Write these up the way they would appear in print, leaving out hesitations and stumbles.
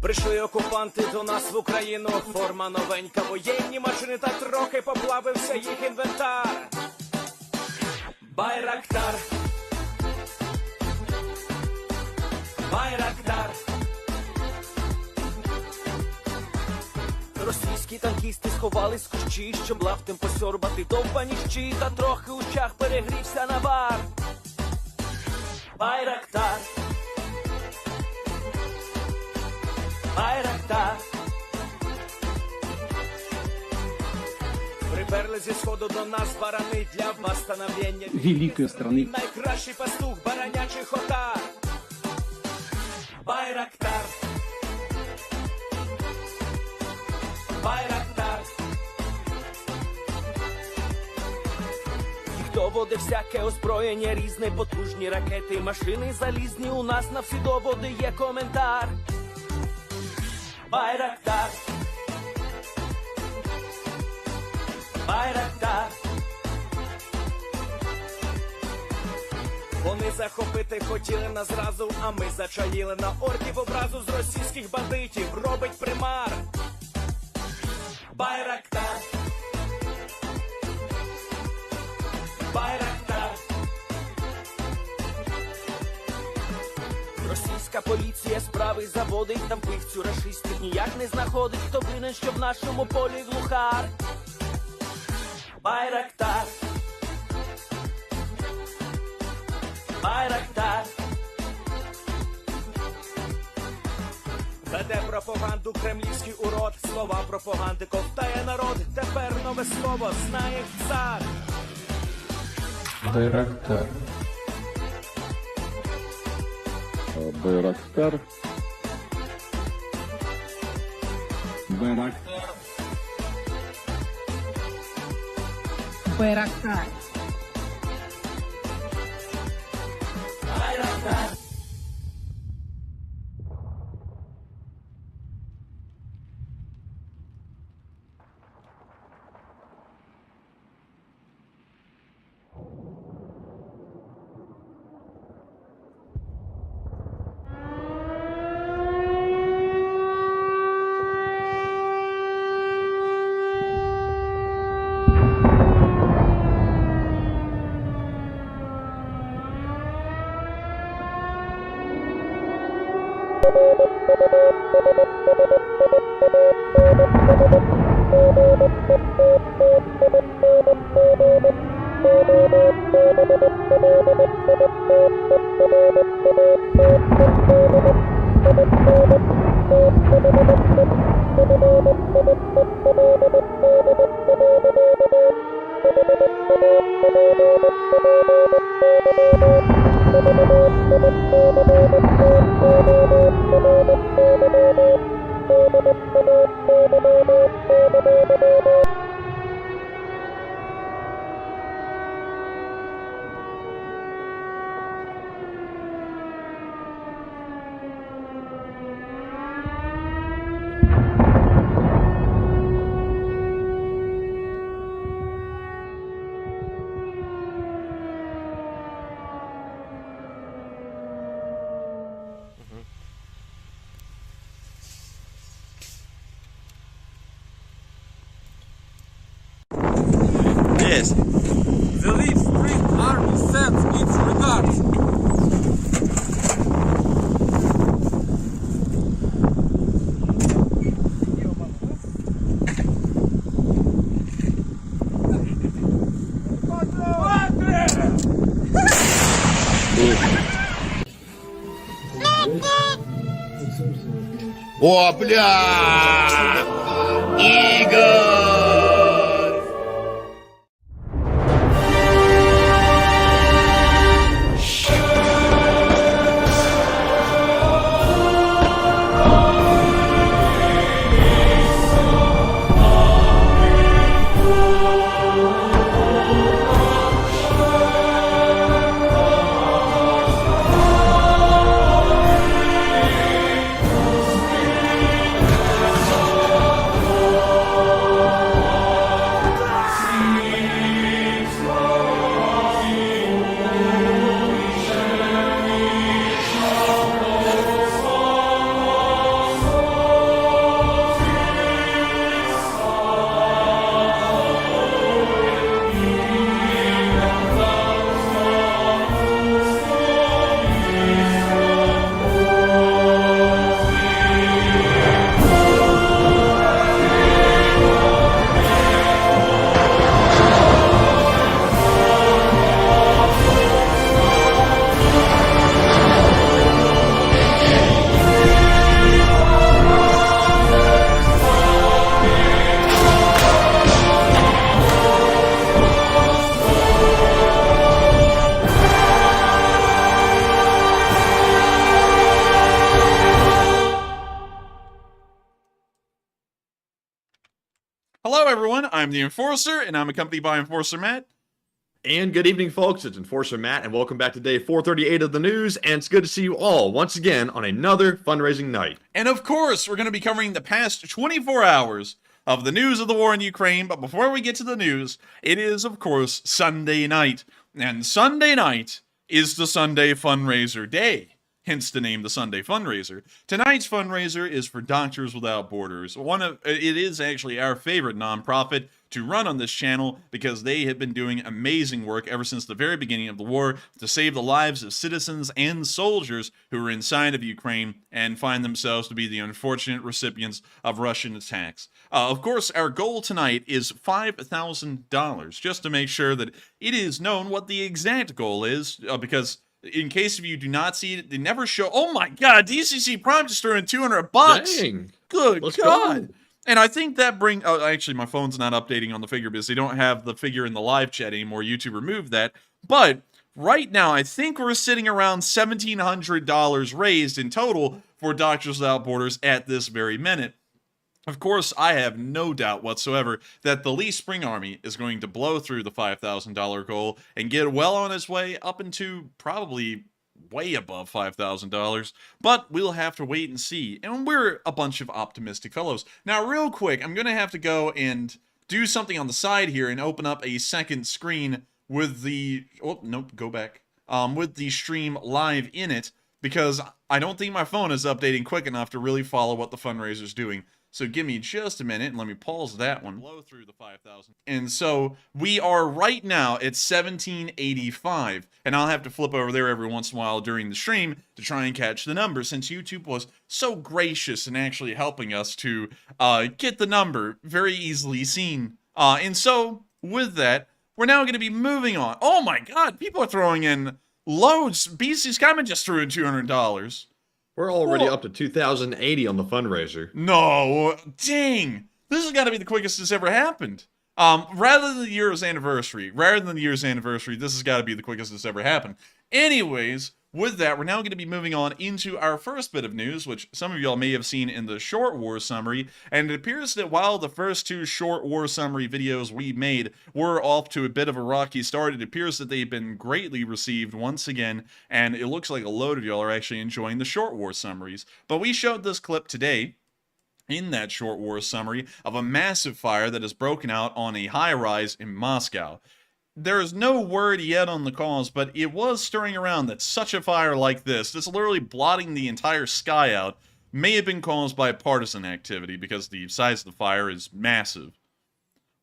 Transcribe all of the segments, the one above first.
Прийшли окупанти до нас в Україну, форма новенька, воєнні машини, та трохи поплавився їх інвентар. Байрактар, Байрактар. Російські танкісти сховались в кущі, щоб лаптем посьорбати довбані щі, та трохи у чах перегрівся навар. Байрактар, Байрактар. Приперли зі сходу до нас барани для восстановлення великої страни. Найкращий пастух баранячих отар. Байрактар, Байрактар. Хто води всяке озброєння різне, потужні ракети, машини залізні, у нас на всі доводи є коментар. Байрактар, Байрактар. Вони захопити хотіли нас зразу, а ми зачаїли на ордів образу з російських бандитів, робить примар. Байрактар, Байрактар. Російська поліція справи заводить, там пивцю рашистів ніяк не знаходить, хто винен, що в нашому полі глухар. Байрактар, Байрактар. Веде пропаганду кремлівський урод, слова пропаганди ковтає народ, тепер нове слово знає цар. Байрактар. Байрактар. Байрактар. Байрактар. Байрактар. Yes. The Leaf Spring Army sends its regards. О, бля! Игорь! Hello, everyone. I'm the Enforcer, and I'm accompanied by Enforcer Matt. And good evening, folks. It's Enforcer Matt, and welcome back to day 438 of the news. And it's good to see you all once again on another fundraising night. And of course, we're going to be covering the past 24 hours of the news of the war in Ukraine. But before we get to the news, it is, of course, Sunday night. And Sunday night is the Sunday Fundraiser Day. Hence the name, the Sunday Fundraiser. Tonight's fundraiser is for Doctors Without Borders. It is actually our favorite nonprofit to run on this channel because they have been doing amazing work ever since the very beginning of the war to save the lives of citizens and soldiers who are inside of Ukraine and find themselves to be the unfortunate recipients of Russian attacks. Of course, our goal tonight is $5,000, just to make sure that it is known what the exact goal is, because in case of you do not see it, they never show. Oh my God, DCC Prime just threw in $200. Dang. Good Let's God. go. And I think that oh, actually, my phone's not updating on the figure because they don't have the figure in the live chat anymore. YouTube removed that. But right now, I think we're sitting around $1,700 raised in total for Doctors Without Borders at this very minute. Of course, I have no doubt whatsoever that the Lee Spring Army is going to blow through the $5,000 goal and get well on its way up into probably way above $5,000, but we'll have to wait and see. And we're a bunch of optimistic fellows. Now, real quick, I'm going to have to go and do something on the side here and open up a second screen with the... Oh, nope, go back. With the stream live in it, because I don't think my phone is updating quick enough to really follow what the fundraiser's doing. So give me just a minute and let me pause that one. Blow through the 5,000. And so we are right now at 1785. And I'll have to flip over there every once in a while during the stream to try and catch the number, since YouTube was so gracious in actually helping us to get the number very easily seen. And so with that, we're now going to be moving on. Oh my God, people are throwing in loads. BC's Comment just threw in $200. We're already up to 2,080 on the fundraiser. No, dang. This has got to be the quickest it's ever happened. Rather than the year's anniversary, this has got to be the quickest it's ever happened. Anyways, with that, we're now going to be moving on into our first bit of news, which some of y'all may have seen in the short war summary. And it appears that while the first two short war summary videos we made were off to a bit of a rocky start, it appears that they've been greatly received once again, and it looks like a load of y'all are actually enjoying the short war summaries. But we showed this clip today in that short war summary of a massive fire that has broken out on a high-rise in Moscow. There is no word yet on the cause, but it was stirring around that such a fire like this literally blotting the entire sky out, may have been caused by partisan activity because the size of the fire is massive.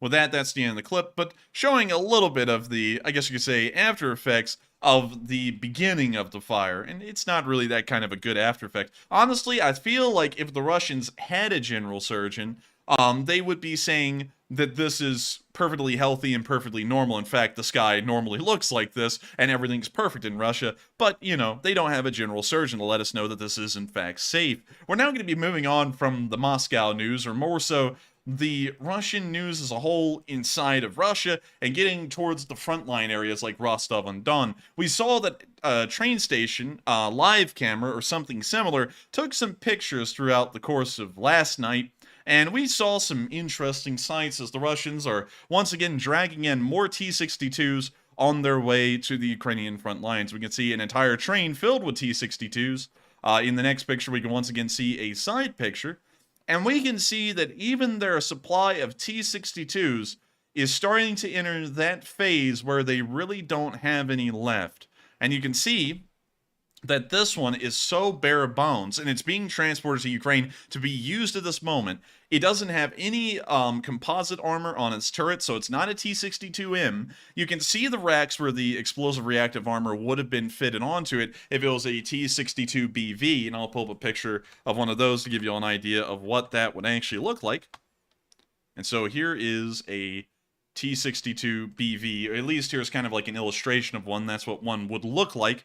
With that, that's the end of the clip, but showing a little bit of the, I guess you could say, after effects of the beginning of the fire, and it's not really that kind of a good after effect. Honestly, I feel like if the Russians had a general surgeon, they would be saying that this is perfectly healthy and perfectly normal. In fact, the sky normally looks like this, and everything's perfect in Russia. But, you know, they don't have a general surgeon to let us know that this is, in fact, safe. We're now going to be moving on from the Moscow news, or more so, the Russian news as a whole inside of Russia, and getting towards the frontline areas like Rostov-on-Don. We saw that a train station, live camera, or something similar, took some pictures throughout the course of last night, and we saw some interesting sights as the Russians are once again dragging in more T-62s on their way to the Ukrainian front lines. We can see an entire train filled with T-62s. In the next picture, we can once again see a side picture. And we can see that even their supply of T-62s is starting to enter that phase where they really don't have any left. And you can see that this one is so bare bones, and it's being transported to Ukraine to be used at this moment. It doesn't have any composite armor on its turret, so it's not a T-62M. You can see the racks where the explosive reactive armor would have been fitted onto it if it was a T-62BV, and I'll pull up a picture of one of those to give you an idea of what that would actually look like. And so here is a T-62BV, or at least here's kind of like an illustration of one. That's what one would look like.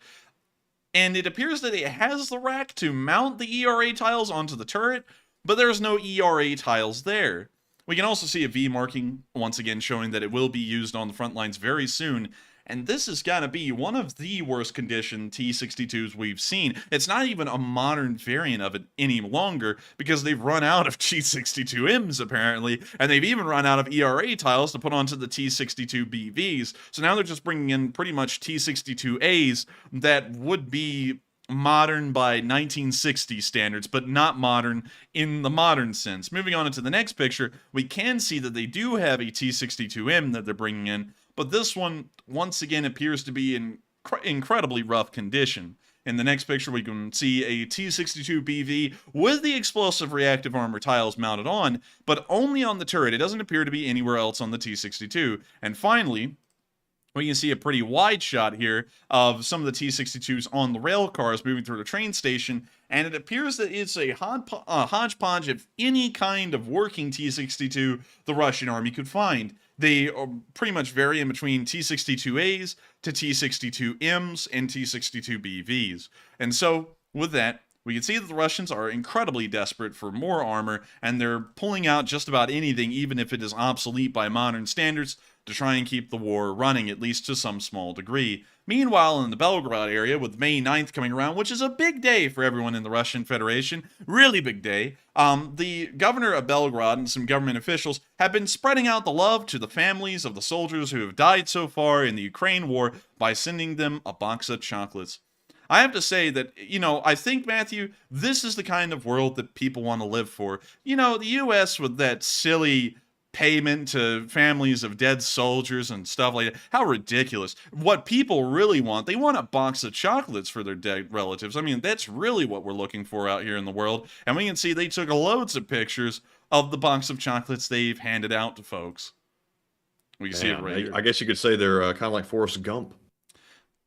And it appears that it has the rack to mount the ERA tiles onto the turret, but there's no ERA tiles there. We can also see a V marking, once again showing that it will be used on the front lines very soon. And this has got to be one of the worst condition T-62s we've seen. It's not even a modern variant of it any longer because they've run out of T-62Ms apparently, and they've even run out of ERA tiles to put onto the T-62BVs. So now they're just bringing in pretty much T-62As that would be modern by 1960 standards, but not modern in the modern sense. Moving on into the next picture, we can see that they do have a T-62M that they're bringing in, but this one, once again, appears to be in incredibly rough condition. In the next picture, we can see a T-62BV with the explosive reactive armor tiles mounted on, but only on the turret. It doesn't appear to be anywhere else on the T-62. And finally, we can see a pretty wide shot here of some of the T-62s on the rail cars moving through the train station, and it appears that it's a hodgepodge of any kind of working T-62 the Russian army could find. They pretty much vary in between T-62As to T-62Ms and T-62BVs. And so, with that, we can see that the Russians are incredibly desperate for more armor, and they're pulling out just about anything, even if it is obsolete by modern standards, to try and keep the war running, at least to some small degree. Meanwhile, in the Belgrade area, with May 9th coming around, which is a big day for everyone in the Russian Federation, really big day, the governor of Belgrade and some government officials have been spreading out the love to the families of the soldiers who have died so far in the Ukraine war by sending them a box of chocolates. I have to say that, I think, Matthew, this is the kind of world that people want to live for. The U.S. with that silly payment to families of dead soldiers and stuff like that. How ridiculous. What people really want, they want a box of chocolates for their dead relatives. I mean, that's really what we're looking for out here in the world. And we can see they took loads of pictures of the box of chocolates they've handed out to folks. We can see it right here. I guess you could say they're kind of like Forrest Gump.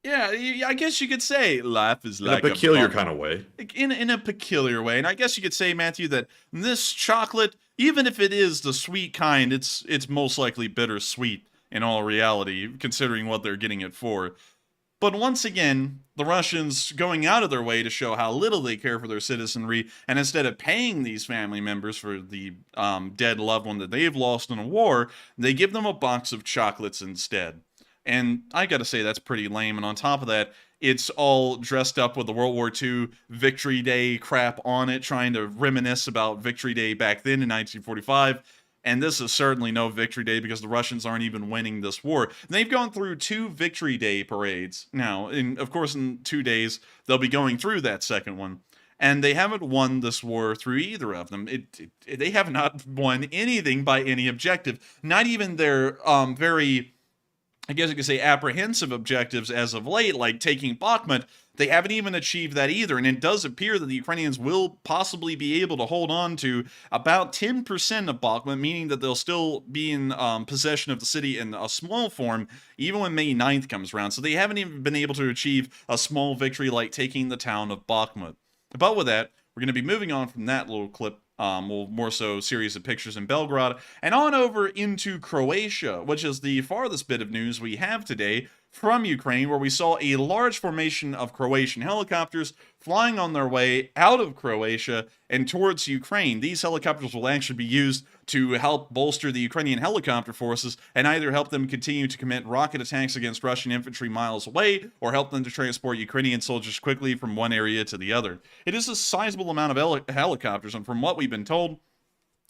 Yeah, I guess you could say life is like in a peculiar kind of way. In a peculiar way. And I guess you could say, Matthew, that this chocolate, even if it is the sweet kind, it's most likely bittersweet in all reality, considering what they're getting it for. But once again, the Russians going out of their way to show how little they care for their citizenry, and instead of paying these family members for the dead loved one that they've lost in a war, they give them a box of chocolates instead. And I gotta say, that's pretty lame. And on top of that, it's all dressed up with the World War II Victory Day crap on it, trying to reminisce about Victory Day back then in 1945. And this is certainly no Victory Day because the Russians aren't even winning this war. They've gone through 2 Victory Day parades. Now, of course, in 2 days, they'll be going through that second one. And they haven't won this war through either of them. They have not won anything by any objective. Not even their very, I guess you could say, apprehensive objectives as of late, like taking Bakhmut. They haven't even achieved that either, and it does appear that the Ukrainians will possibly be able to hold on to about 10% of Bakhmut, meaning that they'll still be in possession of the city in a small form, even when May 9th comes around. So they haven't even been able to achieve a small victory like taking the town of Bakhmut. But with that, we're going to be moving on from that little clip, well, more so series of pictures in Belgrade, and on over into Croatia, which is the farthest bit of news we have today from Ukraine, where we saw a large formation of Croatian helicopters flying on their way out of Croatia and towards Ukraine. These helicopters will actually be used to help bolster the Ukrainian helicopter forces and either help them continue to commit rocket attacks against Russian infantry miles away or help them to transport Ukrainian soldiers quickly from one area to the other. It is a sizable amount of helicopters, and from what we've been told,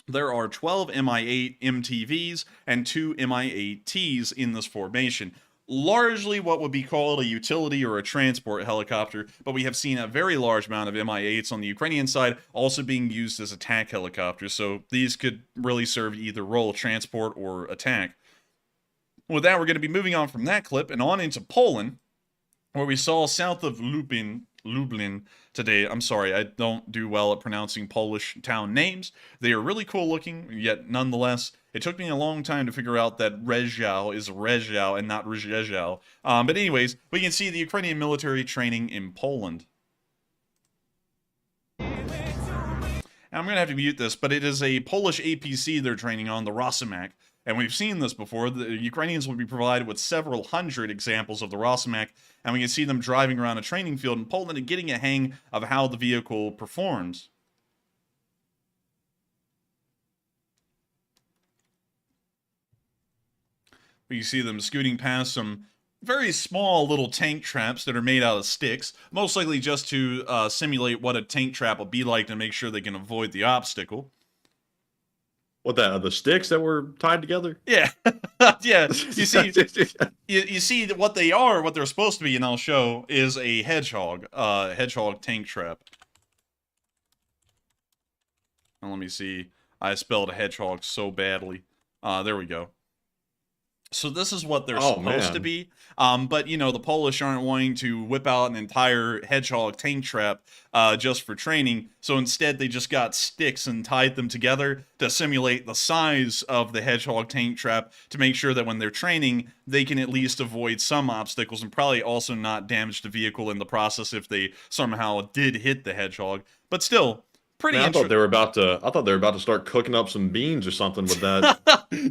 there are 12 Mi-8 MTVs and 2 Mi-8Ts in this formation. Largely what would be called a utility or a transport helicopter, but we have seen a very large amount of Mi-8s on the Ukrainian side also being used as attack helicopters, so these could really serve either role, transport or attack. With that, we're going to be moving on from that clip and on into Poland, where we saw south of Lublin today. I'm sorry, I don't do well at pronouncing Polish town names. They are really cool looking, yet nonetheless, it took me a long time to figure out that Rezhau is Rezhau and not Rezhau. But anyways, we can see the Ukrainian military training in Poland. And I'm going to have to mute this, but it is a Polish APC they're training on, the Rosomach. And we've seen this before. The Ukrainians will be provided with several hundred examples of the Rosomach, and we can see them driving around a training field in Poland and getting a hang of how the vehicle performs. You see them scooting past some very small little tank traps that are made out of sticks, most likely just to simulate what a tank trap will be like to make sure they can avoid the obstacle. What the sticks that were tied together? Yeah, yeah. You see that what they are, what they're supposed to be, and I'll show, is a hedgehog, hedgehog tank trap. Now, let me see. I spelled hedgehog so badly. There we go. So this is what they're supposed to be. But, you know, the Polish aren't wanting to whip out an entire hedgehog tank trap just for training. So instead, they just got sticks and tied them together to simulate the size of the hedgehog tank trap to make sure that when they're training, they can at least avoid some obstacles and probably also not damage the vehicle in the process if they somehow did hit the hedgehog. But still, pretty Man, I thought they were about to start cooking up some beans or something with that.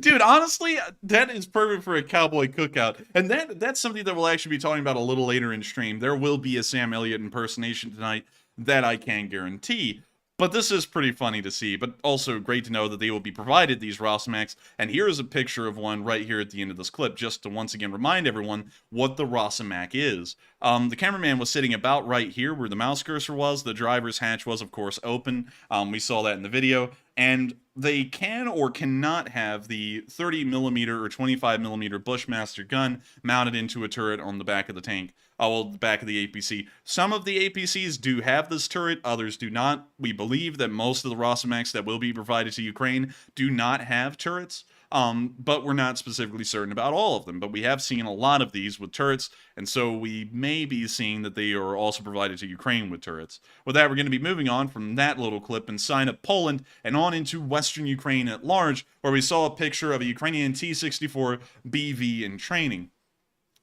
Dude, honestly, that is perfect for a cowboy cookout. And that's something that we'll actually be talking about a little later in stream. There will be a Sam Elliott impersonation tonight that I can guarantee. But this is pretty funny to see, but also great to know that they will be provided these Rosamax. And here is a picture of one right here at the end of this clip, just to once again remind everyone what the Rosamac is. The cameraman was sitting about right here where the mouse cursor was. The driver's hatch was, of course, open. We saw that in the video. And they can or cannot have the 30mm or 25mm Bushmaster gun mounted into a turret on the back of the tank. Well, the back of the APC. Some of the APCs do have this turret, others do not. We believe that most of the Rosamax that will be provided to Ukraine do not have turrets, but we're not specifically certain about all of them. But we have seen a lot of these with turrets, and so we may be seeing that they are also provided to Ukraine with turrets. With that, we're going to be moving on from that little clip and sign up Poland and on into Western Ukraine at large, where we saw a picture of a Ukrainian T-64 BV in training.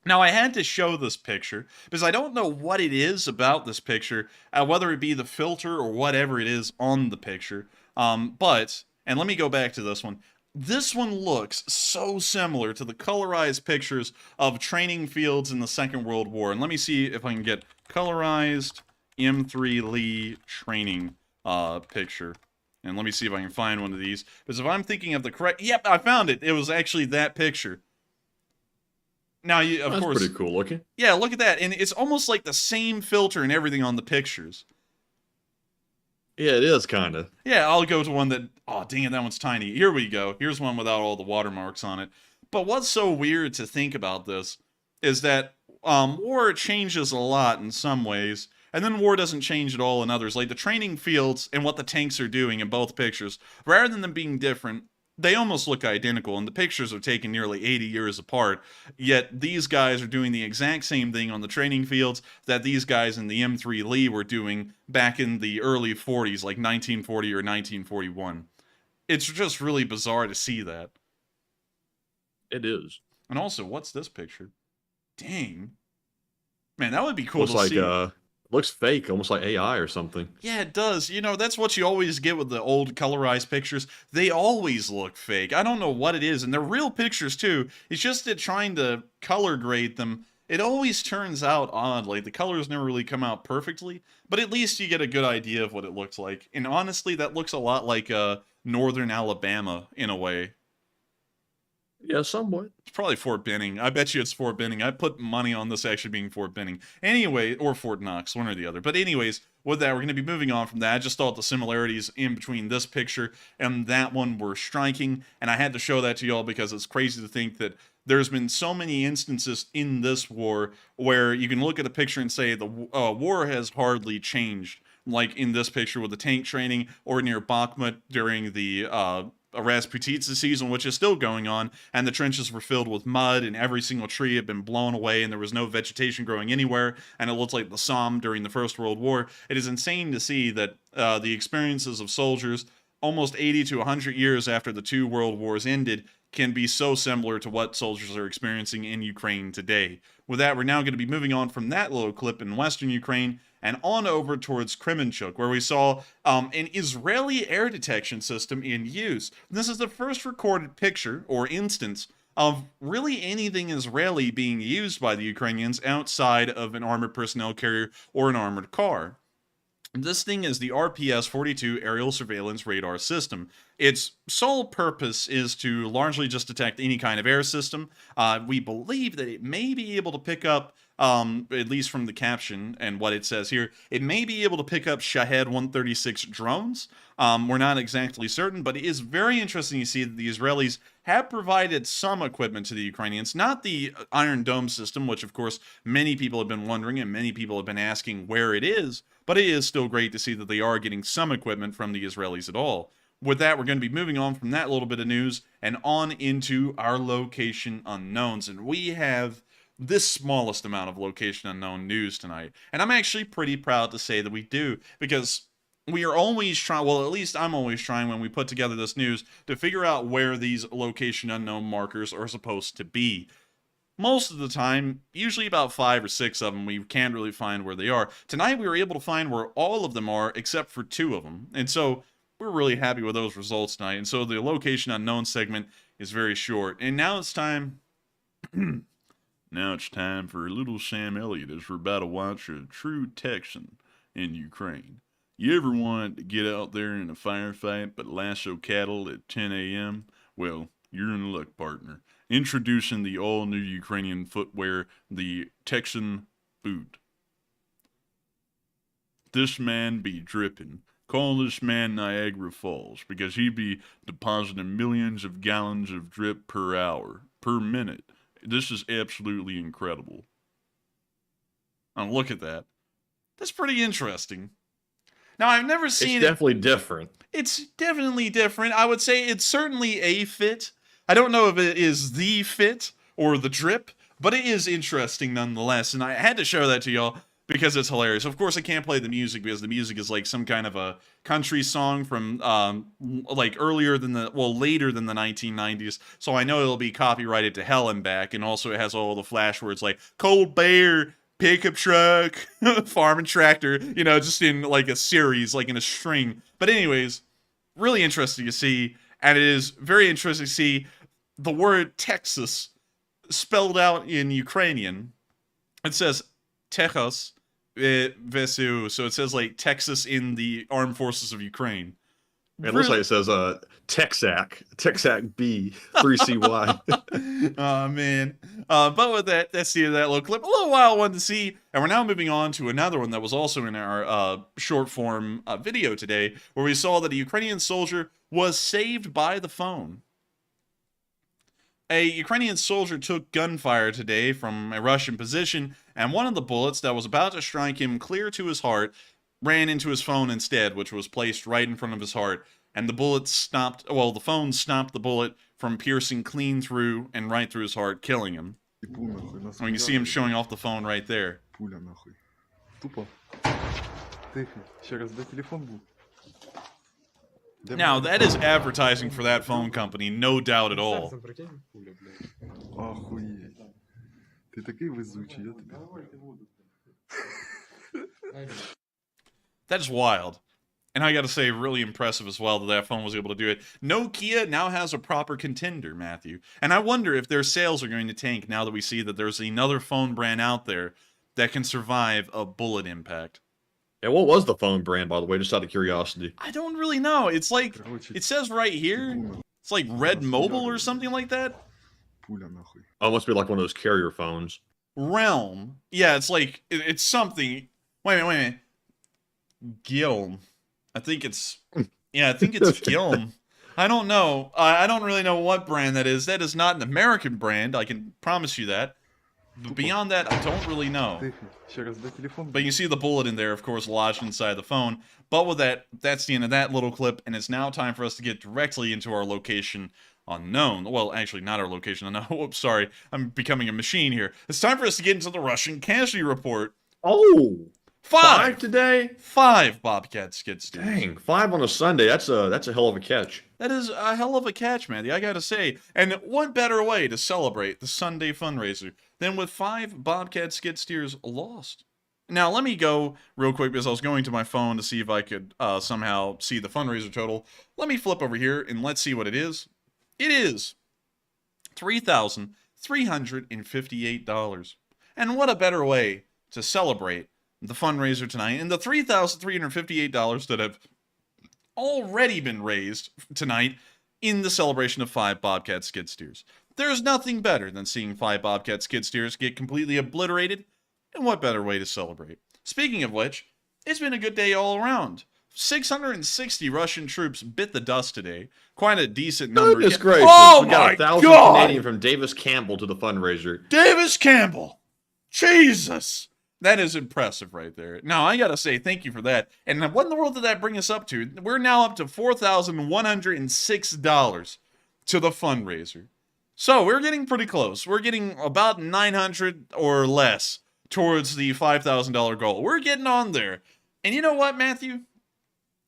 Now, I had to show this picture because I don't know what it is about this picture, whether it be the filter or whatever it is on the picture. And let me go back to this one. This one looks so similar to the colorized pictures of training fields in the Second World War. And let me see if I can get colorized M3 Lee training picture. And let me see if I can find one of these. Because if I'm thinking of the correct... Yep, I found it. It was actually that picture. Now, of course, pretty cool looking. Yeah, look at that. And it's almost like the same filter and everything on the pictures. Yeah, it is kind of. Yeah, I'll go to one that... Oh, dang it, that one's tiny. Here we go. Here's one without all the watermarks on it. But what's so weird to think about this is that war changes a lot in some ways, and then war doesn't change at all in others. Like the training fields and what the tanks are doing in both pictures, rather than them being different, they almost look identical, and the pictures are taken nearly 80 years apart, yet these guys are doing the exact same thing on the training fields that these guys in the M3 Lee were doing back in the early 40s, like 1940 or 1941. It's just really bizarre to see that. It is. And also, what's this picture? Dang. Man, that would be cool Looks to like, see. looks fake, almost like AI or something. Yeah, it does. You know, that's what you always get with the old colorized pictures. They always look fake. I don't know what it is. And they're real pictures, too. It's just that trying to color grade them, it always turns out odd. Like, the colors never really come out perfectly. But at least you get a good idea of what it looks like. And honestly, that looks a lot like northern Alabama, in a way. Yeah, somewhat. It's probably Fort Benning. I bet you it's Fort Benning. I put money on this actually being Fort Benning. Anyway, or Fort Knox, one or the other. But anyways, with that, we're going to be moving on from that. I just thought the similarities in between this picture and that one were striking, and I had to show that to y'all because it's crazy to think that there's been so many instances in this war where you can look at a picture and say the war has hardly changed. Like in this picture with the tank training, or near Bakhmut during the Rasputitsa season, which is still going on, and the trenches were filled with mud, and every single tree had been blown away, and there was no vegetation growing anywhere, and it looked like the Somme during the First World War. It is insane to see that the experiences of soldiers almost 80 to 100 years after the two world wars ended can be so similar to what soldiers are experiencing in Ukraine today. With that, we're now going to be moving on from that little clip in Western Ukraine and on over towards Kremenchuk, where we saw an Israeli air detection system in use. This is the first recorded picture, or instance, of really anything Israeli being used by the Ukrainians outside of an armored personnel carrier or an armored car. This thing is the RPS-42 aerial surveillance radar system. Its sole purpose is to largely just detect any kind of air system. We believe that it may be able to pick up, at least from the caption and what it says here, it may be able to pick up Shahed 136 drones. We're not exactly certain, but it is very interesting to see that the Israelis have provided some equipment to the Ukrainians. Not the Iron Dome system, which of course many people have been wondering and many people have been asking where it is, but it is still great to see that they are getting some equipment from the Israelis at all. With that, we're going to be moving on from that little bit of news and on into our location unknowns. And we have this smallest amount of location unknown news tonight. And I'm actually pretty proud to say that we do, because we are always trying, well, at least I'm always trying when we put together this news, to figure out where these location unknown markers are supposed to be. Most of the time, usually about 5 or 6 of them, we can't really find where they are. Tonight, we were able to find where all of them are, except for 2 of them. And so, we're really happy with those results tonight. And so, the location unknown segment is very short. And now it's time... now it's time for little Sam Elliott as we're about to watch a true Texan in Ukraine. You ever wanted to get out there in a firefight but lasso cattle at 10 a.m.? Well, you're in luck, partner. Introducing the all-new Ukrainian footwear, the Texan boot. This man be dripping. Call this man Niagara Falls, because he be depositing millions of gallons of drip per hour, per minute. This is absolutely incredible. Now look at that. That's pretty interesting. Now, I've never seen It's definitely different. It's definitely different. I would say it's certainly a fit. I don't know if it is the fit or the drip, but it is interesting nonetheless. And I had to show that to y'all because it's hilarious. Of course, I can't play the music because the music is like some kind of a country song from like later than the 1990s. So I know it'll be copyrighted to hell and back. And also it has all the flash words like cold bear, pickup truck, farm and tractor, you know, just in like a series, like in a string. But anyways, really interesting to see. And it is very interesting to see the word Texas spelled out in Ukrainian. It says Texas Vesu. So it says like Texas in the armed forces of Ukraine. It looks like it says Texac B 3CY. Oh man. But with that, that's the end of that little clip. A little wild one to see. And we're now moving on to another one that was also in our short form video today, where we saw that a Ukrainian soldier was saved by the phone. A Ukrainian soldier took gunfire today from a Russian position, and one of the bullets that was about to strike him clear to his heart ran into his phone instead, which was placed right in front of his heart. And the bullet stopped, well, the phone stopped the bullet from piercing clean through and right through his heart, killing him. And you can see him showing off the phone right there. Пуля нахуй. Тупо. Тихо. Ще раз, де телефон був? Now, that is advertising for that phone company, no doubt at all. Пуля, блядь. Охуєть. Ти такий везучий, я тобі. That is wild. And I gotta say, really impressive as well that that phone was able to do it. Nokia now has a proper contender, Matthew. And I wonder if their sales are going to tank now that we see that there's another phone brand out there that can survive a bullet impact. Yeah, what was the phone brand, by the way, just out of curiosity? I don't really know. It's like, it says right here, it's like Red Mobile or something like that. Пуля нахуй. Oh, it must be like one of those carrier phones. Realm. Yeah, it's like, it's something. Wait a minute. Gilm. I think it's Gilm. I don't know. I don't really know what brand that is. That is not an American brand. I can promise you that. But beyond that, I don't really know. Тихо. Ще раз, де телефон? But you see the bullet in there, of course, lodged inside the phone. But with that, that's the end of that little clip, and it's now time for us to get directly into our location unknown. Well, actually, not our location unknown. Whoops, sorry. I'm becoming a machine here. It's time for us to get into the Russian casualty report. Oh! 5 today? 5 Bobcat skid steers. Dang, 5 on a Sunday. That's a hell of a catch. That is a hell of a catch, Matty, I gotta say. And what better way to celebrate the Sunday fundraiser than with 5 Bobcat skid steers lost? Now, let me go real quick because I was going to my phone to see if I could somehow see the fundraiser total. Let me flip over here and let's see what it is. It is $3,358. And what a better way to celebrate the fundraiser tonight and the $3,358 that have already been raised tonight in the celebration of 5 Bobcat skid steers. There's nothing better than seeing 5 Bobcat skid steers get completely obliterated, and what better way to celebrate? Speaking of which, it's been a good day all around. 660 Russian troops bit the dust today. Quite a decent number. Goodness gracious. Oh We got my 1,000 God! Canadian from Davis Campbell to the fundraiser. Davis Campbell! Jesus! That is impressive right there. Now, I gotta say thank you for that. And what in the world did that bring us up to? We're now up to $4,106 to the fundraiser. So, we're getting pretty close. We're getting about $900 or less towards the $5,000 goal. We're getting on there. And you know what, Matthew?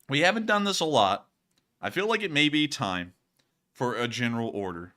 We haven't done this a lot. I feel like it may be time for a general order.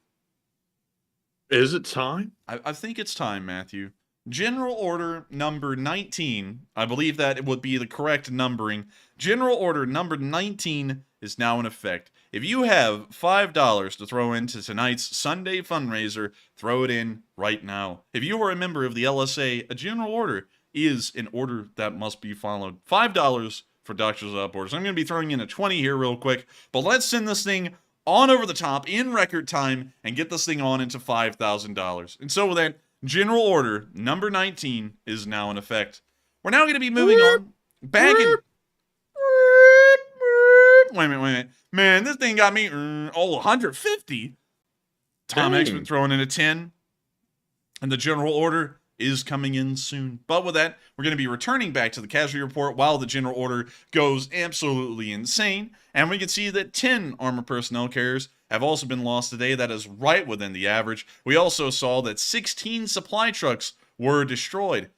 Is it time? I think it's time, Matthew. General Order number 19, I believe that it would be the correct numbering. General Order number 19 is now in effect. If you have $5 to throw into tonight's Sunday fundraiser, throw it in right now. If you are a member of the LSA, a General Order is an order that must be followed. $5 for Doctors Without Borders. I'm going to be throwing in a 20 here real quick, but let's send this thing on over the top in record time and get this thing on into $5,000. And so with that, General Order number 19 is now in effect. We're now going to be moving on back in... Wait a minute. Man, this thing got me... 150? Tom Dang. X-Men throwing in a 10. And the General Order is coming in soon. But with that, we're going to be returning back to the casualty report while the General Order goes absolutely insane. And we can see that 10 armored personnel carriers have also been lost today. That is right within the average. We also saw that 16 supply trucks were destroyed.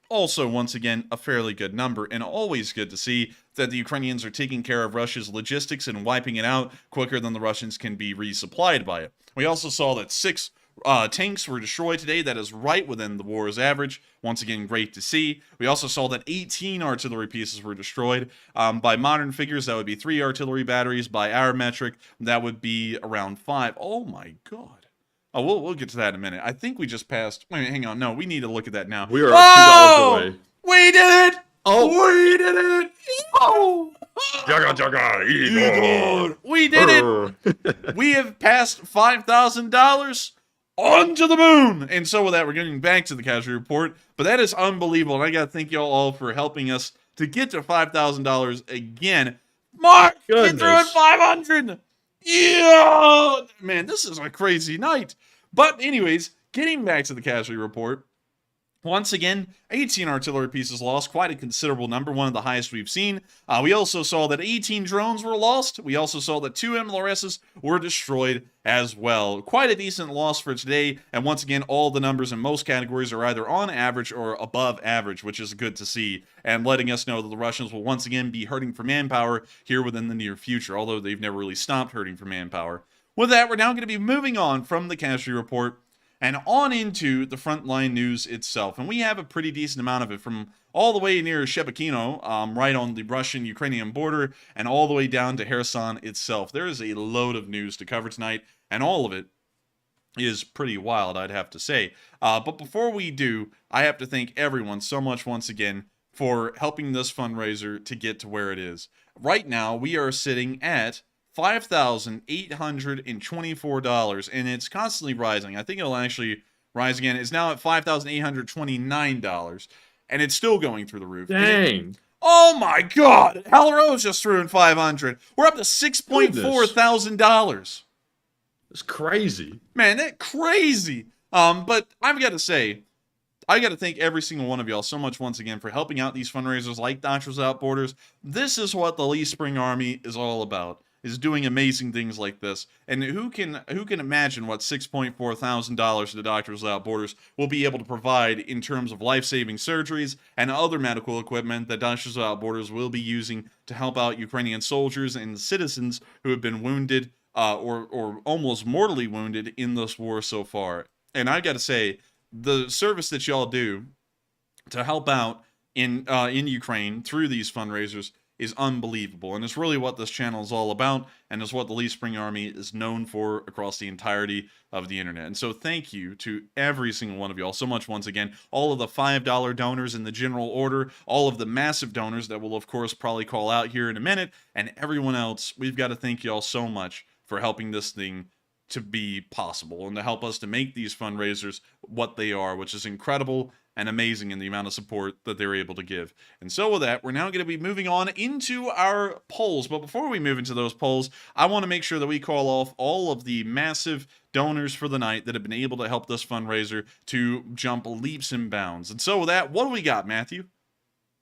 Also, once again, a fairly good number, and always good to see that the Ukrainians are taking care of Russia's logistics and wiping it out quicker than the Russians can be resupplied by it. We also saw that 6 tanks were destroyed today. That is right within the war's average. Once again, great to see. We also saw that 18 artillery pieces were destroyed. By modern figures, that would be 3 artillery batteries. By our metric, that would be around 5. Oh my God. Oh, we'll get to that in a minute. I think we just passed. Wait, hang on. No, we need to look at that now. We are Oh! $2 away. We did it! Oh, We did it! Oh! Jaga, Igor! We did it! We have passed $5,000 onto the moon! And so with that, we're getting back to the casualty report. But that is unbelievable. And I gotta thank y'all all for helping us to get to $5,000 again. Mark! Get through at Goodness. 500! Yeah! Man, this is a crazy night. But anyways, getting back to the casualty report. Once again, 18 artillery pieces lost, quite a considerable number, one of the highest we've seen. We also saw that 18 drones were lost. We also saw that 2 MLRSs were destroyed as well. Quite a decent loss for today, and once again, all the numbers in most categories are either on average or above average, which is good to see, and letting us know that the Russians will once again be hurting for manpower here within the near future, although they've never really stopped hurting for manpower. With that, we're now going to be moving on from the casualty report and on into the frontline news itself. And we have a pretty decent amount of it from all the way near Shebekino, right on the Russian-Ukrainian border, and all the way down to Kherson itself. There is a load of news to cover tonight, and all of it is pretty wild, I'd have to say. But before we do, I have to thank everyone so much once again for helping this fundraiser to get to where it is. Right now, we are sitting at $5,824, and it's constantly rising. I think it'll actually rise again. It's now at $5,829, and it's still going through the roof. Dang. Oh my God! Hal Rose just threw in 500. We're up to $6.4 thousand. It's crazy. Man, that's crazy. But I've got to say, I got to thank every single one of y'all so much once again for helping out these fundraisers like Doctors Without Borders. This is what the Lee Spring Army is all about. Is doing amazing things like this. And who can imagine what $6.4 thousand to Doctors Without Borders will be able to provide in terms of life-saving surgeries and other medical equipment that Doctors Without Borders will be using to help out Ukrainian soldiers and citizens who have been wounded or almost mortally wounded in this war so far. And I got to say, the service that y'all do to help out in Ukraine through these fundraisers is unbelievable, and it's really what this channel is all about, and is what the Lee Spring Army is known for across the entirety of the internet. And so thank you to every single one of y'all so much once again, all of the $5 donors in the general order, all of the massive donors that we'll of course probably call out here in a minute, and everyone else. We've got to thank y'all so much for helping this thing to be possible and to help us to make these fundraisers what they are, which is incredible and amazing in the amount of support that they're able to give. And so with that, we're now going to be moving on into our polls. But before we move into those polls, I want to make sure that we call off all of the massive donors for the night that have been able to help this fundraiser to jump leaps and bounds. And so with that, what do we got, Matthew?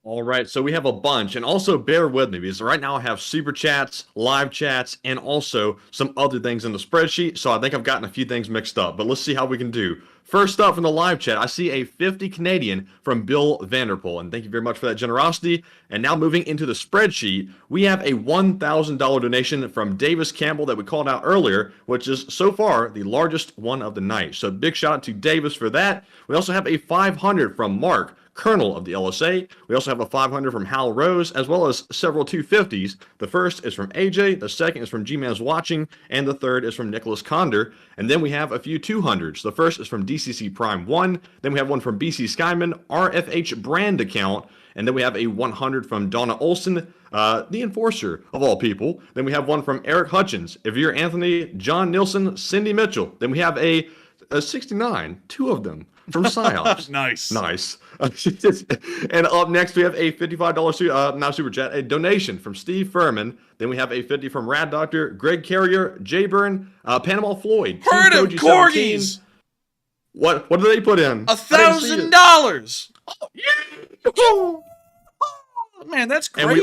All right, so we have a bunch, and also bear with me because right now I have super chats, live chats, and also some other things in the spreadsheet, so I think I've gotten a few things mixed up, but let's see how we can do. First up from the live chat, I see a 50 Canadian from Bill Vanderpool, and thank you very much for that generosity. And now moving into the spreadsheet, we have a $1,000 donation from Davis Campbell that we called out earlier, which is so far the largest one of the night. So big shout out to Davis for that. We also have a 500 from Mark, Colonel of the LSA. We also have a 500 from Hal Rose, as well as several 250s. The first is from AJ, the second is from G-Man's Watching, and the third is from Nicholas Conder. And then we have a few 200s. The first is from DCC Prime 1, then we have one from BC Skyman, RFH Brand Account, and then we have a 100 from Donna Olson, the enforcer of all people. Then we have one from Eric Hutchins, Evere Anthony, John Nilsson, Cindy Mitchell. Then we have a 69, two of them, from PsyOps. Nice. And up next, we have a $55 not super chat, a donation from Steve Furman. Then we have a 50 from Rad Doctor, Greg Carrier, Jay Burn, Panama Floyd. Herd of corgis! What did they put in? $1,000! Oh, man, that's crazy. And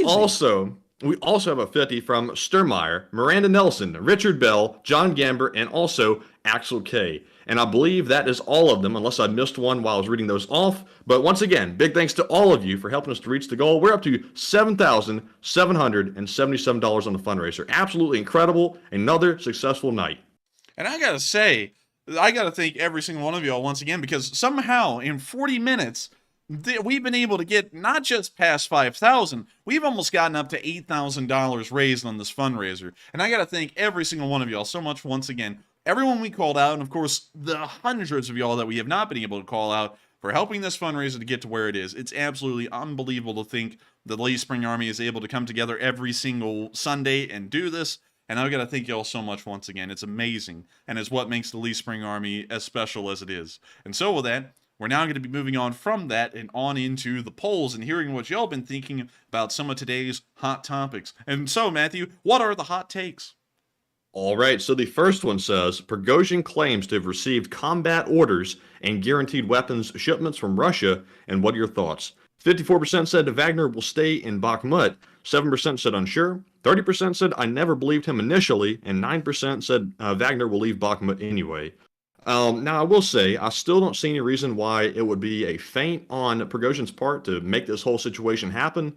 we also have a 50 from Sturmeyer, Miranda Nelson, Richard Bell, John Gamber, and also Axel K. And I believe that is all of them, unless I missed one while I was reading those off. But once again, big thanks to all of you for helping us to reach the goal. We're up to $7,777 on the fundraiser. Absolutely incredible. Another successful night. And I gotta say, I gotta thank every single one of y'all once again, because somehow in 40 minutes, we've been able to get not just past 5,000, we've almost gotten up to $8,000 raised on this fundraiser. And I gotta thank every single one of y'all so much once again. Everyone we called out, and of course, the hundreds of y'all that we have not been able to call out for helping this fundraiser to get to where it is. It's absolutely unbelievable to think the Lee Spring Army is able to come together every single Sunday and do this. And I've got to thank y'all so much once again. It's amazing, and it's what makes the Lee Spring Army as special as it is. And so with that, we're now going to be moving on from that and on into the polls and hearing what y'all been thinking about some of today's hot topics. And so, Matthew, what are the hot takes? All right, so the first one says, Prigozhin claims to have received combat orders and guaranteed weapons shipments from Russia, and what are your thoughts? 54% said Wagner will stay in Bakhmut, 7% said unsure, 30% said I never believed him initially, and 9% said Wagner will leave Bakhmut anyway. Now, I will say, I still don't see any reason why it would be a feint on Prigozhin's part to make this whole situation happen,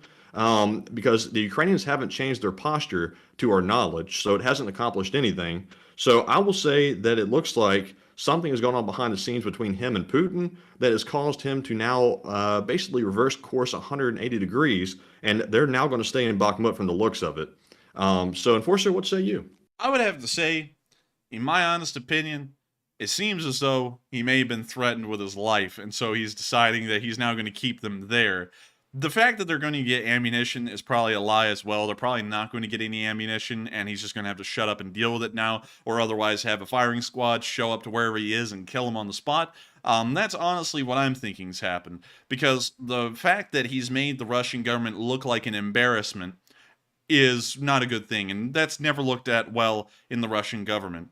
because the Ukrainians haven't changed their posture to our knowledge, so it hasn't accomplished anything. So I will say that it looks like something is going on behind the scenes between him and Putin that has caused him to now basically reverse course 180 degrees, and they're now going to stay in Bakhmut from the looks of it. So, Enforcer, what say you? I would have to say, in my honest opinion, it seems as though he may have been threatened with his life, and so he's deciding that he's now going to keep them there. The fact that they're going to get ammunition is probably a lie as well. They're probably not going to get any ammunition, and he's just going to have to shut up and deal with it now, or otherwise have a firing squad show up to wherever he is and kill him on the spot. That's honestly what I'm thinking's happened, because the fact that he's made the Russian government look like an embarrassment is not a good thing, and that's never looked at well in the Russian government.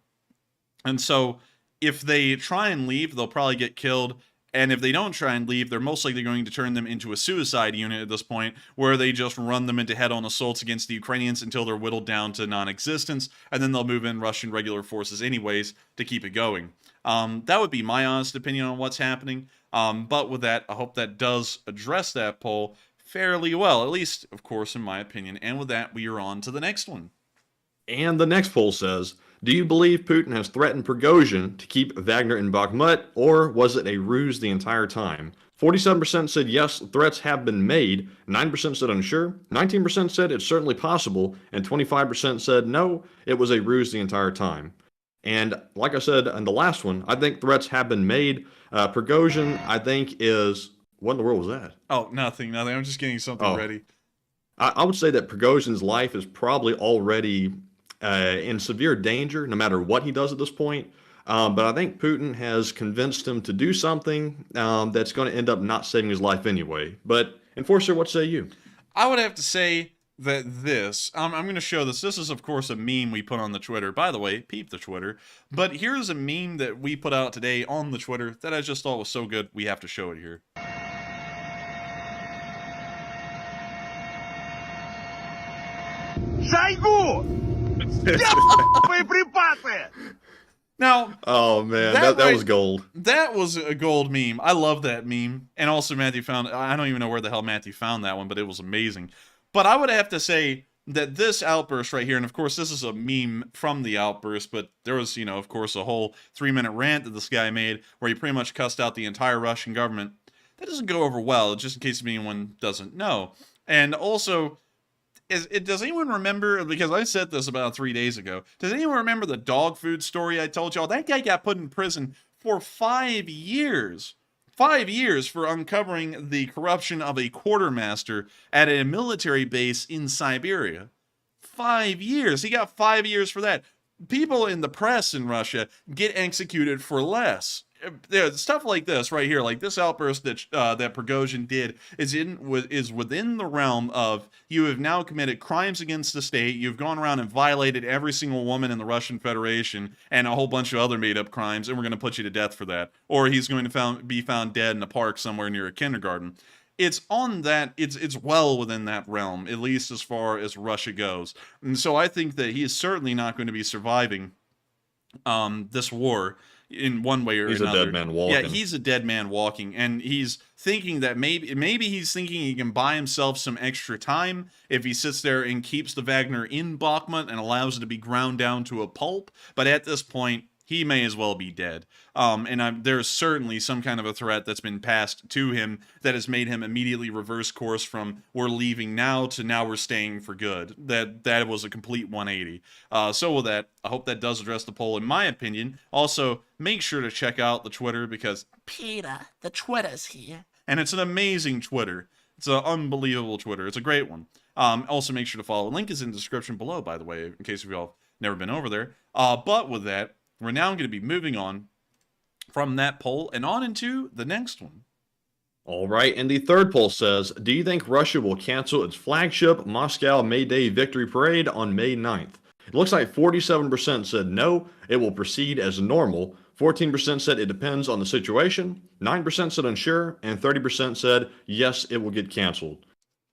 And so, if they try and leave, they'll probably get killed. And if they don't try and leave, they're most likely going to turn them into a suicide unit at this point, where they just run them into head-on assaults against the Ukrainians until they're whittled down to non-existence, and then they'll move in Russian regular forces anyways to keep it going. That would be my honest opinion on what's happening. But with that, I hope that does address that poll fairly well, at least, of course, in my opinion. And with that, we are on to the next one. And the next poll says, do you believe Putin has threatened Prigozhin to keep Wagner in Bakhmut, or was it a ruse the entire time? 47% said yes, threats have been made. 9% said unsure. 19% said it's certainly possible. And 25% said no, it was a ruse the entire time. And like I said in the last one, I think threats have been made. Prigozhin, I think, is. What in the world was that? Oh, nothing. I'm just getting something Oh. ready. I would say that Prigozhin's life is probably already in severe danger, no matter what he does at this point. But I think Putin has convinced him to do something that's going to end up not saving his life anyway. But, Enforcer, what say you? I would have to say that this, I'm going to show this. This is, of course, a meme we put on the Twitter. By the way, peep the Twitter. But here's a meme that we put out today on the Twitter that I just thought was so good, we have to show it here. Шойгу! Боеприпасы! Now, Oh, man, That that right- was gold. that was a gold meme. I love that meme. And also Matthew I don't even know where the hell Matthew found that one, but it was amazing. But I would have to say that this outburst right here, and of course this is a meme from the outburst, but there was, of course, a whole 3-minute rant that this guy made where he pretty much cussed out the entire Russian government. That doesn't go over well, just in case anyone doesn't know. And also, does anyone remember, because I said this about 3 days ago, does anyone remember the dog food story I told y'all? That guy got put in prison for 5 years. 5 years for uncovering the corruption of a quartermaster at a military base in Siberia. 5 years. He got 5 years for that. People in the press in Russia get executed for less. Stuff like this right here, like this outburst that Prigozhin did, is within the realm of, you have now committed crimes against the state. You've gone around and violated every single woman in the Russian Federation and a whole bunch of other made-up crimes, and we're going to put you to death for that. Or he's going to be found dead in a park somewhere near a kindergarten. It's on that. It's well within that realm, at least as far as Russia goes. And so I think that he is certainly not going to be surviving this war in one way or He's another. a dead man walking. Yeah, he's a dead man walking, and he's thinking that maybe he's thinking he can buy himself some extra time if he sits there and keeps the Wagner in Bakhmut and allows it to be ground down to a pulp. But at this point, he may as well be dead. There's certainly some kind of a threat that's been passed to him that has made him immediately reverse course from we're leaving now to now we're staying for good. That was a complete 180. So with that, I hope that does address the poll in my opinion. Also, make sure to check out the Twitter because Peter, the Twitter's here. And it's an amazing Twitter. It's an unbelievable Twitter. It's a great one. Also, make sure to follow. Link is in the description below, by the way, in case of y'all have never been over there. But with that, we're now going to be moving on from that poll and on into the next one. All right, and the third poll says, do you think Russia will cancel its flagship Moscow May Day Victory Parade on May 9th? It looks like 47% said no, it will proceed as normal. 14% said it depends on the situation. 9% said unsure, and 30% said yes, it will get canceled.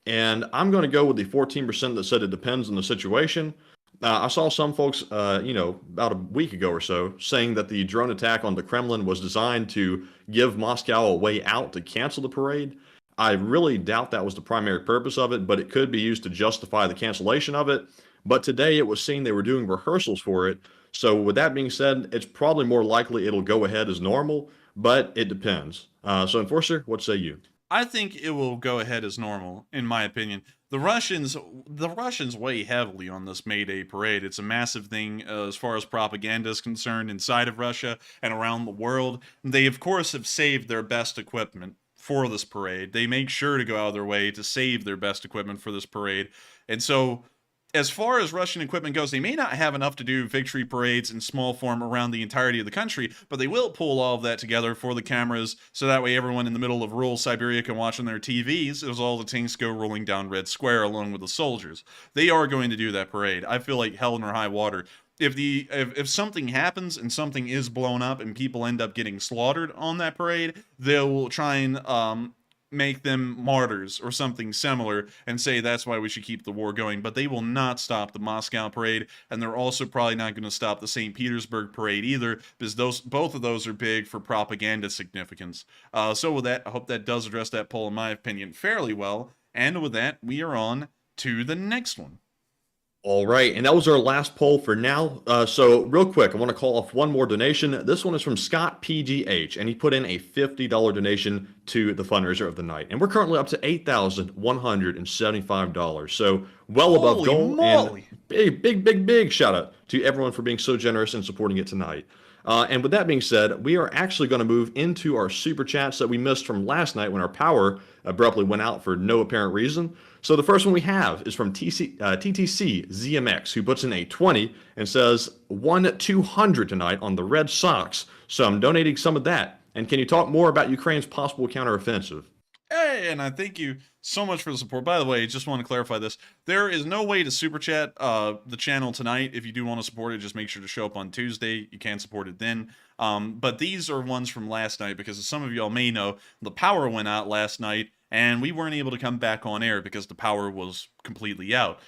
And I'm going to go with the 14% that said it depends on the situation. I saw some folks, about a week ago or so, saying that the drone attack on the Kremlin was designed to give Moscow a way out to cancel the parade. I really doubt that was the primary purpose of it, but it could be used to justify the cancellation of it. But today it was seen they were doing rehearsals for it. So with that being said, it's probably more likely it'll go ahead as normal, but it depends. So Enforcer, what say you? I think it will go ahead as normal, in my opinion. The Russians weigh heavily on this May Day parade. It's a massive thing as far as propaganda is concerned inside of Russia and around the world. They, of course, have saved their best equipment for this parade. They make sure to go out of their way to save their best equipment for this parade. And so, as far as Russian equipment goes, they may not have enough to do victory parades in small form around the entirety of the country, but they will pull all of that together for the cameras, so that way everyone in the middle of rural Siberia can watch on their TVs as all the tanks go rolling down Red Square along with the soldiers. They are going to do that parade. I feel like hell or high water. If something happens and something is blown up and people end up getting slaughtered on that parade, they'll try and make them martyrs or something similar and say that's why we should keep the war going. But they will not stop the Moscow parade, and they're also probably not going to stop the St. Petersburg parade either, because both of those are big for propaganda significance. So with that, I hope that does address that poll in my opinion fairly well. And with that, we are on to the next one. All right, and that was our last poll for now. So real quick, I want to call off one more donation. This one is from Scott PGH, and he put in a $50 donation to the fundraiser of the night. And we're currently up to $8,175. So well above Holy goal. moly. And big shout out to everyone for being so generous and supporting it tonight. And with that being said, we are actually going to move into our super chats that we missed from last night when our power abruptly went out for no apparent reason. So the first one we have is from TTC ZMX, who puts in a 20 and says, won 200 tonight on the Red Sox. So I'm donating some of that. And can you talk more about Ukraine's possible counteroffensive? Hey, and I thank you so much for the support. By the way, just want to clarify this. There is no way to super chat the channel tonight. If you do want to support it, just make sure to show up on Tuesday. You can support it then. But these are ones from last night because as some of y'all may know, the power went out last night and we weren't able to come back on air because the power was completely out.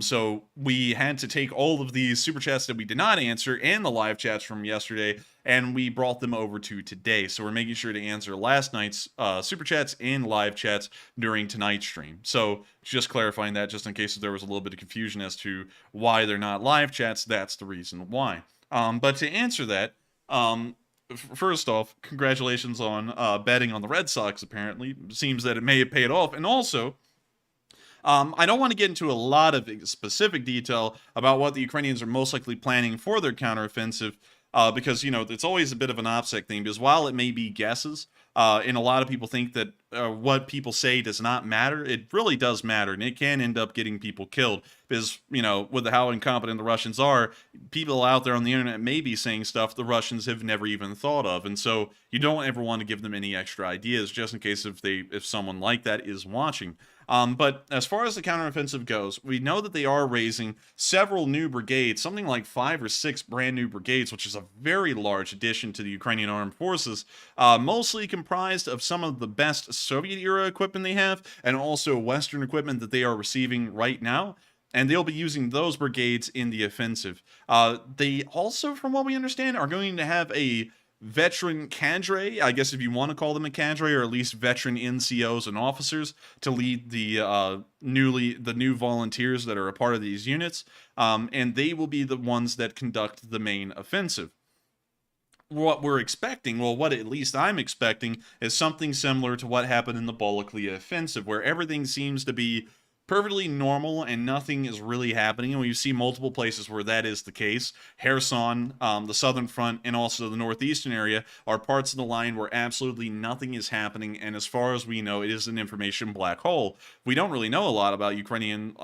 So we had to take all of these super chats that we did not answer and the live chats from yesterday, and we brought them over to today. So we're making sure to answer last night's super chats and live chats during tonight's stream. So just clarifying that, just in case there was a little bit of confusion as to why they're not live chats, that's the reason why. But to answer that, first off, congratulations on betting on the Red Sox, apparently. Seems that it may have paid off. And also, I don't want to get into a lot of specific detail about what the Ukrainians are most likely planning for their counteroffensive, because, you know, it's always a bit of an OPSEC thing, because while it may be guesses, and a lot of people think that what people say does not matter, it really does matter, and it can end up getting people killed, because, you know, with how incompetent the Russians are, people out there on the internet may be saying stuff the Russians have never even thought of, and so you don't ever want to give them any extra ideas, just in case if someone like that is watching. But as far as the counteroffensive goes, we know that they are raising several new brigades, something like 5 or 6 brand new brigades, which is a very large addition to the Ukrainian armed forces, mostly comprised of some of the best Soviet-era equipment they have, and also Western equipment that they are receiving right now. And they'll be using those brigades in the offensive. They also, from what we understand, are going to have a veteran cadre, I guess if you want to call them a cadre, or at least veteran NCOs and officers to lead the new volunteers that are a part of these units, and they will be the ones that conduct the main offensive. What we're expecting, well, what at least I'm expecting, is something similar to what happened in the Balaklia offensive, where everything seems to be perfectly normal and nothing is really happening, and we see multiple places where that is the case. Kherson, the southern front, and also the northeastern area are parts of the line where absolutely nothing is happening, and as far as we know, it is an information black hole. We don't really know a lot about Ukrainian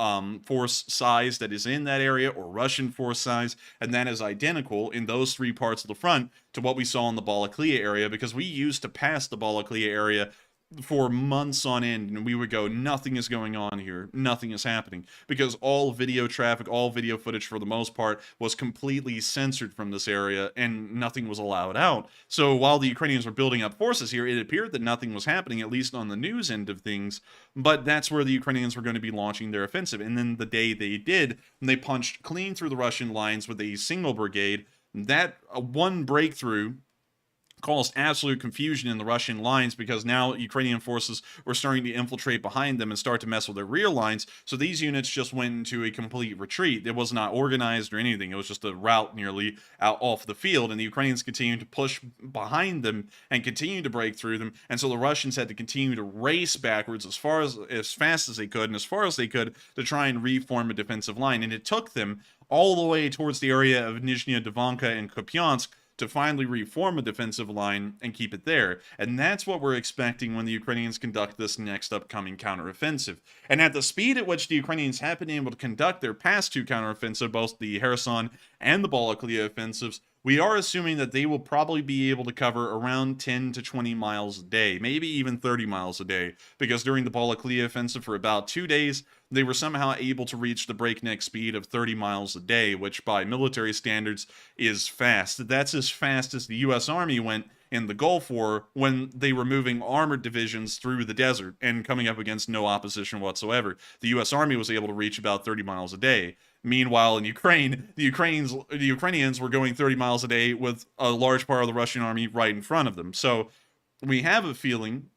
force size that is in that area, or Russian force size, and that is identical in those 3 parts of the front to what we saw in the Balaklia area, because we used to pass the Balaklia area for months on end, and we would go, nothing is going on here, nothing is happening, because all video traffic, all video footage for the most part was completely censored from this area, and nothing was allowed out. So while the Ukrainians were building up forces here, it appeared that nothing was happening, at least on the news end of things, but that's where the Ukrainians were going to be launching their offensive. And then the day they did, they punched clean through the Russian lines with a single brigade. That one breakthrough caused absolute confusion in the Russian lines, because now Ukrainian forces were starting to infiltrate behind them and start to mess with their rear lines. So these units just went into a complete retreat. It was not organized or anything. It was just a rout nearly out off the field, and the Ukrainians continued to push behind them and continue to break through them. And so the Russians had to continue to race backwards as fast as they could and as far as they could to try and reform a defensive line. And it took them all the way towards the area of Nizhnya Dvanka and Kupiansk to finally reform a defensive line and keep it there. And that's what we're expecting when the Ukrainians conduct this next upcoming counteroffensive. And at the speed at which the Ukrainians have been able to conduct their past 2 counteroffensives, both the Kherson and the Balaklia offensives, we are assuming that they will probably be able to cover around 10 to 20 miles a day, maybe even 30 miles a day, because during the Balaklia offensive for about 2 days, they were somehow able to reach the breakneck speed of 30 miles a day, which by military standards is fast. That's as fast as the U.S. Army went in the Gulf War when they were moving armored divisions through the desert and coming up against no opposition whatsoever. The U.S. Army was able to reach about 30 miles a day. Meanwhile, in Ukraine, the Ukrainians were going 30 miles a day with a large part of the Russian army right in front of them. So we have a feeling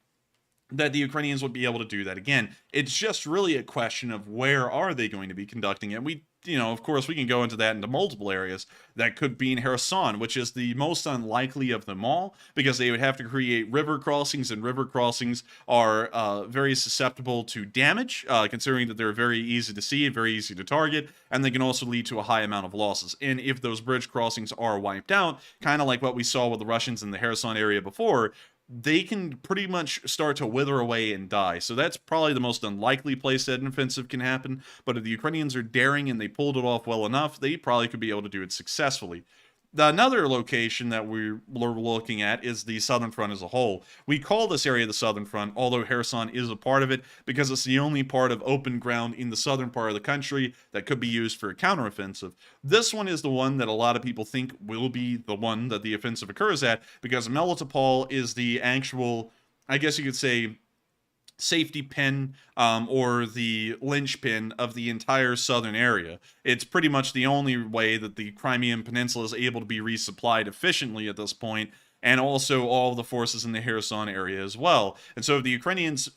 that the Ukrainians would be able to do that again. It's just really a question of where are they going to be conducting it. We of course, we can go into that into multiple areas. That could be in Kherson, which is the most unlikely of them all, because they would have to create river crossings, and river crossings are very susceptible to damage, considering that they're very easy to see, very easy to target, and they can also lead to a high amount of losses. And if those bridge crossings are wiped out, kind of like what we saw with the Russians in the Kherson area before, they can pretty much start to wither away and die. So that's probably the most unlikely place that an offensive can happen. But if the Ukrainians are daring and they pulled it off well enough, they probably could be able to do it successfully. Another location that we're looking at is the Southern Front as a whole. We call this area the Southern Front, although Kherson is a part of it, because it's the only part of open ground in the southern part of the country that could be used for a counteroffensive. This one is the one that a lot of people think will be the one that the offensive occurs at, because Melitopol is the actual, I guess you could say, safety pin or the linchpin of the entire southern area. It's pretty much the only way that the Crimean Peninsula is able to be resupplied efficiently at this point, and also all of the forces in the Kherson area as well. And so if the Ukrainians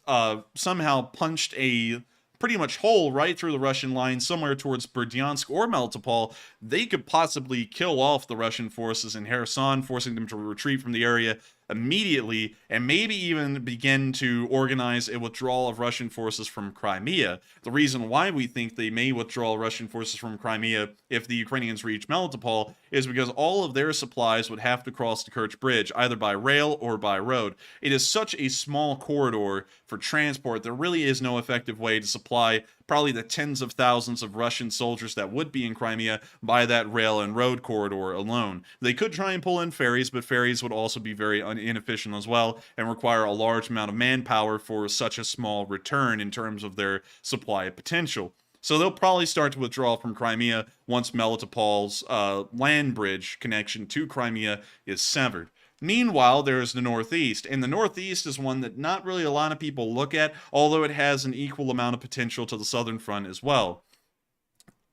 somehow punched a pretty much hole right through the Russian line somewhere towards Berdyansk or Melitopol, they could possibly kill off the Russian forces in Kherson, forcing them to retreat from the area immediately, and maybe even begin to organize a withdrawal of Russian forces from Crimea. The reason why we think they may withdraw Russian forces from Crimea if the Ukrainians reach Melitopol is because all of their supplies would have to cross the Kerch Bridge, either by rail or by road. It is such a small corridor for transport, there really is no effective way to supply probably the tens of thousands of Russian soldiers that would be in Crimea by that rail and road corridor alone. They could try and pull in ferries, but ferries would also be very inefficient as well and require a large amount of manpower for such a small return in terms of their supply potential. So they'll probably start to withdraw from Crimea once Melitopol's land bridge connection to Crimea is severed. Meanwhile, there is the Northeast, and the Northeast is one that not really a lot of people look at, although it has an equal amount of potential to the Southern Front as well.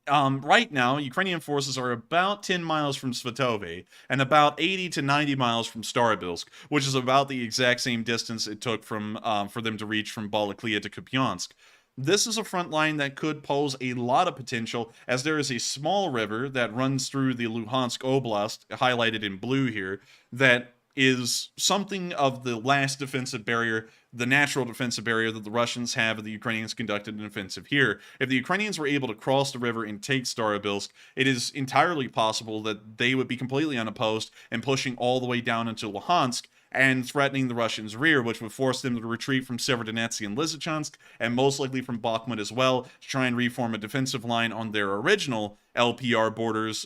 Right now, Ukrainian forces are about 10 miles from Svatove and about 80 to 90 miles from Starobilsk, which is about the exact same distance it took for them to reach from Balaklia to Kupiansk. This is a front line that could pose a lot of potential, as there is a small river that runs through the Luhansk Oblast, highlighted in blue here, that is something of the last defensive barrier, the natural defensive barrier that the Russians have and the Ukrainians conducted an offensive here. If the Ukrainians were able to cross the river and take Starobilsk, it is entirely possible that they would be completely unopposed and pushing all the way down into Luhansk and threatening the Russians' rear, which would force them to retreat from Severodonetsk and Lysychansk, and most likely from Bakhmut as well, to try and reform a defensive line on their original LPR borders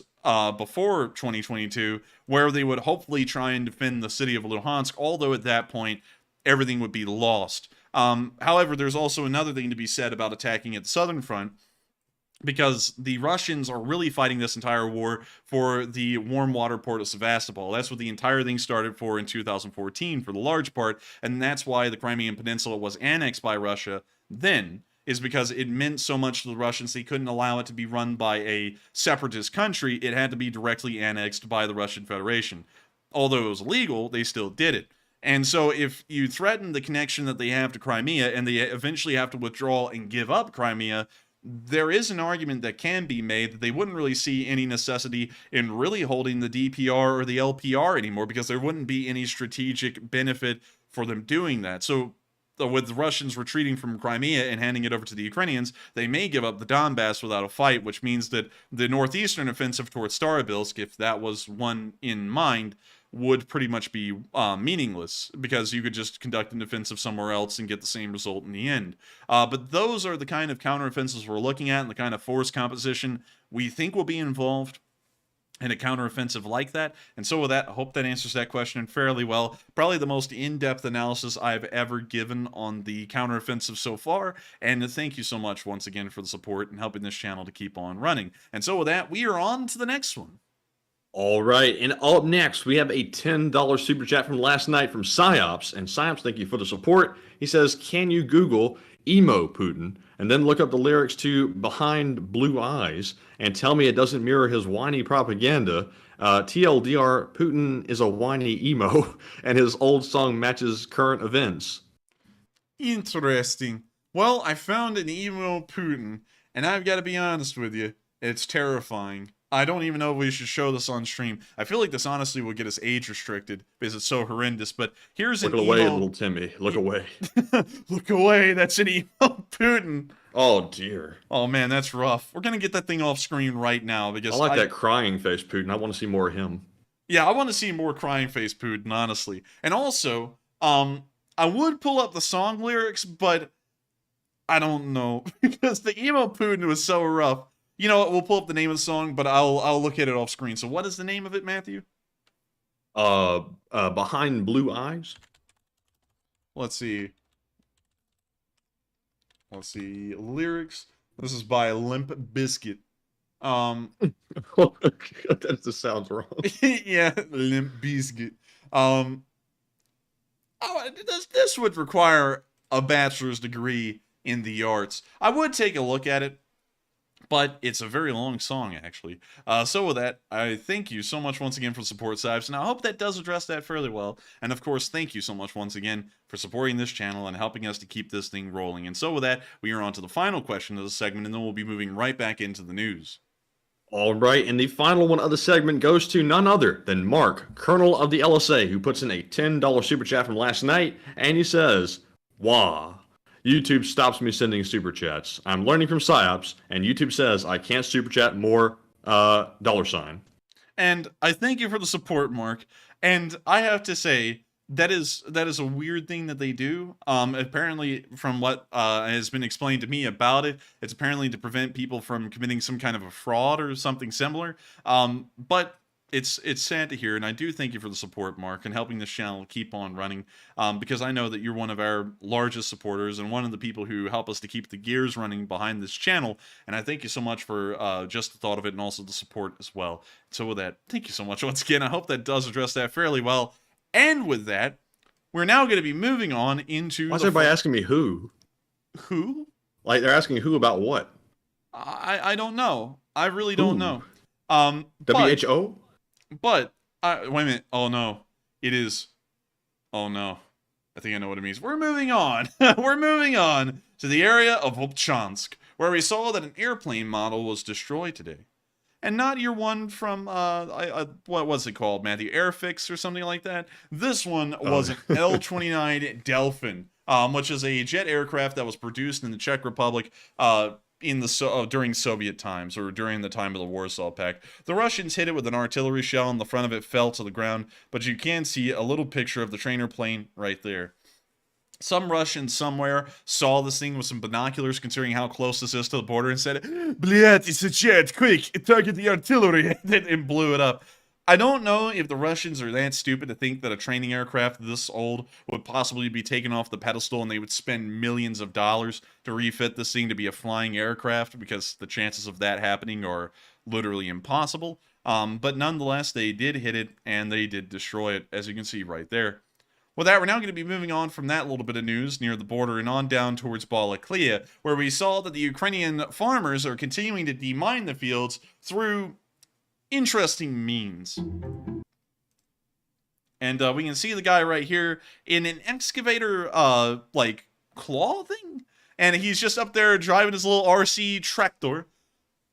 before 2022, where they would hopefully try and defend the city of Luhansk, although at that point, everything would be lost. However, there's also another thing to be said about attacking at the southern front, because the Russians are really fighting this entire war for the warm water port of Sevastopol. That's what the entire thing started for in 2014 for the large part, and that's why the Crimean Peninsula was annexed by Russia then, is because it meant so much to the Russians they couldn't allow it to be run by a separatist country. It had to be directly annexed by the Russian Federation. Although it was illegal, they still did it. And so if you threaten the connection that they have to Crimea and they eventually have to withdraw and give up Crimea, there is an argument that can be made that they wouldn't really see any necessity in really holding the DPR or the LPR anymore, because there wouldn't be any strategic benefit for them doing that. So with the Russians retreating from Crimea and handing it over to the Ukrainians, they may give up the Donbass without a fight, which means that the northeastern offensive towards Starobilsk, if that was one in mind, would pretty much be meaningless, because you could just conduct an offensive somewhere else and get the same result in the end. But those are the kind of counteroffensives we're looking at and the kind of force composition we think will be involved in a counteroffensive like that. And so with that, I hope that answers that question fairly well. Probably the most in-depth analysis I've ever given on the counteroffensive so far. And thank you so much once again for the support and helping this channel to keep on running. And so with that, we are on to the next one. All right, and up next, we have a $10 super chat from last night from Psyops. And Psyops, thank you for the support. He says, can you Google emo Putin and then look up the lyrics to Behind Blue Eyes and tell me it doesn't mirror his whiny propaganda? TLDR, Putin is a whiny emo, and his old song matches current events. Interesting. Well, I found an emo Putin, and I've got to be honest with you, It's terrifying. I don't even know if we should show this on stream. I feel like this honestly will get us age restricted because it's so horrendous. But here's Look an away, emo. little Timmy. Look away. Look away. That's an emo Putin. Oh dear. Oh man, that's rough. We're gonna get that thing off screen right now because I like that crying face Putin. I want to see more of him. Yeah, I want to see more crying face Putin, honestly. And also, I would pull up the song lyrics, but I don't know because the emo Putin was so rough. You know what? We'll pull up the name of the song, but I'll look at it off screen. So, what is the name of it, Matthew? Behind Blue Eyes. Let's see. Let's see. Lyrics. This is by Limp Bizkit. That just sounds wrong. Yeah, Limp Bizkit. This would require a bachelor's degree in the arts. I would take a look at it, but it's a very long song, actually. So with that, I thank you so much once again for support, Sibes, and I hope that does address that fairly well. And of course, thank you so much once again for supporting this channel and helping us to keep this thing rolling. And so with that, we are on to the final question of the segment, and then we'll be moving right back into the news. All right, and the final one of the segment goes to none other than Mark, Colonel of the LSA, who puts in a $10 super chat from last night, and he says, "Wah, YouTube stops me sending super chats. I'm learning from PsyOps, and YouTube says I can't super chat more $." And I thank you for the support, Mark. And I have to say, that is a weird thing that they do. Apparently, from what has been explained to me about it, it's apparently to prevent people from committing some kind of a fraud or something similar. But it's sad to hear, and I do thank you for the support, Mark, and helping this channel keep on running. Because I know that you're one of our largest supporters and one of the people who help us to keep the gears running behind this channel. And I thank you so much for just the thought of it and also the support as well. So with that, thank you so much once again. I hope that does address that fairly well. And with that, we're now going to be moving on into. Why is everybody asking me who? Who? Like they're asking who about what? I don't know. I really don't know. WHO? But wait a minute. Oh no, it is. Oh no, I think I know what it means. We're moving on. We're moving on to the area of Volchansk, where we saw that an airplane model was destroyed today. And not your one from, what was it called, Matthew? Airfix or something like that? This one was an L-29 Delphin, which is a jet aircraft that was produced in the Czech Republic during Soviet times, or during the time of the Warsaw Pact. The Russians hit it with an artillery shell, and the front of it fell to the ground, but you can see a little picture of the trainer plane right there. Some Russian somewhere saw this thing with some binoculars, considering how close this is to the border, and said, "Blyat, it's a jet, quick, target the artillery," and blew it up. I don't know if the Russians are that stupid to think that a training aircraft this old would possibly be taken off the pedestal and they would spend millions of dollars to refit this thing to be a flying aircraft, because the chances of that happening are literally impossible. But nonetheless, they did hit it and they did destroy it, as you can see right there. With that, we're now going to be moving on from that little bit of news near the border and on down towards Balaklia, where we saw that the Ukrainian farmers are continuing to demine the fields through interesting means. And we can see the guy right here in an excavator, like, claw thing? And he's just up there driving his little RC tractor.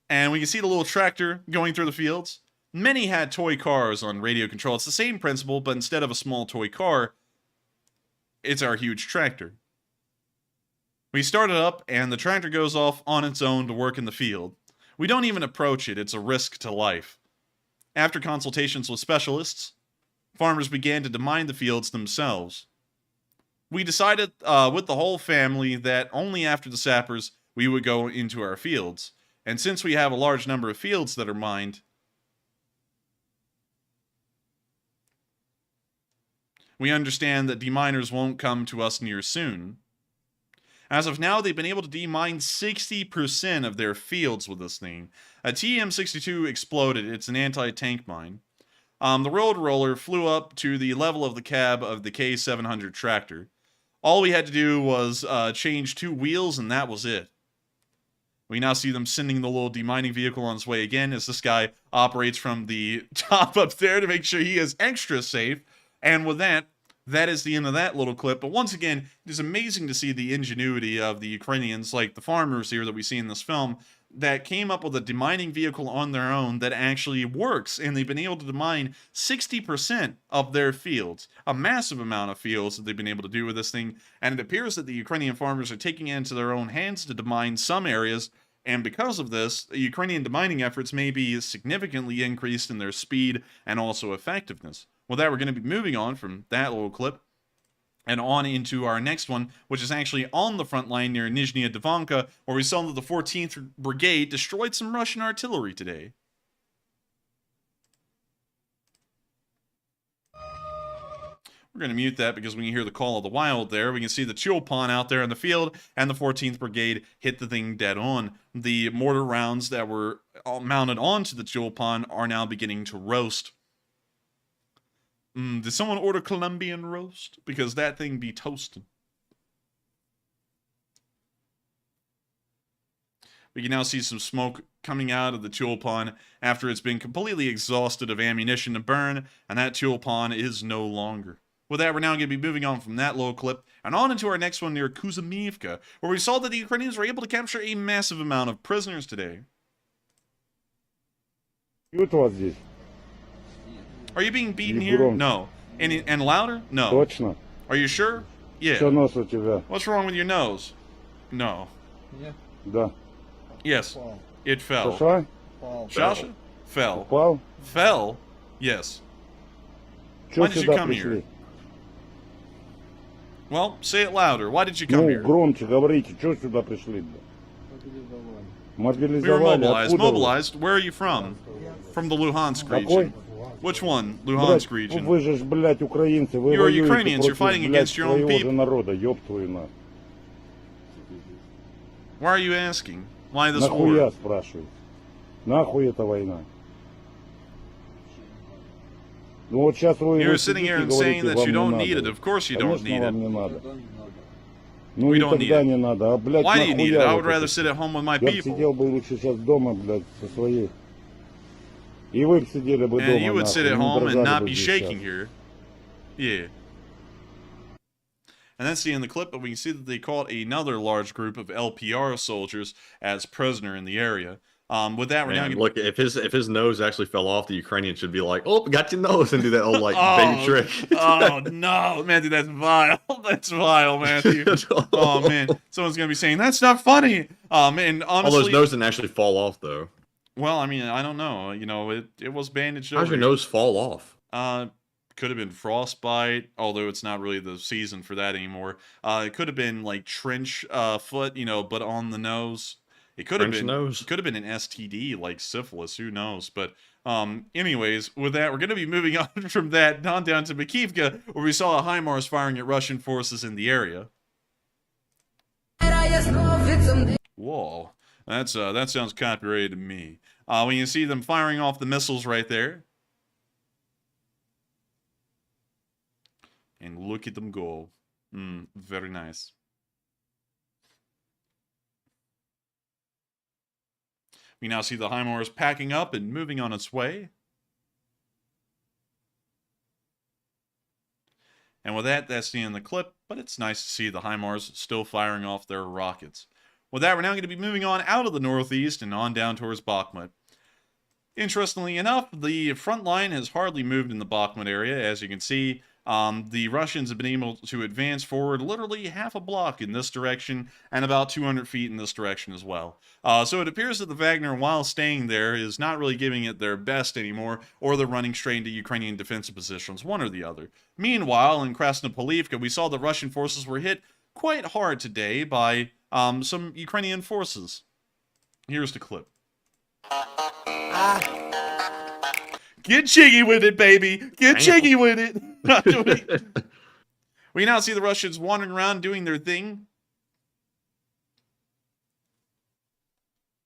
And we can see the little tractor going through the fields. Many had toy cars on radio control. It's the same principle, but instead of a small toy car, it's our huge tractor. We start it up, and the tractor goes off on its own to work in the field. We don't even approach it. It's a risk to life. After consultations with specialists, farmers began to demine the fields themselves. We decided with the whole family that only after the sappers we would go into our fields. And since we have a large number of fields that are mined, we understand that deminers won't come to us near soon. As of now, they've been able to demine 60% of their fields with this thing. A TM-62 exploded. It's an anti-tank mine. The road roller flew up to the level of the cab of the K700 tractor. All we had to do was change 2 wheels, and that was it. We now see them sending the little demining vehicle on its way again, as this guy operates from the top up there to make sure he is extra safe. And with that, that is the end of that little clip. But once again, it is amazing to see the ingenuity of the Ukrainians, like the farmers here that we see in this film. that came up with a demining vehicle on their own that actually works, and they've been able to demine 60% of their fields, a massive amount of fields that they've been able to do with this thing, and it appears that the Ukrainian farmers are taking it into their own hands to demine some areas, and because of this, the Ukrainian demining efforts may be significantly increased in their speed and also effectiveness. With that, we're going to be moving on from that little clip and on into our next one, which is actually on the front line near Nizhnya Divanka, where we saw that the 14th Brigade destroyed some Russian artillery today. We're going to mute that because we can hear the call of the wild there. We can see the Chulpan out there in the field, and the 14th Brigade hit the thing dead on. The mortar rounds that were mounted onto the Chulpan are now beginning to roast. Did someone order Colombian roast? Because that thing be toasting. We can now see some smoke coming out of the Chulpan after it's been completely exhausted of ammunition to burn, and that Chulpan is no longer. With that, we're now going to be moving on from that little clip and on into our next one near Kuzamivka, where we saw that the Ukrainians were able to capture a massive amount of prisoners today. Бьют вас здесь? Are you being beaten Не here? громче. No. And louder? No. Точно? Are you sure? Yeah. Что нос у тебя? What's wrong with your nose? No. Да. Yes. It fell. Саша? Shasha? Fell. Упал? Fell? Yes. Чё Why did you сюда come пришли? here? Well, say it louder. Why did you come Ну, here? громче говорите, чё сюда пришли? We were Мобилизовали. mobilized. Откуда вы? Mobilized? Where are you from? From the Luhansk Какой? region. Which one? Блядь, Luhansk region. вы же ж, блядь, украинцы, вы You're воюете Ukrainians, you're против, fighting блядь, against your own своего же people. народа, ёб твою на. Why are you asking? Why this Нахуя, war? спрашиваю? Нахуй эта война? Ну вот сейчас вы You're sitting here and saying that you don't need it. Of course you don't Конечно, need вам it. не надо. Ну We и don't need тогда it. не надо. А, блядь, Why do you need it? нахуя I вот would rather это? sit at home with my Я бы people. сидел бы лучше сейчас дома, блядь, со своей. И вы бы сидели бы дома, And you would sit at нахуй, не home and дрожали not бы be здесь shaking сейчас. here. Yeah. And that's the end of the clip, but we can see that they caught another large group of LPR soldiers as prisoner in the area. With that, we're now Man, gonna... look, if his nose actually fell off, the Ukrainian should be like, "Oh, got your nose," and do that old like baby trick. Oh no, Matthew, that's vile. That's vile, Matthew. Oh man, someone's gonna be saying that's not funny. And All honestly, those noses didn't actually fall off though. well, I mean, I don't know. You know, it was bandaged How's over. your nose fall off? Could have been frostbite, although it's not really the season for that anymore. It could have been like trench foot, you know, but on the nose. It could have French been nose? It could have been an STD like syphilis, who knows? But anyways, with that, we're going to be moving on from that on down to Makivka, where we saw a HIMARS firing at Russian forces in the area. Whoa, that sounds copyrighted to me. We can see them firing off the missiles right there. And look at them go. Very nice. We now see the HIMARS packing up and moving on its way. And with that, that's the end of the clip, but it's nice to see the HIMARS still firing off their rockets. With that, we're now going to be moving on out of the northeast and on down towards Bakhmut. Interestingly enough, the front line has hardly moved in the Bakhmut area. As you can see, the Russians have been able to advance forward literally half a block in this direction and about 200 feet in this direction as well. So it appears that the Wagner, while staying there, is not really giving it their best anymore, or they're running straight into Ukrainian defensive positions, one or the other. Meanwhile, in Krasnopolivka, we saw the Russian forces were hit quite hard today by some Ukrainian forces. Here's the clip. Get jiggy with it, baby. Get jiggy with it. We now see the Russians wandering around doing their thing.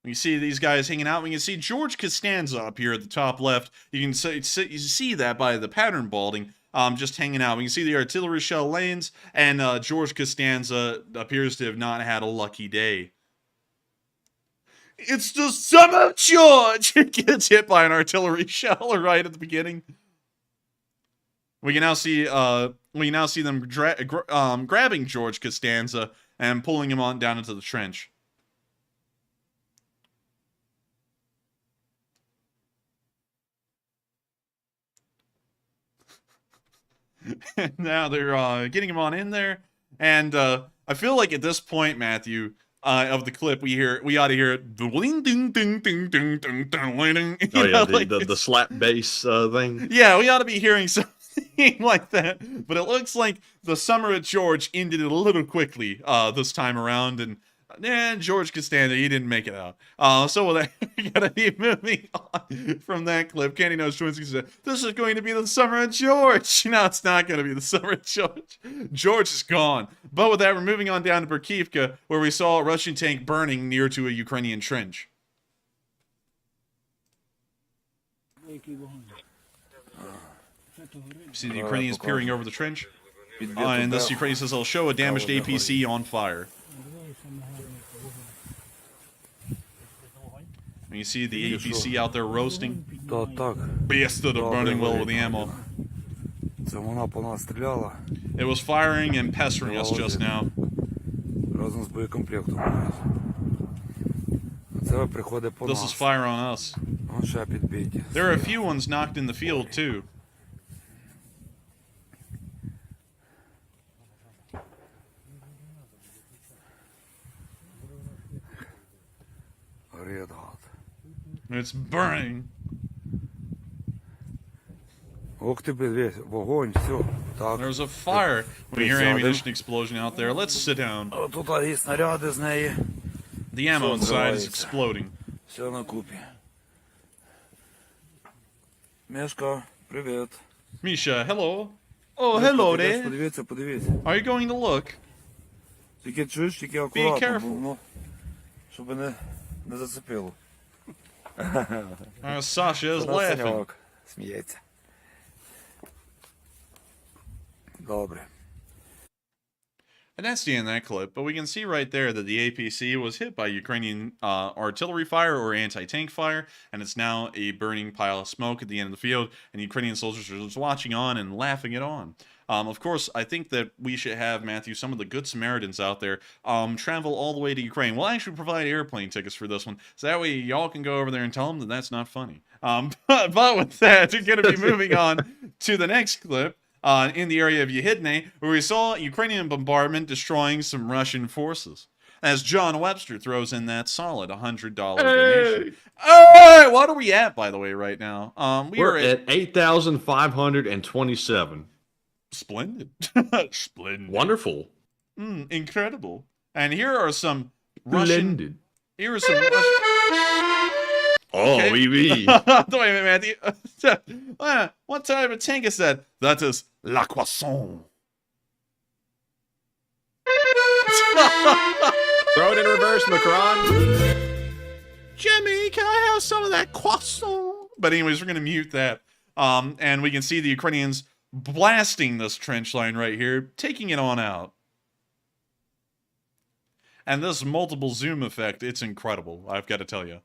We see these guys hanging out. We can see George Costanza up here at the top left. You can see that by the pattern balding. Just hanging out. We can see the artillery shell lanes, and George Costanza appears to have not had a lucky day. It's the son of George! It gets hit by an artillery shell right at the beginning. We can now see them grabbing George Costanza and pulling him on down into the trench. And now they're getting him on in there. And I feel like at this point, Matthew, of the clip, we ought to hear it. Ding, ding, ding, ding, ding, ding, ding, ding. Oh You yeah, know, the, like the it's- slap bass thing. Yeah, we ought to be hearing something like that. But it looks like the summer at George ended a little quickly this time around, and George Costanza, he didn't make it out. So we're gonna be moving on from that clip. Candy Nose Twinski said, "This is going to be the summer of George." No, it's not going to be the summer of George. George is gone. But with that, we're moving on down to Berkivka, where we saw a Russian tank burning near to a Ukrainian trench. See the Ukrainians peering over the trench? And this Ukrainian says, "I'll show a damaged APC on fire." And you see the APC out there roasting. Bastard of burning well with the ammo. Це вона по нас стріляла It was firing and pestering us just now. разом з боєкомплектом. Це приходить по This is нас. fire on us. Вон ще підбиті. There are a few ones knocked in the field too. Red hot. It's burning. Ох ти, дивись, вогонь, все. Так. There's a fire. We hear ammunition explosion out there. Let's sit down. Тут є снаряди з неї. The ammo inside is exploding. Все на купі. Мешка, привіт. Misha, hello. Oh, hello there. Подивіться, подивіться. Are you going to look? Тільки чуєш, тільки акуратно, careful. ну, щоб не зацепило. Sasha is laughing. Саньок сміється. Добре. And that's the end of that clip, but we can see right there that the APC was hit by Ukrainian artillery fire or anti-tank fire, and it's now a burning pile of smoke at the end of the field, and Ukrainian soldiers are just watching on and laughing it on. Of course, I think that we should have, Matthew, some of the good Samaritans out there travel all the way to Ukraine. We'll actually provide airplane tickets for this one, so that way y'all can go over there and tell them that that's not funny. But with that, we're going to be moving on to the next clip. In the area of Yehidne, where we saw Ukrainian bombardment destroying some Russian forces. As John Webster throws in that solid $100 donation. Hey, what are we at, by the way, right now? We're at 8,527. Splendid. Splendid. Wonderful. Incredible. And here are some Russian... Splendid. Here are some Russian... Oh, Okay. wee wee. Wait a minute, Matthew. What type of tank is that? That is La Croissant. Throw it in reverse, Macron. Jimmy, can I have some of that croissant? But anyways, we're going to mute that. And we can see the Ukrainians blasting this trench line right here, taking it on out. And this multiple zoom effect, it's incredible, I've got to tell you.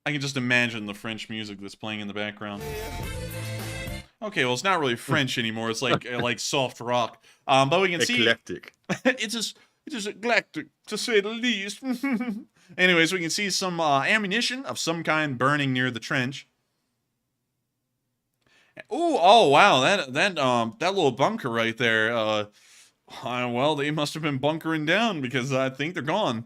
I can just imagine the French music that's playing in the background. Okay, well, it's not really French anymore. It's like like soft rock. But we can see Eclectic. it is eclectic to say the least. Anyways, we can see some ammunition of some kind burning near the trench. Ooh, oh wow, that little bunker right there. Well, they must have been bunkering down because I think they're gone.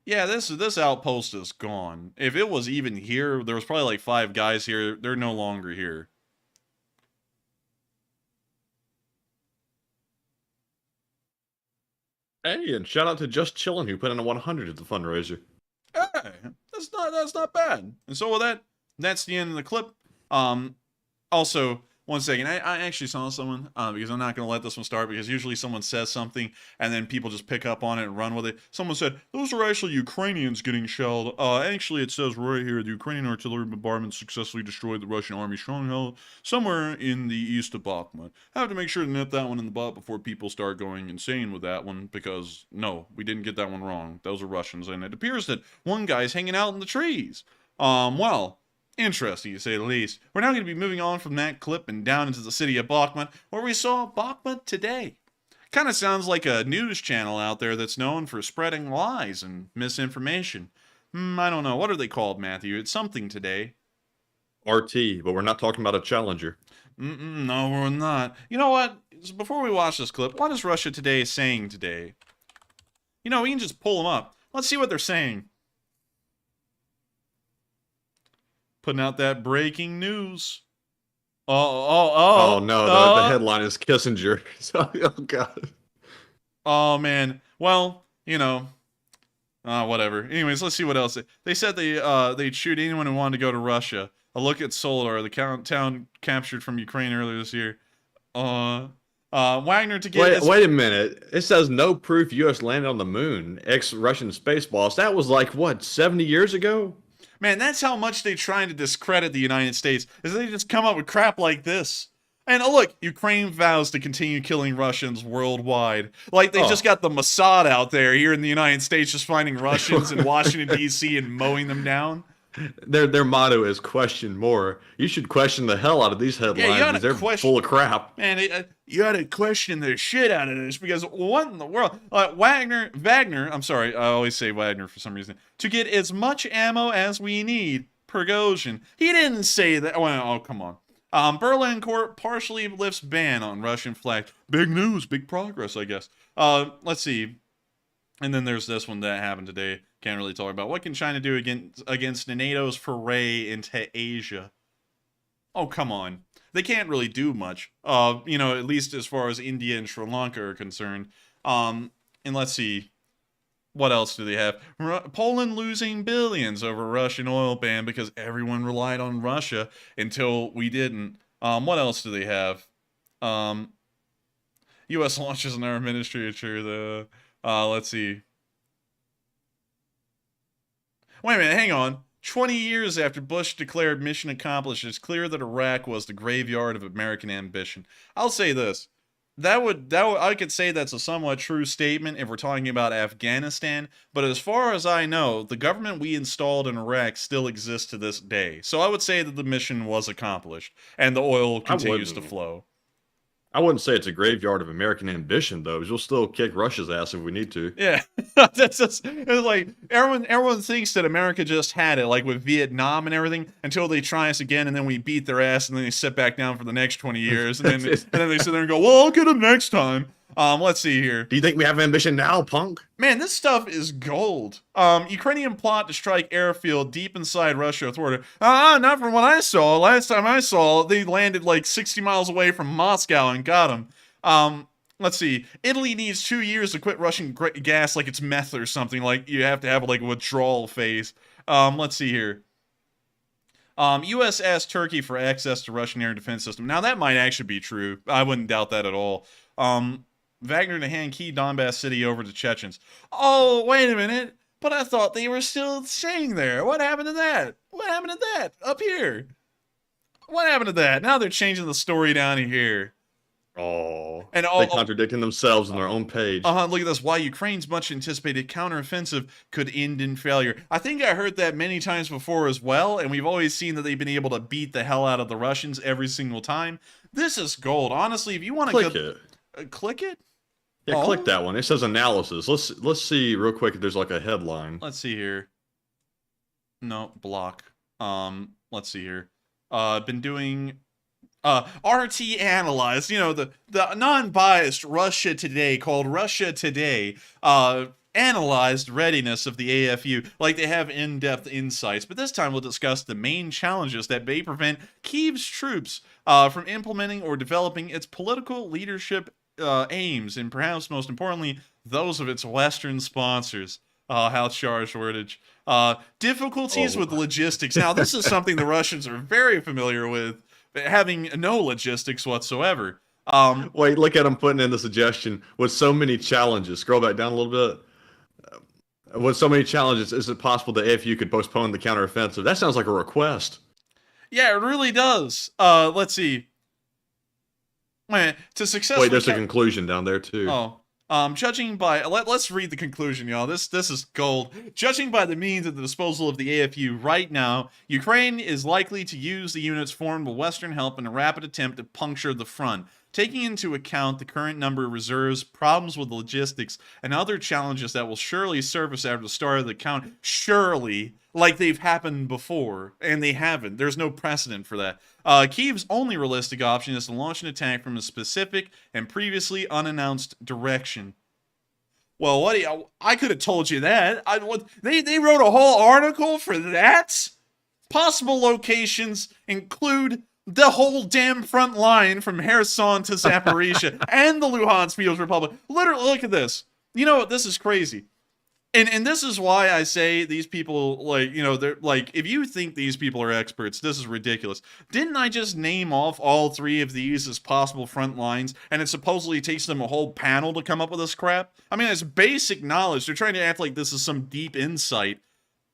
Yeah, this outpost is gone. If it was even here, there was probably like 5 guys here. They're no longer here. Hey, and shout out to Just Chillin' who put in a 100 at the fundraiser. Hey, that's not bad. And so with that, that's the end of the clip. Also, one second, I actually saw someone, because I'm not going to let this one start, because usually someone says something, and then people just pick up on it and run with it. Someone said, those are actually Ukrainians getting shelled. Actually, it says right here, the Ukrainian artillery bombardment successfully destroyed the Russian army stronghold somewhere in the east of Bakhmut. I have to make sure to nip that one in the butt before people start going insane with that one, because, no, we didn't get that one wrong. Those are Russians, and it appears that one guy's hanging out in the trees. Well... interesting, to say the least. We're now going to be moving on from that clip and down into the city of Bakhmut, where we saw Bakhmut today. Kind of sounds like a news channel out there that's known for spreading lies and misinformation. I don't know. What are they called, Matthew? It's something today. RT, but we're not talking about a Challenger. No, we're not. You know what? Before we watch this clip, what is Russia Today saying today? You know, we can just pull them up. Let's see what they're saying. Putting out that breaking news. Oh no, the headline is Kissinger. Oh god. Oh man. Well, you know, whatever. Anyways, let's see what else. They said they'd shoot anyone who wanted to go to Russia. A look at Solar, the town captured from Ukraine earlier this year. Wagner to get... Wait a minute. It says no proof U.S. landed on the moon. Ex-Russian space boss. That was like, what, 70 years ago? Man, that's how much they trying to discredit the United States, is they just come up with crap like this. And look, Ukraine vows to continue killing Russians worldwide. Like, they just got the Mossad out there here in the United States just finding Russians in Washington, D.C. and mowing them down. Their motto is question more. You should question the hell out of these headlines. Yeah, they're full of crap. Man, you gotta question the shit out of this, because what in the world? Wagner, I'm sorry, I always say Wagner for some reason. To get as much ammo as we need, Prigozhin. He didn't say that. Oh, come on. Berlin court partially lifts ban on Russian flag. Big news, big progress, I guess. Let's see. And then there's this one that happened today. Can't really talk about. What can China do against NATO's foray into Asia? Oh, come on. They can't really do much. You know, at least as far as India and Sri Lanka are concerned. And let's see. What else do they have? Poland losing billions over Russian oil ban because everyone relied on Russia until we didn't. What else do they have? U.S. launches an arm administrator. Let's see. Wait a minute, hang on. 20 years after Bush declared mission accomplished, it's clear that Iraq was the graveyard of American ambition. I'll say this. I could say that's a somewhat true statement if we're talking about Afghanistan, but as far as I know, the government we installed in Iraq still exists to this day. So I would say that the mission was accomplished, and the oil continues to flow. I wouldn't say it's a graveyard of American ambition, though. You'll still kick Russia's ass if we need to. Yeah, it's like everyone thinks that America just had it, like with Vietnam and everything, until they try us again, and then we beat their ass, and then they sit back down for the next 20 years, and then they sit there and go, "Well, I'll get them next time." Let's see here. Do you think we have ambition now, punk? Man, this stuff is gold. Ukrainian plot to strike airfield deep inside Russia thwarted. Not from what I saw. Last time I saw, they landed like 60 miles away from Moscow and got them. Let's see. Italy needs 2 years to quit Russian gas like it's meth or something. Like, you have to have like a withdrawal phase. Let's see here. U.S. asked Turkey for access to Russian air defense system. Now, that might actually be true. I wouldn't doubt that at all. Wagner to hand key Donbass city over to Chechens. Oh, wait a minute. But I thought they were still staying there. What happened to that? What happened to that? Up here. What happened to that? Now they're changing the story down here. Oh, and they contradicting themselves on their own page. Look at this. Why Ukraine's much anticipated counteroffensive could end in failure. I think I heard that many times before as well, and we've always seen that they've been able to beat the hell out of the Russians every single time. This is gold. Honestly, if you want to click it? Yeah, click that one. It says analysis. Let's see real quick if there's like a headline. Let's see here. No, block. Let's see here. Been doing RT analyzed, you know, the non-biased Russia Today called Russia Today analyzed readiness of the AFU. Like, they have in-depth insights, but this time we'll discuss the main challenges that may prevent Kyiv's troops from implementing or developing its political leadership aims, and perhaps most importantly, those of its Western sponsors. How charged wordage. Difficulties with logistics. Now, this is something the Russians are very familiar with, having no logistics whatsoever. Wait, look at them putting in the suggestion. With so many challenges, scroll back down a little bit. With so many challenges, is it possible the AFU could postpone the counteroffensive? That sounds like a request. Yeah, it really does. Let's see. Wait, to successfully... Wait, there's a conclusion down there, too. Judging by... Let's read the conclusion, y'all. This is gold. Judging by the means at the disposal of the AFU right now, Ukraine is likely to use the units formed with Western help in a rapid attempt to puncture the front. taking into account the current number of reserves, problems with logistics, and other challenges that will surely surface after the start of the count, surely, like they've happened before, and they haven't. There's no precedent for that. Kyiv's only realistic option is to launch an attack from a specific and previously unannounced direction. Well, what do you, I could have told you that. They wrote a whole article for that? Possible locations include the whole damn front line from Kherson to Zaporizhia and the Luhansk People's Republic. Literally, look at this. You know what? This is crazy. And this is why I say these people, like, you know, they're like, if you think these people are experts, this is ridiculous. Didn't I just name off all 3 of these as possible front lines, and it supposedly takes them a whole panel to come up with this crap? I mean, it's basic knowledge. They're trying to act like this is some deep insight.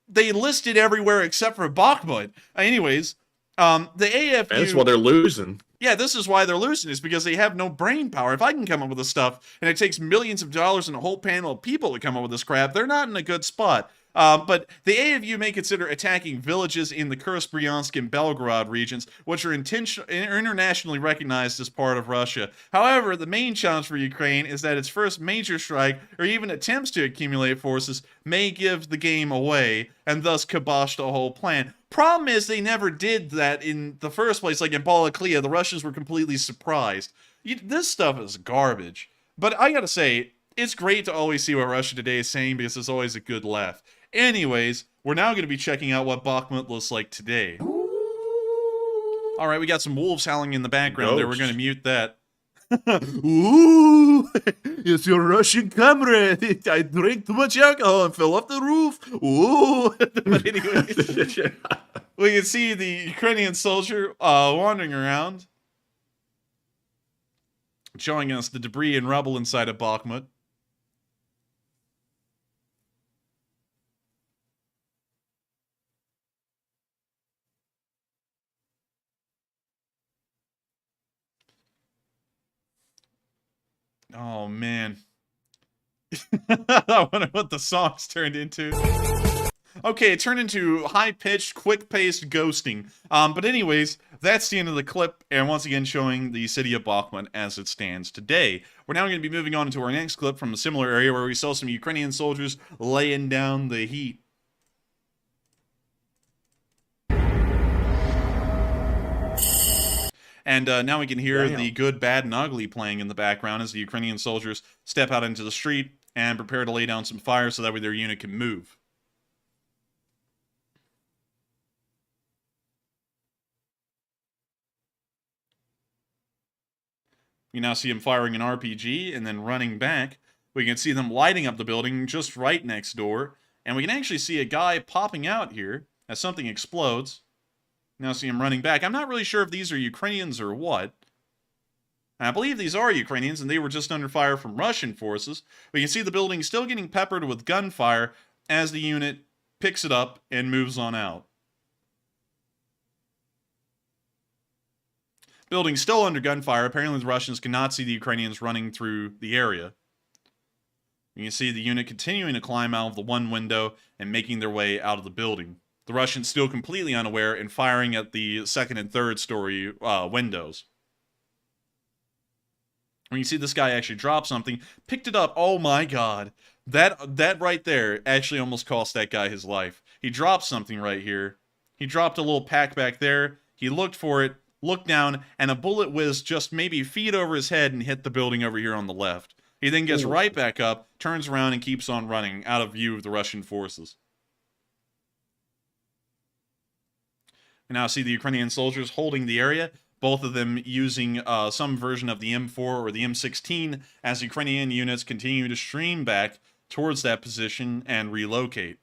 They listed everywhere except for Bakhmut. Anyways, the AFU... That's why they're losing. Yeah, this is why they're losing, is because they have no brain power. If I can come up with this stuff, and it takes millions of dollars and a whole panel of people to come up with this crap, they're not in a good spot. But the AFU may consider attacking villages in the Kursk, Bryansk, and Belgorod regions, which are internationally recognized as part of Russia. However, the main challenge for Ukraine is that its first major strike, or even attempts to accumulate forces, may give the game away, and thus kibosh the whole plan. Problem is, they never did that in the first place. Like in Balaklia, the Russians were completely surprised. This stuff is garbage. But I gotta say, it's great to always see what Russia Today is saying, because it's always a good laugh. Anyways, we're now going to be checking out what Bakhmut looks like today. Alright, we got some wolves howling in the background there. We're going to mute that. Ooh, it's your Russian comrade. I drank too much alcohol and fell off the roof. Ooh. But anyways, we can see the Ukrainian soldier wandering around, showing us the debris and rubble inside of Bakhmut. Oh, man. I wonder what the song's turned into. Okay, it turned into high-pitched, quick-paced ghosting. But anyways, that's the end of the clip, and once again showing the city of Bakhmut as it stands today. We're now going to be moving on to our next clip from a similar area where we saw some Ukrainian soldiers laying down the heat. And now we can hear the good, bad, and ugly playing in the background as the Ukrainian soldiers step out into the street and prepare to lay down some fire so that way their unit can move. You now see him firing an RPG and then running back. We can see them lighting up the building just right next door. And we can actually see a guy popping out here as something explodes. Now see him running back. I'm not really sure if these are Ukrainians or what. I believe these are Ukrainians, and they were just under fire from Russian forces. We can see the building still getting peppered with gunfire as the unit picks it up and moves on out. Building still under gunfire. Apparently the Russians cannot see the Ukrainians running through the area. You can see the unit continuing to climb out of the one window and making their way out of the building. The Russians still completely unaware and firing at the second and third story windows. When you see this guy actually drop something, picked it up, oh my god. That right there actually almost cost that guy his life. He dropped something right here. He dropped a little pack back there. He looked for it, looked down, and a bullet whizzed just maybe feet over his head and hit the building over here on the left. He then gets right back up, turns around, and keeps on running out of view of the Russian forces. We now see the Ukrainian soldiers holding the area, both of them using some version of the M4 or the M16 as Ukrainian units continue to stream back towards that position and relocate.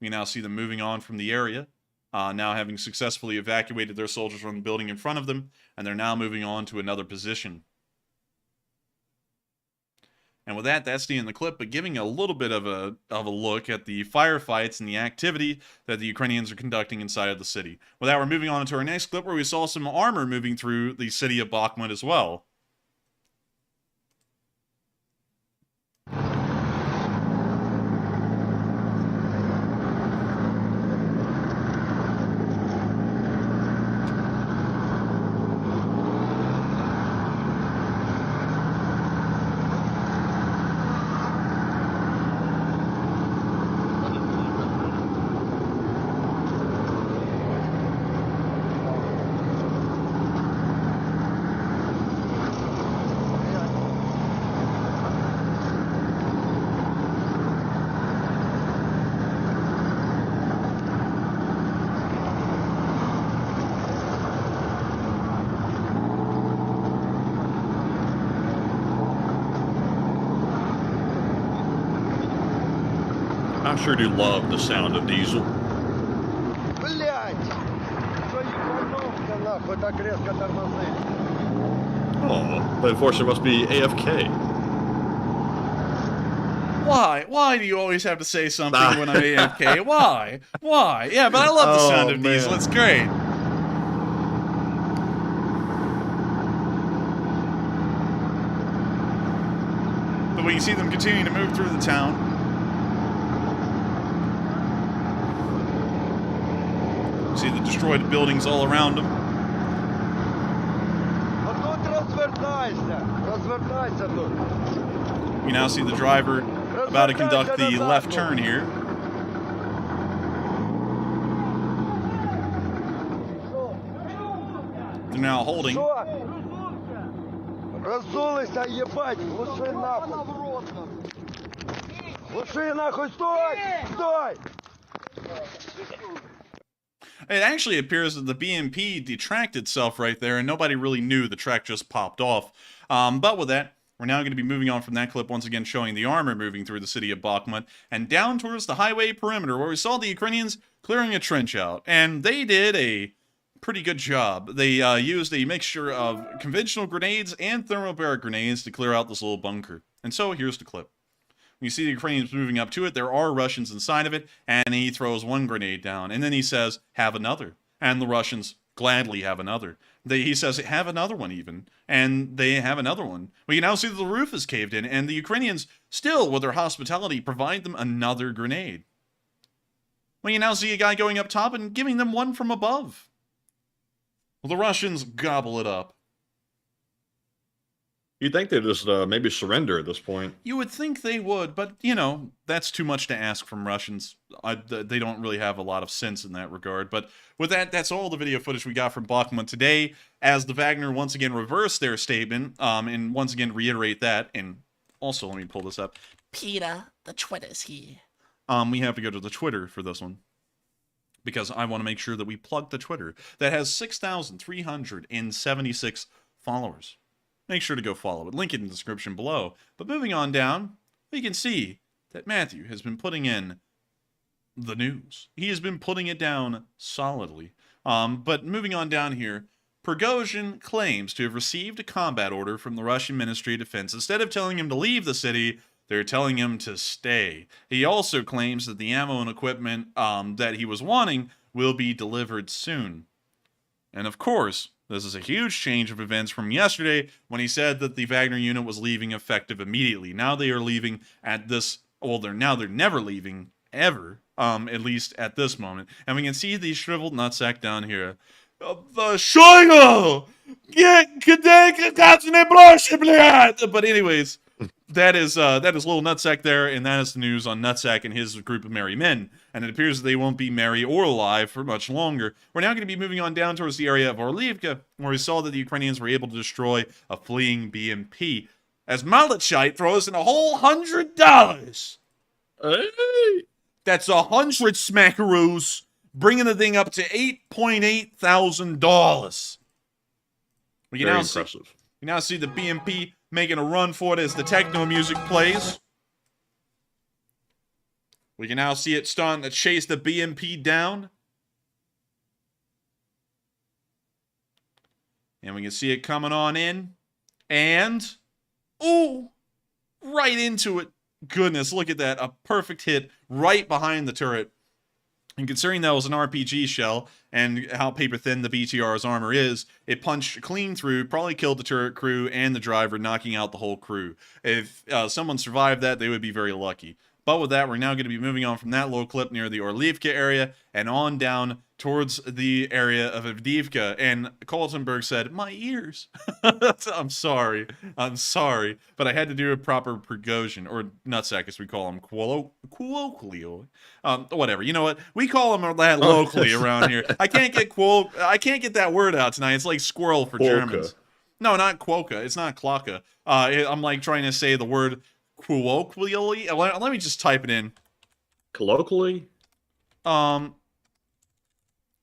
We now see them moving on from the area, now having successfully evacuated their soldiers from the building in front of them, and they're now moving on to another position. And with that, that's the end of the clip, but giving a little bit of a look at the firefights and the activity that the Ukrainians are conducting inside of the city. With that, we're moving on to our next clip where we saw some armor moving through the city of Bakhmut as well. I sure do love the sound of diesel. Блять! Что ебанулся нахуй, так резко тормозить? Oh, but unfortunately must be AFK. Why? Why do you always have to say something when I'm AFK? Why? Why? Yeah, but I love the sound of diesel. It's great. But we can see them continuing to move through the town. See the destroyed buildings all around them. А тут развертайся! Развертайся тут! You now see the driver about to conduct the left turn here. They're now holding. Что? Разулися, ебать! Глуши нахуй! Глуши нахуй! Стой! Стой! It actually appears that the BMP detracked itself right there, and nobody really knew the track just popped off. But with that, we're now going to be moving on from that clip, once again showing the armor moving through the city of Bakhmut, and down towards the highway perimeter, where we saw the Ukrainians clearing a trench out. And they did a pretty good job. They used a mixture of conventional grenades and thermobaric grenades to clear out this little bunker. And so here's the clip. You see the Ukrainians moving up to it. There are Russians inside of it, and he throws one grenade down. And then he says, have another. And the Russians gladly have another. He says, have another one even. And they have another one. We can now see that the roof is caved in, and the Ukrainians, still with their hospitality, provide them another grenade. We can now see a guy going up top and giving them one from above. Well, the Russians gobble it up. You'd think they'd just maybe surrender at this point. You would think they would, but, you know, that's too much to ask from Russians. They don't really have a lot of sense in that regard. But with that, that's all the video footage we got from Bakhmut today, as the Wagner once again reversed their statement, and once again reiterate that. And also, let me pull this up. Peter, the Twitter's here. We have to go to the Twitter for this one, because I want to make sure that we plug the Twitter that has 6,376 followers. Make sure to go follow it. Link it in the description below. But moving on down, we can see that Matthew has been putting in the news. He has been putting it down solidly. But moving on down here, Prigozhin claims to have received a combat order from the Russian Ministry of Defense. Instead of telling him to leave the city, they're telling him to stay. He also claims that the ammo and equipment that he was wanting will be delivered soon. And of course, this is a huge change of events from yesterday when he said that the Wagner unit was leaving effective immediately. Now they are leaving at this, well, they're never leaving, ever, at least at this moment. And we can see the shriveled nutsack down here. The Shoigu! But anyways, that is little Nutsack there, and that is the news on Nutsack and his group of merry men. And it appears that they won't be merry or alive for much longer. We're now going to be moving on down towards the area of Orlivka, where we saw that the Ukrainians were able to destroy a fleeing BMP. As Malachite throws in a whole $100. Hey! That's 100 smackaroos, bringing the thing up to $8.8 thousand. We can Very now impressive. you now see the BMP making a run for it as the techno music plays. We can now see it starting to chase the BMP down. And we can see it coming on in. And, ooh, right into it. Goodness, look at that. A perfect hit right behind the turret. And considering that was an RPG shell, and how paper-thin the BTR's armor is, it punched clean through, probably killed the turret crew and the driver, knocking out the whole crew. If someone survived that, they would be very lucky. But with that, we're now going to be moving on from that little clip near the Orlivka area, and on down towards the area of Avdiivka. And Kaltenberg said, my ears. I'm sorry. But I had to do a proper Prigozhin, or Nutsack as we call him, colloquially. Whatever. You know what? We call him that locally around here. I can't get that word out tonight. It's like squirrel for Germans. No, not quokka. It's not klocka. I'm like trying to say the word colloquially. Let me just type it in. Colloquially?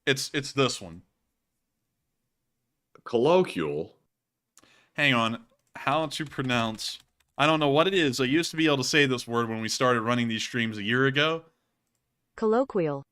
It's this one. Colloquial? Hang on. How to pronounce... I don't know what it is. I used to be able to say this word when we started running these streams a year ago. Colloquial.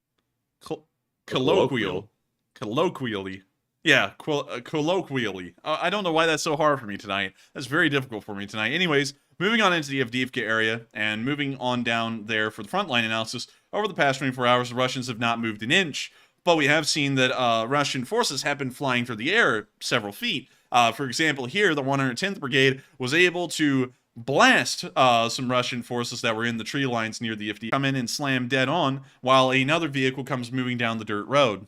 Colloquially. Yeah, colloquially. I don't know why that's so hard for me tonight. That's very difficult for me tonight. Anyways, moving on into the Avdiivka area, and moving on down there for the frontline analysis, over the past 24 hours, the Russians have not moved an inch, but we have seen that Russian forces have been flying through the air several feet. For example, here, the 110th Brigade was able to blast some Russian forces that were in the tree lines near the Avdiivka, come in and slam dead on, while another vehicle comes moving down the dirt road.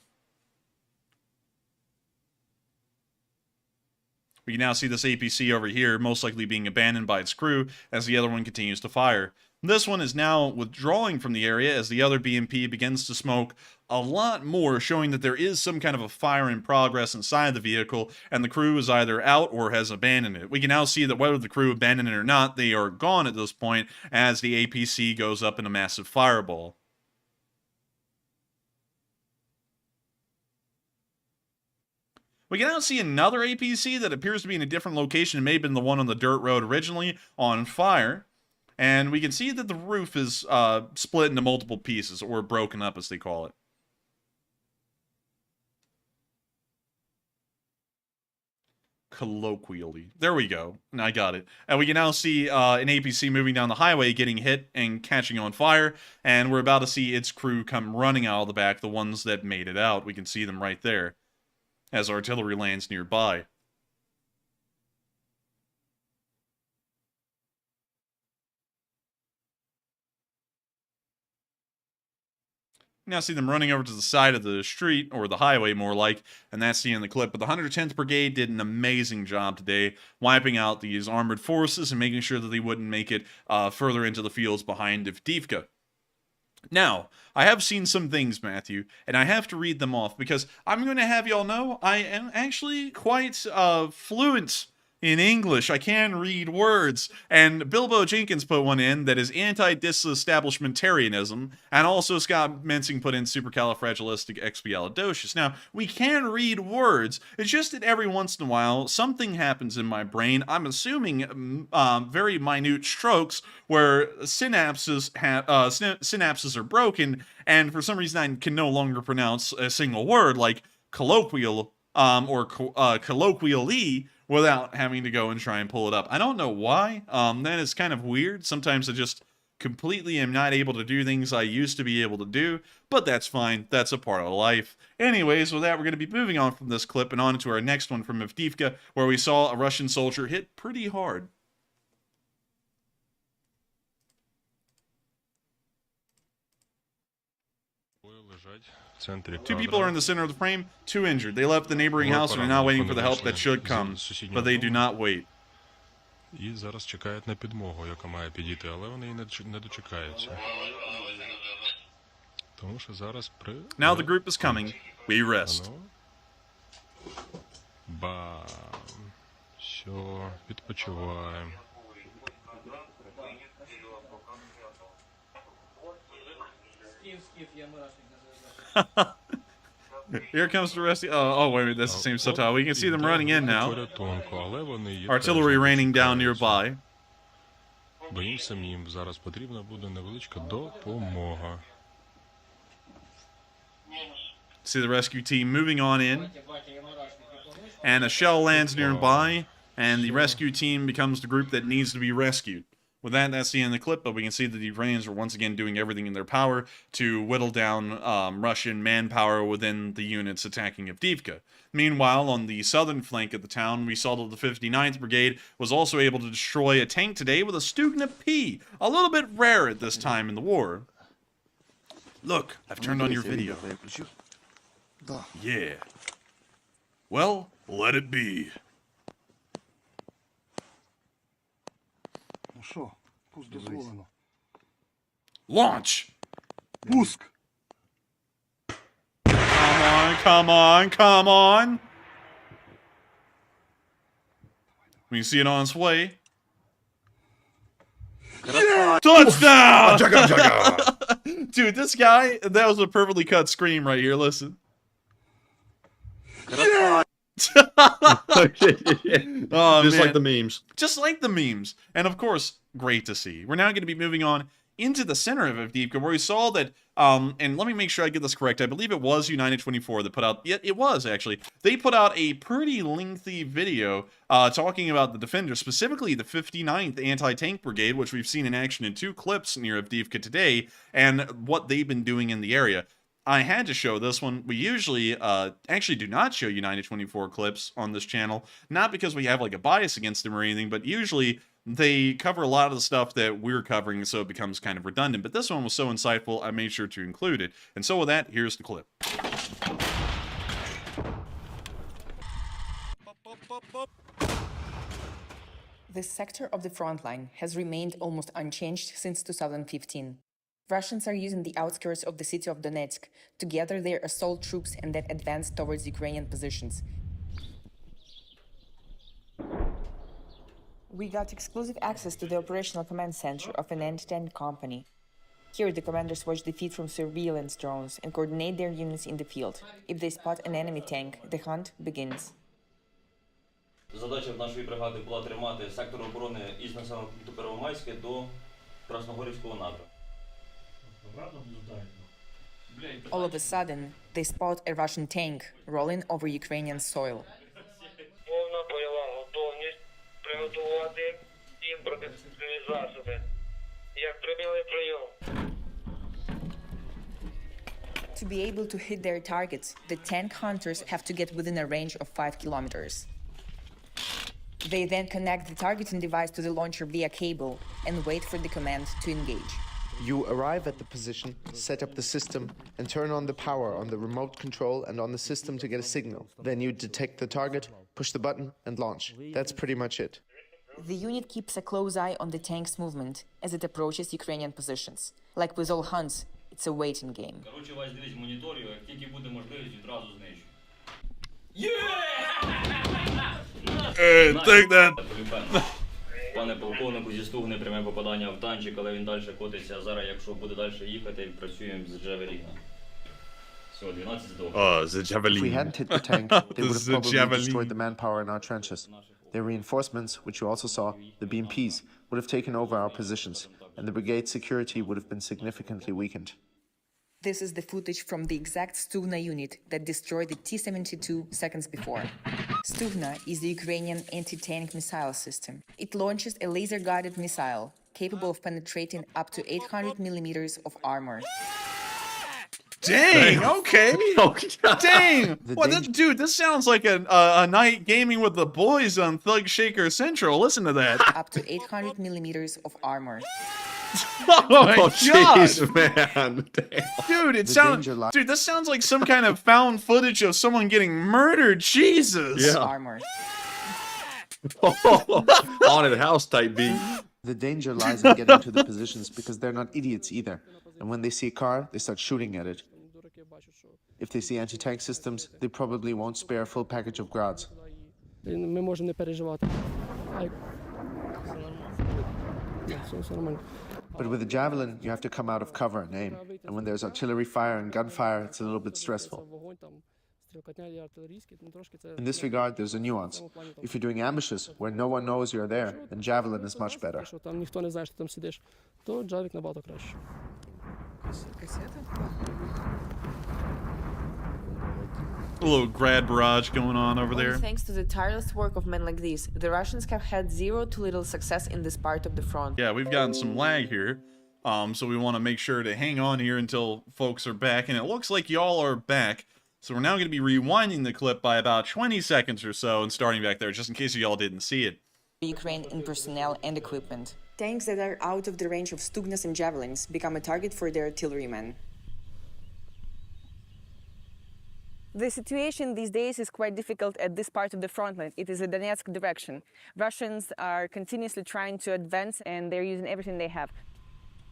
We can now see this APC over here most likely being abandoned by its crew as the other one continues to fire. This one is now withdrawing from the area as the other BMP begins to smoke a lot more, showing that there is some kind of a fire in progress inside the vehicle, and the crew is either out or has abandoned it. We can now see that whether the crew abandoned it or not, they are gone at this point as the APC goes up in a massive fireball. We can now see another APC that appears to be in a different location. It may have been the one on the dirt road originally on fire. And we can see that the roof is split into multiple pieces, or broken up as they call it. Colloquially. There we go. I got it. And we can now see an APC moving down the highway, getting hit and catching on fire. And we're about to see its crew come running out of the back, the ones that made it out. We can see them right there as artillery lands nearby. Now see them running over to the side of the street, or the highway more like, and that's the end of the clip. But the 110th Brigade did an amazing job today, wiping out these armored forces and making sure that they wouldn't make it further into the fields behind Avdiivka. Now, I have seen some things, Matthew, and I have to read them off, because I'm going to have y'all know I am actually quite fluent in English. I can read words, and Bilbo Jenkins put one in that is anti-disestablishmentarianism, and also Scott Mensing put in supercalifragilisticexpialidocious. Now, we can read words, it's just that every once in a while, something happens in my brain, I'm assuming very minute strokes, where synapses are broken, and for some reason I can no longer pronounce a single word, like colloquial, or colloquially, without having to go and try and pull it up. I don't know why. That is kind of weird. Sometimes I just completely am not able to do things I used to be able to do, but that's fine. That's a part of life. Anyways, with that, we're going to be moving on from this clip and on to our next one from Avdiivka, where we saw a Russian soldier hit pretty hard. Two people are in the center of the frame, 2 injured. They left the neighboring house and are now waiting for the help that should come, but they do not wait. І зараз чекають на підмогу, яка має підійти, але вони її не дочекаються. Тому що зараз Now the group is coming. We rest. Бам. Що, відпочиваємо. Here comes the rest. Oh, wait a minute. That seems so tall. We can see them running in now. Artillery raining down nearby. Бо їм самим зараз потрібна буде невеличка допомога. See the rescue team moving on in. And a shell lands nearby, and the rescue team becomes the group that needs to be rescued. With that, that's the end of the clip, but we can see that the Ukrainians are once again doing everything in their power to whittle down Russian manpower within the units attacking Avdiivka. Meanwhile, on the southern flank of the town, we saw that the 59th Brigade was also able to destroy a tank today with a Stugna P, a little bit rare at this time in the war. Look, I've turned on your video. Yeah. Well, let it be. Що? Пуск дозволено. Launch! Пуск! Come on, come on, come on! We can see it on its way. Yeah! Touchdown! Dude, this guy, that was a perfectly cut scream right here, listen. Yeah! Oh, Just man. like the memes. Just like the memes. And of course, great to see. We're now going to be moving on into the center of Avdiivka, where we saw that, and let me make sure I get this correct, I believe it was United 24 that put out, it was actually, they put out a pretty lengthy video talking about the defenders, specifically the 59th Anti-Tank Brigade, which we've seen in action in 2 clips near Avdiivka today, and what they've been doing in the area. I had to show this one. We usually actually do not show United 24 clips on this channel, not because we have like a bias against them or anything, but usually they cover a lot of the stuff that we're covering, so it becomes kind of redundant. But this one was so insightful, I made sure to include it. And so with that, here's the clip. This sector of the front line has remained almost unchanged since 2015. Russians are using the outskirts of the city of Donetsk to gather their assault troops and then advance towards Ukrainian positions. We got exclusive access to the operational command center of an anti-tank company. Here, the commanders watch the feed from surveillance drones and coordinate their units in the field. If they spot an enemy tank, the hunt begins. Задача нашої бригади була тримати сектор оборони із населеного пункту Первомайське до Красногорівського напрямку. All of a sudden, they spot a Russian tank rolling over Ukrainian soil. Повна бойова готовність приготувати всі протитанкові засоби. Як прийняли прийом. To be able to hit their targets, the tank hunters have to get within a range of 5 kilometers. They then connect the targeting device to the launcher via cable and wait for the command to engage. You arrive at the position, set up the system, and turn on the power on the remote control and on the system to get a signal. Then you detect the target, push the button, and launch. That's pretty much it. The unit keeps a close eye on the tank's movement as it approaches Ukrainian positions. Like with all hunts, it's a waiting game. Коротше, вас дивись моніторю, як тільки буде можливість, відразу знищу. Hey, take that! Пане полковнику, зі Стугни пряме попадання в танчик, але він далі котиться. Зараз, якщо буде далі їхати, працюємо з Джавеліна. Все, 12 здохло. If we hadn't hit the tank, they would have probably destroyed the manpower in our trenches. Their reinforcements, which you also saw, the BMPs, would have taken over our positions, and the brigade's security would have been significantly weakened. This is the footage from the exact Stugna unit that destroyed the T-72 seconds before. Stugna is the Ukrainian anti-tank missile system. It launches a laser-guided missile capable of penetrating up to 800 millimeters of armor. Dang, okay. Dang. Well, dude, this sounds like a night gaming with the boys on Thug Shaker Central. Listen to that. Up to 800 millimeters of armor. Oh my god, jeez, man. Damn. Dude, this sounds like some kind of found footage of someone getting murdered. Jesus. Yeah. Armor. Haunted house type beat. The danger lies in getting to the positions because they're not idiots either. And when they see a car, they start shooting at it. If they see anti-tank systems, they probably won't spare a full package of grads. Ми можемо не переживати. But with a javelin, you have to come out of cover and aim. And when there's artillery fire and gunfire, it's a little bit stressful. In this regard, there's a nuance. If you're doing ambushes where no one knows you're there, then javelin is much better. A little grad barrage going on over there. Thanks to the tireless work of men like these, the Russians have had zero to little success in this part of the front. Yeah, we've gotten some lag here. So we want to make sure to hang on here until folks are back. And it looks like y'all are back. So we're now going to be rewinding the clip by about 20 seconds or so and starting back there, just in case y'all didn't see it. Ukraine in personnel and equipment. Tanks that are out of the range of Stugnas and javelins become a target for their artillerymen. The situation these days is quite difficult at this part of the front line. It is a Donetsk direction. Russians are continuously trying to advance and they're using everything they have.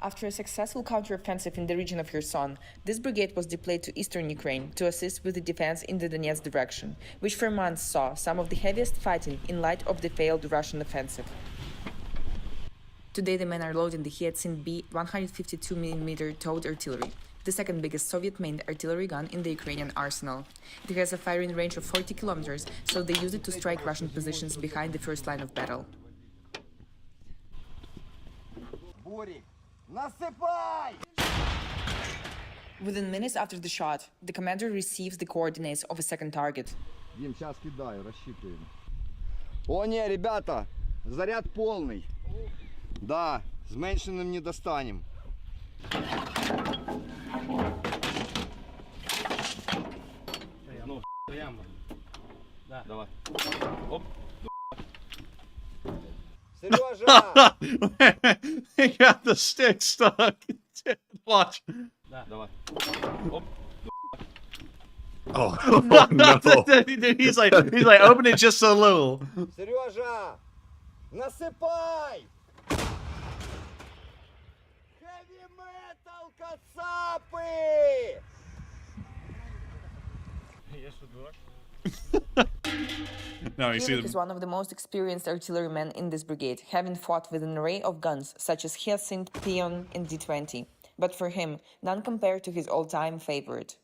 After a successful counteroffensive in the region of Kherson, this brigade was deployed to eastern Ukraine to assist with the defense in the Donetsk direction, which for months saw some of the heaviest fighting in light of the failed Russian offensive. Today the men are loading the Hyacin B 152mm towed artillery, the second biggest Soviet-made artillery gun in the Ukrainian arsenal. It has a firing range of 40 kilometers, so they use it to strike Russian positions behind the first line of battle. Within minutes after the shot, the commander receives the coordinates of a second target. Дим, сейчас кидаю, рассчитываем. О, не, ребята, заряд полный. Да, зменшенным не достанем. Ну, прямо. Да. Давай. Оп. Сережа! He got the stick stuck. Watch. Да. Давай. Оп. Oh, no. he's like open it just a little. Сережа! Насыпай! Heavy metal, кацапы! Я что, дурак? No, you see Yurik is one of the most experienced artillerymen in this brigade, having fought with an array of guns such as Hyacinth, Pion, and D20. But for him, none compared to his all-time favorite.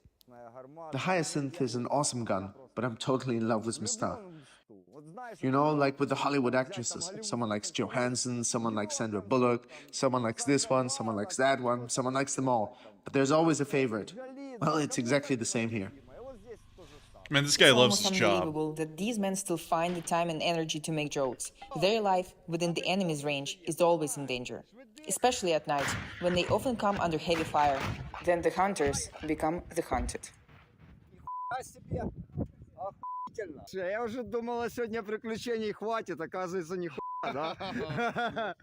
The Hyacinth is an awesome gun, but I'm totally in love with Mista. You know, like with the Hollywood actresses. Someone likes Johansson, someone likes Sandra Bullock, someone likes this one, someone likes that one, someone likes them all. But there's always a favorite. Well, it's exactly the same here. Man, this guy loves his It's job. unbelievable that these men still find the time and energy to make jokes. Their life within the enemy's range is always in danger, especially at night, when they often come under heavy fire. Then the hunters become the hunted. Я уже думала, сегодня приключений хватит, оказывается, нихуя, да?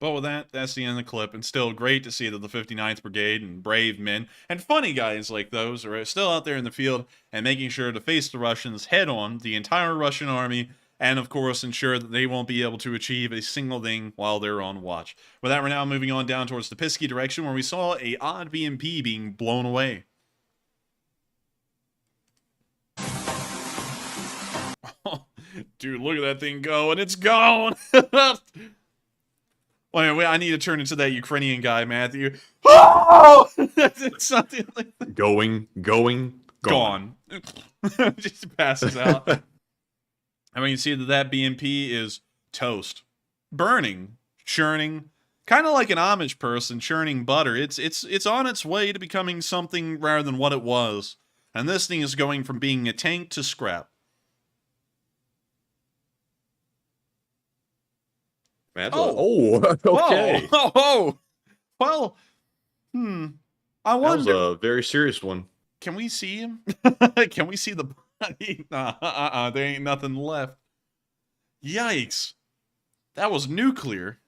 But with that, that's the end of the clip, and still great to see that the 59th Brigade and brave men and funny guys like those are still out there in the field and making sure to face the Russians head on, the entire Russian army, and of course ensure that they won't be able to achieve a single thing while they're on watch. With that, we're now moving on down towards the Pisky direction, where we saw a odd BMP being blown away. Dude, look at that thing go, and it's gone! Wait, I need to turn into that Ukrainian guy, Matthew. Oh! It's something like that. Gone. Just passes out. I mean, you see that BMP is toast. Burning. Churning. Kind of like an Amish person churning butter. It's on its way to becoming something rather than what it was. And this thing is going from being a tank to scrap. Okay. Oh. Well, I wonder. That was a very serious one. Can we see him? Can we see the body? Nah, there ain't nothing left. Yikes. That was nuclear.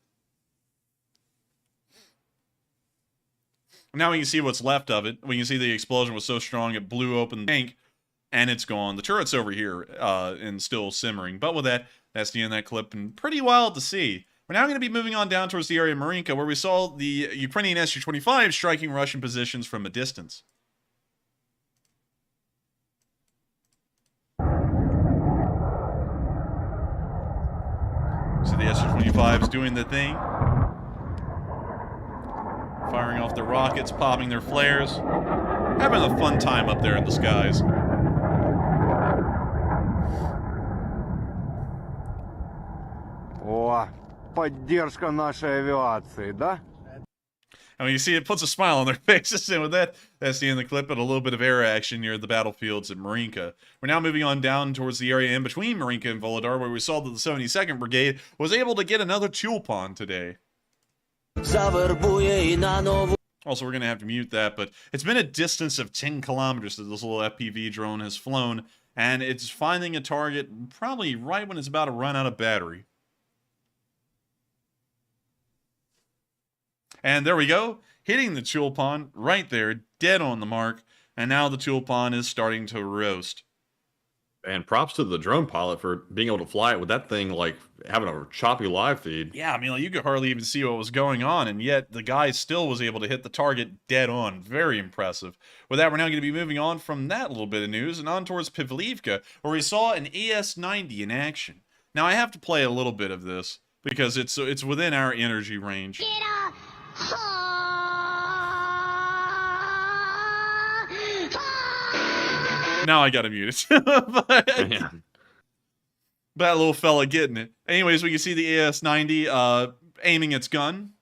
Now we can see what's left of it. We can see the explosion was so strong it blew open the tank, and it's gone. The turret's over here and still simmering. But with that, that's the end of that clip, and pretty wild to see. We're now going to be moving on down towards the area of Marinka, where we saw the Ukrainian Su-25 striking Russian positions from a distance. So the Su-25's doing the thing. Firing off their rockets, popping their flares. Having a fun time up there in the skies. О, поддержка нашей авиации, да? I mean, you see, it puts a smile on their faces, and with that, that's the end of the clip, and a little bit of air action near the battlefields at Marinka. We're now moving on down towards the area in between Marinka and Volodar, where we saw that the 72nd Brigade was able to get another Tulpan today. Also, we're going to have to mute that, but it's been a distance of 10 kilometers that this little FPV drone has flown, and it's finding a target probably right when it's about to run out of battery. And there we go, hitting the Tulpan right there, dead on the mark, and now the Tulpan is starting to roast. And props to the drone pilot for being able to fly it with that thing, like, having a choppy live feed. Yeah, I mean, like, you could hardly even see what was going on, and yet the guy still was able to hit the target dead on. Very impressive. With that, we're now going to be moving on from that little bit of news and on towards Pivlivka, where we saw an ES-90 in action. Now, I have to play a little bit of this, because it's within our energy range. Get up! Now I gotta mute it. But, that little fella getting it. Anyways, we can see the AS-90 aiming its gun.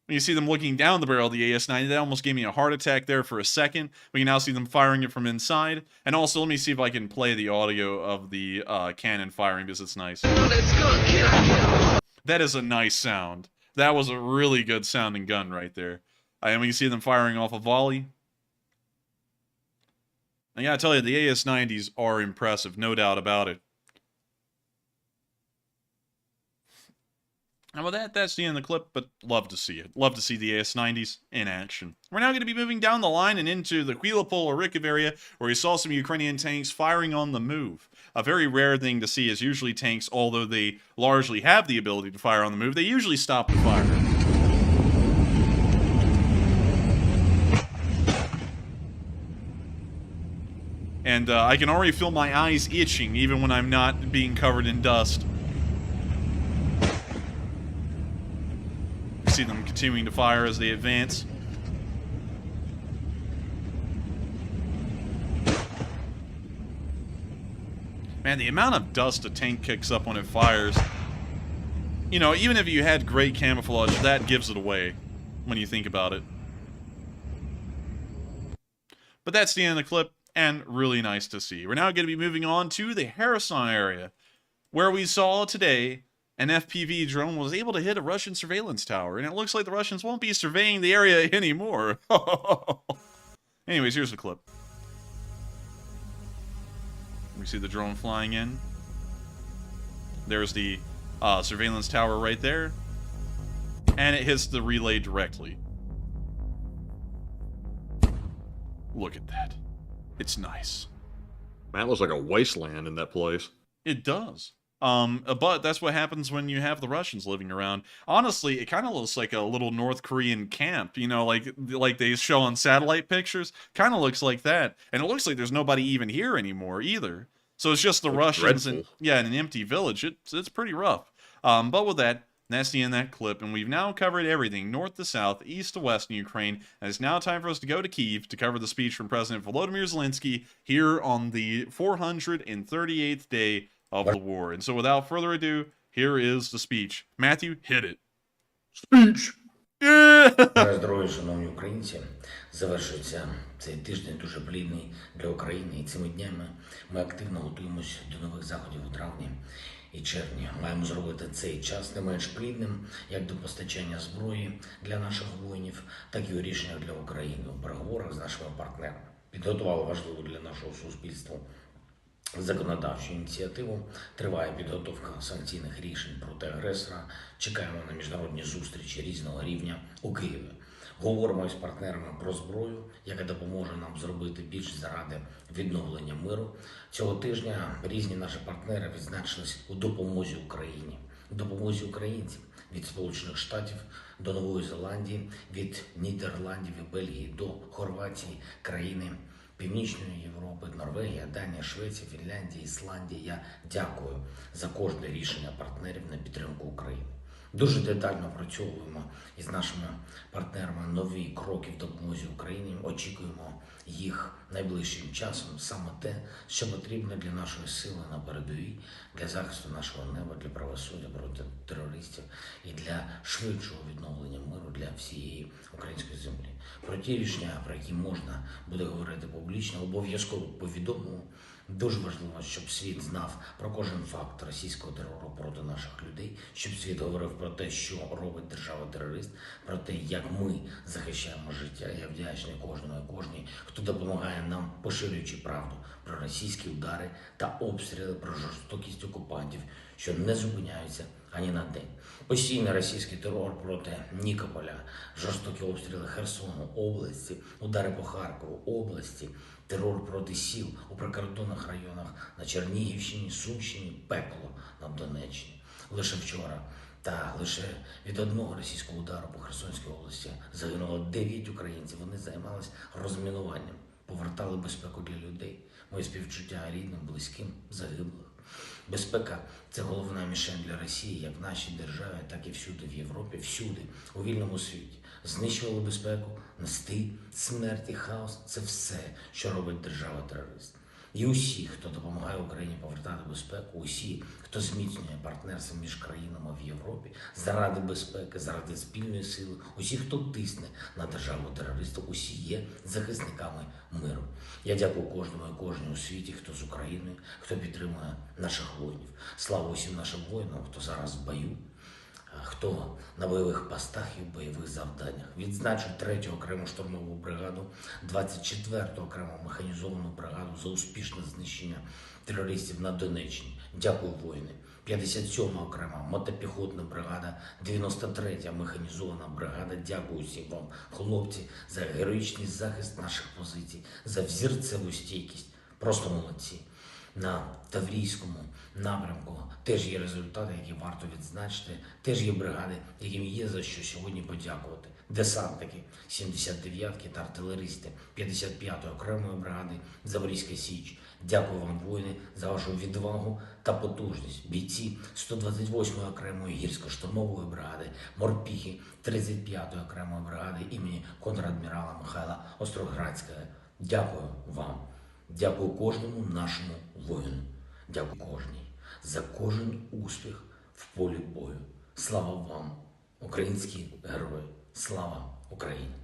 When you see them looking down the barrel of the AS-90, that almost gave me a heart attack there for a second. We can now see them firing it from inside. And also, let me see if I can play the audio of the cannon firing, because it's nice. That is a nice sound. That was a really good sounding gun right there. And we can see them firing off a volley. I gotta tell you, the AS-90s are impressive, no doubt about it. And with that, that's the end of the clip, but love to see it. Love to see the AS-90s in action. We're now going to be moving down the line and into the Khilopol-Orikhiv area, where we saw some Ukrainian tanks firing on the move. A very rare thing to see is usually tanks, although they largely have the ability to fire on the move, they usually stop the fire. And I can already feel my eyes itching, even when I'm not being covered in dust. See them continuing to fire as they advance. Man, the amount of dust a tank kicks up when it fires, you know, even if you had great camouflage, that gives it away when you think about it. But that's the end of the clip, and really nice to see. We're now going to be moving on to the Kherson area, where we saw today an FPV drone was able to hit a Russian surveillance tower, and it looks like the Russians won't be surveying the area anymore. Anyways, here's the clip. We see the drone flying in. There's the surveillance tower right there, and it hits the relay directly. Look at that. It's nice. Man, it looks like a wasteland in that place. It does. But that's what happens when you have the Russians living around. Honestly, it kind of looks like a little North Korean camp, you know, like they show on satellite pictures. Kind of looks like that. And it looks like there's nobody even here anymore either. So it's just the Russians and, yeah, in an empty village. It's pretty rough. But with that, that's the end of that clip, and we've now covered everything, north to south, east to west in Ukraine, and it's now time for us to go to Kyiv to cover the speech from President Volodymyr Zelensky here on the 438th day of the war. And so without further ado, here is the speech. Matthew, hit it. Speech! Yeah! Здоров'я, шановні українці, завершується цей тиждень дуже плідний для України, і цими днями ми активно готуємося до нових заходів у травні і червні. Маємо зробити цей час не менш плідним, як до постачання зброї для наших воїнів, так і у рішеннях для України у переговорах з нашими партнерами. Підготували важливу для нашого суспільства законодавчу ініціативу, триває підготовка санкційних рішень проти агресора, чекаємо на міжнародні зустрічі різного рівня у Києві. Говоримо із партнерами про зброю, яка допоможе нам зробити більш заради відновлення миру. Цього тижня різні наші партнери відзначились у допомозі Україні, у допомозі українцям від Сполучених Штатів до Нової Зеландії, від Нідерландів і Бельгії до Хорватії, країни Північної Європи, Норвегія, Данія, Швеція, Фінляндія, Ісландія. Я дякую за кожне рішення партнерів на підтримку України. Дуже детально опрацьовуємо із нашими партнерами нові кроки в допомозі Україні. Очікуємо їх найближчим часом. Саме те, що потрібно для нашої сили на передовій, для захисту нашого неба, для правосуддя проти терористів і для швидшого відновлення миру для всієї української землі. Про ті рішення, про які можна буде говорити публічно, обов'язково повідомимо. Дуже важливо, щоб світ знав про кожен факт російського терору проти наших людей, щоб світ говорив про те, що робить держава-терорист, про те, як ми захищаємо життя. Я вдячний кожному і кожній, хто допомагає нам, поширюючи правду про російські удари та обстріли, про жорстокість окупантів, що не зупиняються ані на день. Постійний російський терор проти Нікополя, жорстокі обстріли Херсону, області, удари по Харкову, області, терор проти сіл у прикордонних районах на Чернігівщині, Сумщині, пекло на Донеччині. Лише вчора та лише від одного російського удару по Херсонській області загинуло 9 українців. Вони займалися розмінуванням, повертали безпеку для людей. Моє співчуття рідним, близьким, загиблих. Безпека – це головна мішень для Росії, як в нашій державі, так і всюди в Європі, всюди, у вільному світі. Знищували безпеку, нести смерть і хаос – це все, що робить держава-терорист. І усі, хто допомагає Україні повертати безпеку, усі, хто зміцнює партнерство між країнами в Європі заради безпеки, заради спільної сили, усі, хто тисне на державу-терористів, усі є захисниками миру. Я дякую кожному і кожній у світі, хто з Україною, хто підтримує наших воїнів. Слава усім нашим воїнам, хто зараз в бою, хто на бойових постах і в бойових завданнях. Відзначу 3-ю окрему штурмову бригаду, 24-ту окрему механізовану бригаду за успішне знищення терористів на Донеччині. Дякую, воїни. 57-ма окрема мотопіхотна бригада, 93-я механізована бригада. Дякую всім вам, хлопці, за героїчний захист наших позицій, за взірцеву стійкість. Просто молодці. На Таврійському напрямку теж є результати, які варто відзначити, теж є бригади, яким є за що сьогодні подякувати. Десантники 79-ки та артилеристи 55-ї окремої бригади Запорізька Січ. Дякую вам, воїни, за вашу відвагу та потужність. Бійці 128-ї окремої гірсько-штурмової бригади, морпіхи 35-ї окремої бригади імені контрадмірала Михайла Остроградського. Дякую вам. Дякую кожному нашому воїну. Дякую кожній за кожен успіх в полі бою. Слава вам, українські герої. Слава Україні.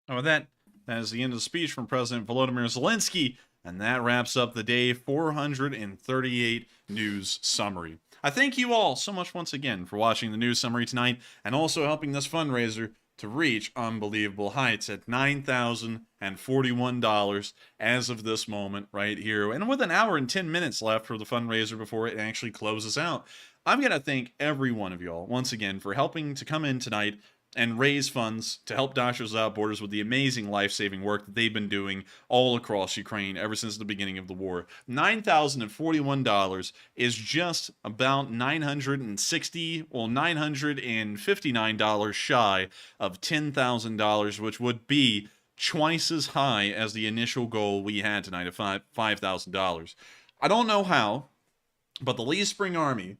And with that is the end of the speech from President Volodymyr Zelensky, and that wraps up the day 438 news summary. I thank you all so much once again for watching the news summary tonight and also helping this fundraiser to reach unbelievable heights at $9,041 as of this moment right here. And with an hour and 10 minutes left for the fundraiser before it actually closes out, I'm going to thank every one of y'all once again for helping to come in tonight and raise funds to help Doctors Without Borders with the amazing life-saving work that they've been doing all across Ukraine ever since the beginning of the war. $9,041 is just about $959 shy of $10,000, which would be twice as high as the initial goal we had tonight of $5,000. I don't know how, but the Lee Spring Army,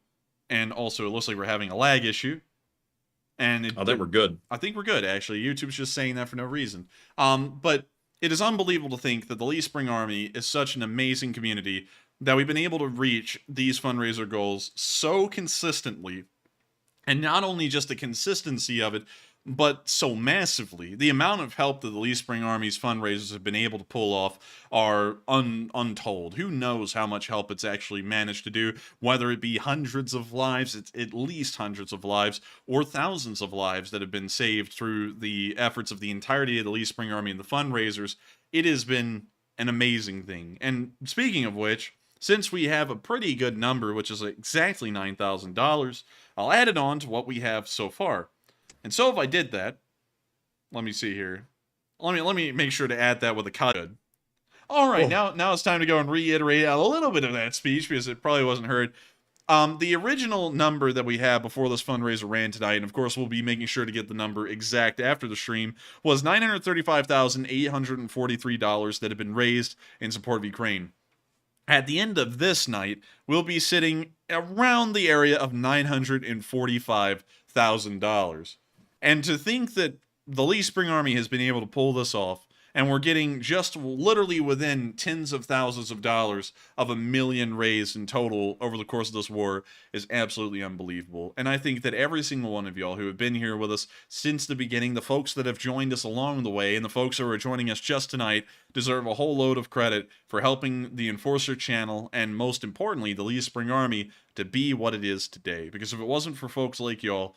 and also it looks like we're having a lag issue, and I think we're good. I think we're good, actually. YouTube's just saying that for no reason. But it is unbelievable to think that the Lee Spring Army is such an amazing community that we've been able to reach these fundraiser goals so consistently. And not only just the consistency of it, but so massively. The amount of help that the Lee Spring Army's fundraisers have been able to pull off are untold. Who knows how much help it's actually managed to do, whether it be hundreds of lives, it's at least hundreds of lives, or thousands of lives that have been saved through the efforts of the entirety of the Lee Spring Army and the fundraisers. It has been an amazing thing. And speaking of which, since we have a pretty good number, which is exactly $9,000, I'll add it on to what we have so far. And so if I did that, let me see here. Let me make sure to add that with a cut. All right, now it's time to go and reiterate a little bit of that speech because it probably wasn't heard. The original number that we had before this fundraiser ran tonight, and of course we'll be making sure to get the number exact after the stream, was $935,843 that had been raised in support of Ukraine. At the end of this night, we'll be sitting around the area of $945,000. And to think that the Lee Spring Army has been able to pull this off, and we're getting just literally within tens of thousands of dollars of $1 million raised in total over the course of this war, is absolutely unbelievable. And I think that every single one of y'all who have been here with us since the beginning, the folks that have joined us along the way, and the folks who are joining us just tonight, deserve a whole load of credit for helping the Enforcer channel, and most importantly, the Lee Spring Army, to be what it is today. Because if it wasn't for folks like y'all,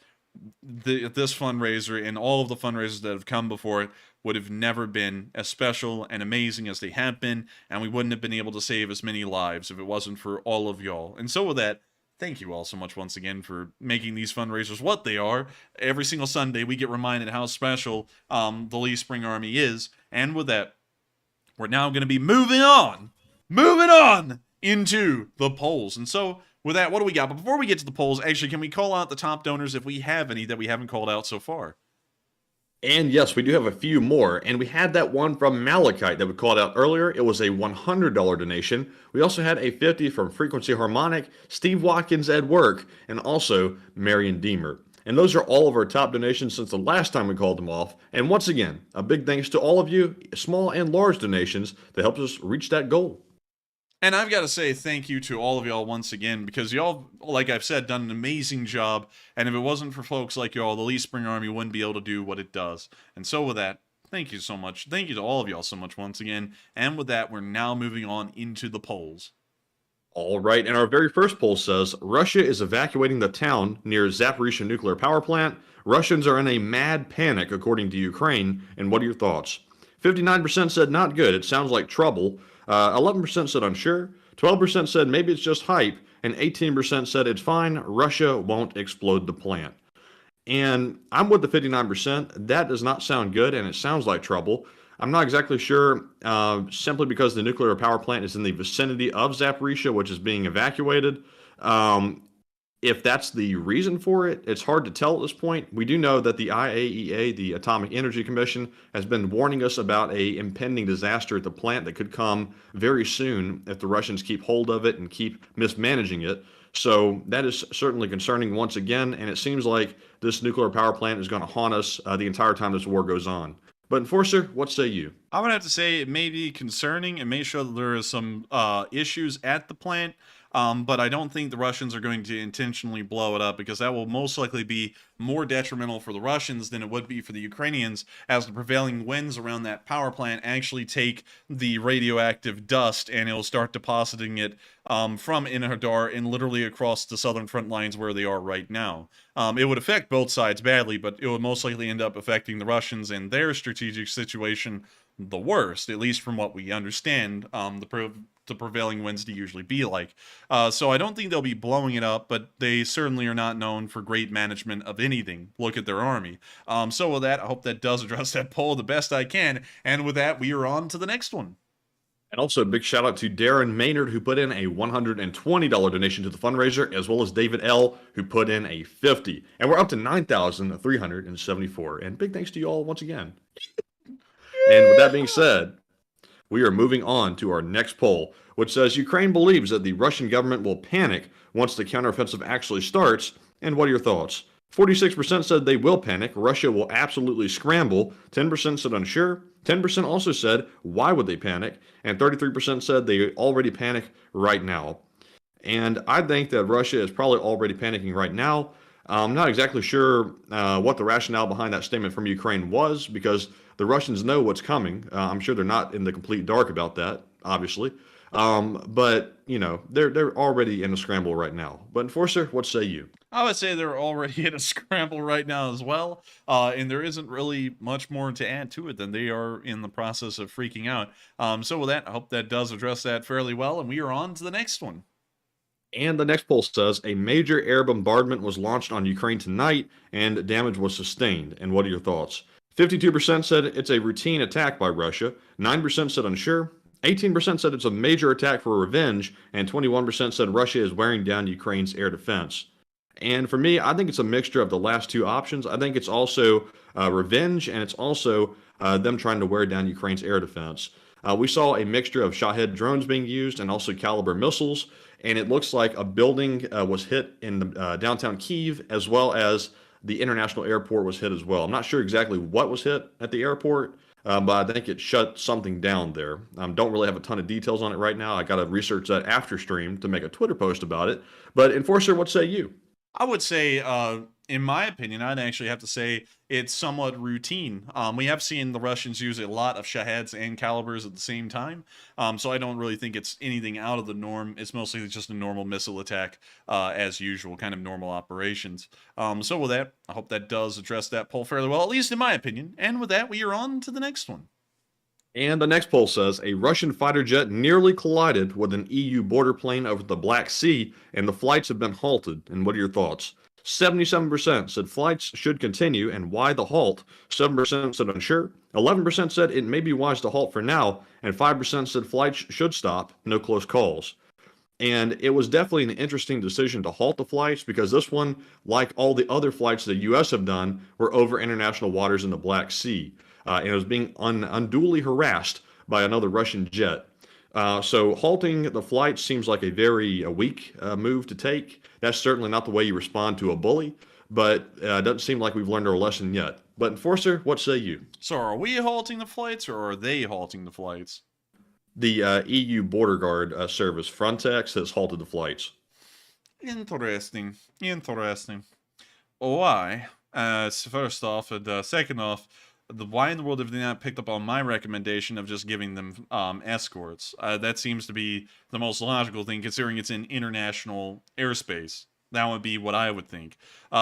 this fundraiser and all of the fundraisers that have come before it would have never been as special and amazing as they have been, and we wouldn't have been able to save as many lives if it wasn't for all of y'all. And so with that, thank you all so much once again for making these fundraisers what they are. Every single Sunday we get reminded how special the Lee Spring Army is. And with that, we're now going to be moving on into the polls. And so with that, what do we got? But before we get to the polls, actually, can we call out the top donors if we have any that we haven't called out so far? And yes, we do have a few more. And we had that one from Malachite that we called out earlier. It was a $100 donation. We also had a $50 from Frequency Harmonic, Steve Watkins at Work, and also Marion Deemer. And those are all of our top donations since the last time we called them off. And once again, a big thanks to all of you, small and large donations, that helped us reach that goal. And I've got to say thank you to all of y'all once again, because y'all, like I've said, done an amazing job. And if it wasn't for folks like y'all, the Lee Spring Army wouldn't be able to do what it does. And so with that, thank you so much. Thank you to all of y'all so much once again. And with that, we're now moving on into the polls. All right, and our very first poll says Russia is evacuating the town near Zaporizhzhia nuclear power plant. Russians are in a mad panic, according to Ukraine. And what are your thoughts? 59% said not good. It sounds like trouble. 11% said unsure. 12% said maybe it's just hype. And 18% said it's fine. Russia won't explode the plant. And I'm with the 59%. That does not sound good, and it sounds like trouble. I'm not exactly sure, simply because the nuclear power plant is in the vicinity of Zaporizhzhia, which is being evacuated. If that's the reason for it, it's hard to tell at this point. We do know that the IAEA, the Atomic Energy Commission, has been warning us about a impending disaster at the plant that could come very soon if the Russians keep hold of it and keep mismanaging it. So that is certainly concerning once again, and it seems like this nuclear power plant is going to haunt us the entire time this war goes on. But Enforcer, what say you? I would have to say it may be concerning. It may show that there is some issues at the plant. But I don't think the Russians are going to intentionally blow it up, because that will most likely be more detrimental for the Russians than it would be for the Ukrainians, as the prevailing winds around that power plant actually take the radioactive dust and it'll start depositing it from Enerhodar and literally across the southern front lines where they are right now. It would affect both sides badly, but it would most likely end up affecting the Russians and their strategic situation the worst, at least from what we understand the prevailing winds to usually be like. So I don't think they'll be blowing it up, but they certainly are not known for great management of anything. Look at their army. So with that, I hope that does address that poll the best I can. And with that, we are on to the next one. And also a big shout out to Darren Maynard, who put in a $120 donation to the fundraiser, as well as David L., who put in a $50. And we're up to 9,374. And big thanks to you all once again. And with that being said, we are moving on to our next poll, which says Ukraine believes that the Russian government will panic once the counteroffensive actually starts. And what are your thoughts? 46% said they will panic. Russia will absolutely scramble. 10% said unsure. 10% also said, why would they panic? And 33% said they already panic right now. And I think that Russia is probably already panicking right now. I'm not exactly sure what the rationale behind that statement from Ukraine was, because the Russians know what's coming. I'm sure they're not in the complete dark about that, obviously. But, you know, they're already in a scramble right now. But Enforcer, what say you? I would say they're already in a scramble right now as well. And there isn't really much more to add to it than they are in the process of freaking out. So with that, I hope that does address that fairly well. And we are on to the next one. And the next poll says a major air bombardment was launched on Ukraine tonight and damage was sustained. And what are your thoughts? 52% said it's a routine attack by Russia. 9% said unsure. 18% said it's a major attack for revenge. And 21% said Russia is wearing down Ukraine's air defense. And for me, I think it's a mixture of the last two options. I think it's also revenge, and it's also them trying to wear down Ukraine's air defense. We saw a mixture of Shahed drones being used and also Caliber missiles. And it looks like a building was hit in the, downtown Kyiv, as well as the international airport was hit as well. I'm not sure exactly what was hit at the airport, but I think it shut something down there. Don't really have a ton of details on it right now. I got to research that after stream to make a Twitter post about it. But Enforcer, what say you? I would say, in my opinion, I'd actually have to say it's somewhat routine. We have seen the Russians use a lot of Shaheds and Calibers at the same time, so I don't really think it's anything out of the norm. It's mostly just a normal missile attack, as usual, kind of normal operations. So with that, I hope that does address that poll fairly well, at least in my opinion. And with that, we are on to the next one. And the next poll says a Russian fighter jet nearly collided with an EU border plane over the Black Sea, and the flights have been halted. And what are your thoughts? 77% said flights should continue, and why the halt? 7% said unsure. 11% said it may be wise to halt for now, and 5% said flights should stop, no close calls. And it was definitely an interesting decision to halt the flights, because this one, like all the other flights the U.S. have done, were over international waters in the Black Sea. And it was being unduly harassed by another Russian jet. So halting the flight seems like a very weak move to take. That's certainly not the way you respond to a bully, but it doesn't seem like we've learned our lesson yet. But Enforcer, what say you? So are we halting the flights, or are they halting the flights? the EU border guard service Frontex has halted the flights. Interesting. Interesting. Why? First off, and second off, why in the world have they not picked up on my recommendation of just giving them escorts? That seems to be the most logical thing, considering it's in international airspace. That would be what I would think.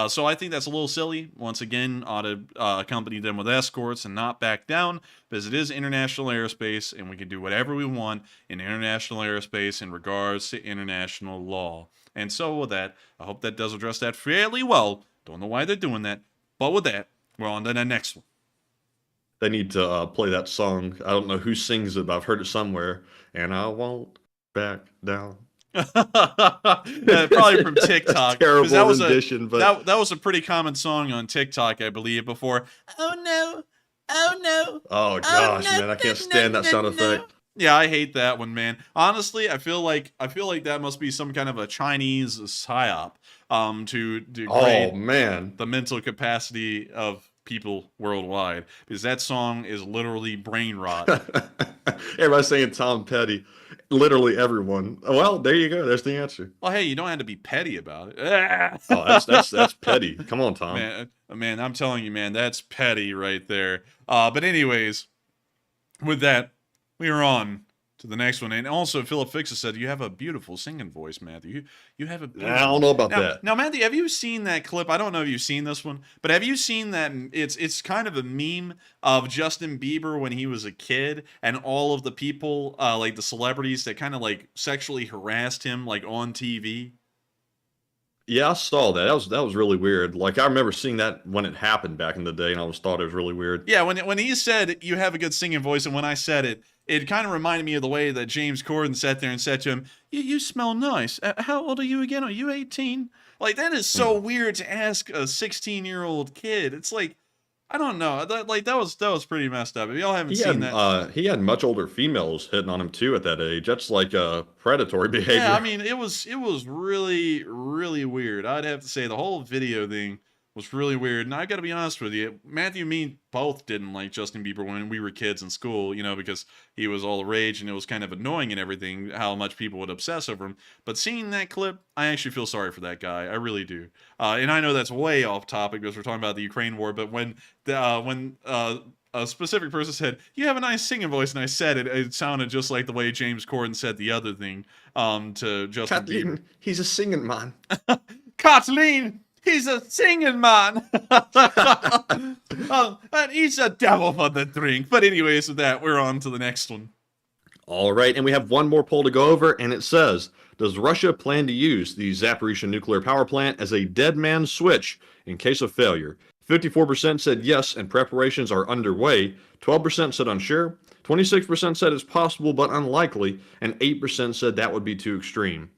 So I think that's a little silly. Once again, ought to accompany them with escorts and not back down, because it is international airspace, and we can do whatever we want in international airspace in regards to international law. And so with that, I hope that does address that fairly well. Don't know why they're doing that, but with that, we're on to the next one. They need to play that song. I don't know who sings it, but I've heard it somewhere. And I won't back down. Probably from TikTok. Terrible that was rendition, but that was a pretty common song on TikTok, I believe, before. Oh no! Oh no! Oh gosh, man, I can't stand that sound effect. Yeah, I hate that one, man. Honestly, I feel like that must be some kind of a Chinese psyop to degrade the mental capacity of people worldwide, because that song is literally brain rot. Everybody's saying Tom Petty. Literally everyone. Well, there you go. There's the answer. Well, hey, you don't have to be petty about it. Oh, that's petty. Come on, Tom. Man, I'm telling you, man, that's petty right there. But anyways, with that, we are on to the next one. And also, Philip Fix has said, you have a beautiful singing voice, Matthew. You have a beautiful... I don't know about that. Now, Matthew, have you seen that clip? I don't know if you've seen this one, but have you seen that? It's kind of a meme of Justin Bieber when he was a kid, and all of the people, like the celebrities that kind of like sexually harassed him, like on TV. Yeah, I saw that. That was really weird. Like, I remember seeing that when it happened back in the day, and I always thought it was really weird. Yeah, when he said, you have a good singing voice, and when I said it, it kind of reminded me of the way that James Corden sat there and said to him, you smell nice. How old are you again? Are you 18? Like, that is so weird to ask a 16-year-old kid. It's like, I don't know. That was pretty messed up. If y'all haven't seen that. He had much older females hitting on him, too, at that age. That's like predatory behavior. Yeah, I mean, it was really, really weird. I'd have to say the whole video thing was really weird. And I got to be honest with you, Matthew and me both didn't like Justin Bieber when we were kids in school, you know, because he was all the rage and it was kind of annoying and everything, how much people would obsess over him. But seeing that clip, I actually feel sorry for that guy. I really do. And I know that's way off topic because we're talking about the Ukraine war, but when a specific person said, you have a nice singing voice, and I said it, it sounded just like the way James Corden said the other thing to Justin Bieber. He's a singing man. Kathleen! He's a singing man. And he's a devil for the drink. But anyways, with that, we're on to the next one. All right, and we have one more poll to go over, and it says, does Russia plan to use the Zaporizhzhia nuclear power plant as a dead man's switch in case of failure? 54% said yes, and preparations are underway. 12% said unsure. 26% said it's possible but unlikely, and 8% said that would be too extreme.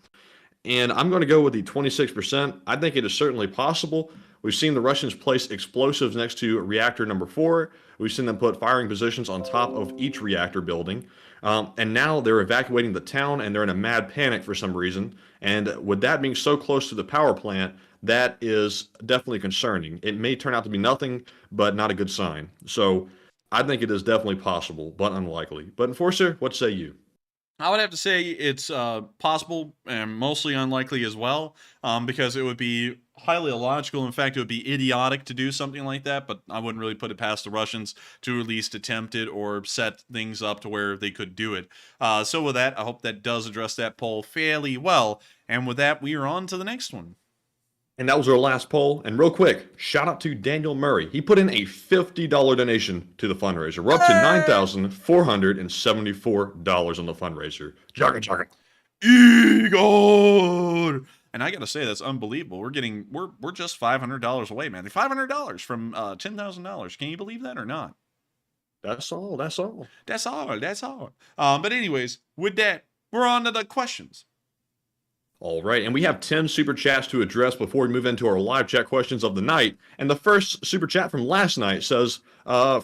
And I'm going to go with the 26%. I think it is certainly possible. We've seen the Russians place explosives next to reactor number 4. We've seen them put firing positions on top of each reactor building. And now they're evacuating the town, and they're in a mad panic for some reason. And with that being so close to the power plant, that is definitely concerning. It may turn out to be nothing, but not a good sign. So I think it is definitely possible, but unlikely. But Enforcer, what say you? I would have to say it's possible and mostly unlikely as well, because it would be highly illogical. In fact, it would be idiotic to do something like that, but I wouldn't really put it past the Russians to at least attempt it or set things up to where they could do it. So with that, I hope that does address that poll fairly well. And with that, we are on to the next one. And that was our last poll. And real quick, shout out to Daniel Murray. He put in a $50 donation to the fundraiser. We're up to $9,474 on the fundraiser. Jugga. Igor! And I gotta say, that's unbelievable. We're just $500 away, man. $500 from $10,000. Can you believe that or not? That's all. But anyways, with that, we're on to the questions. All right, and we have 10 super chats to address before we move into our live chat questions of the night. And the first super chat from last night says, it's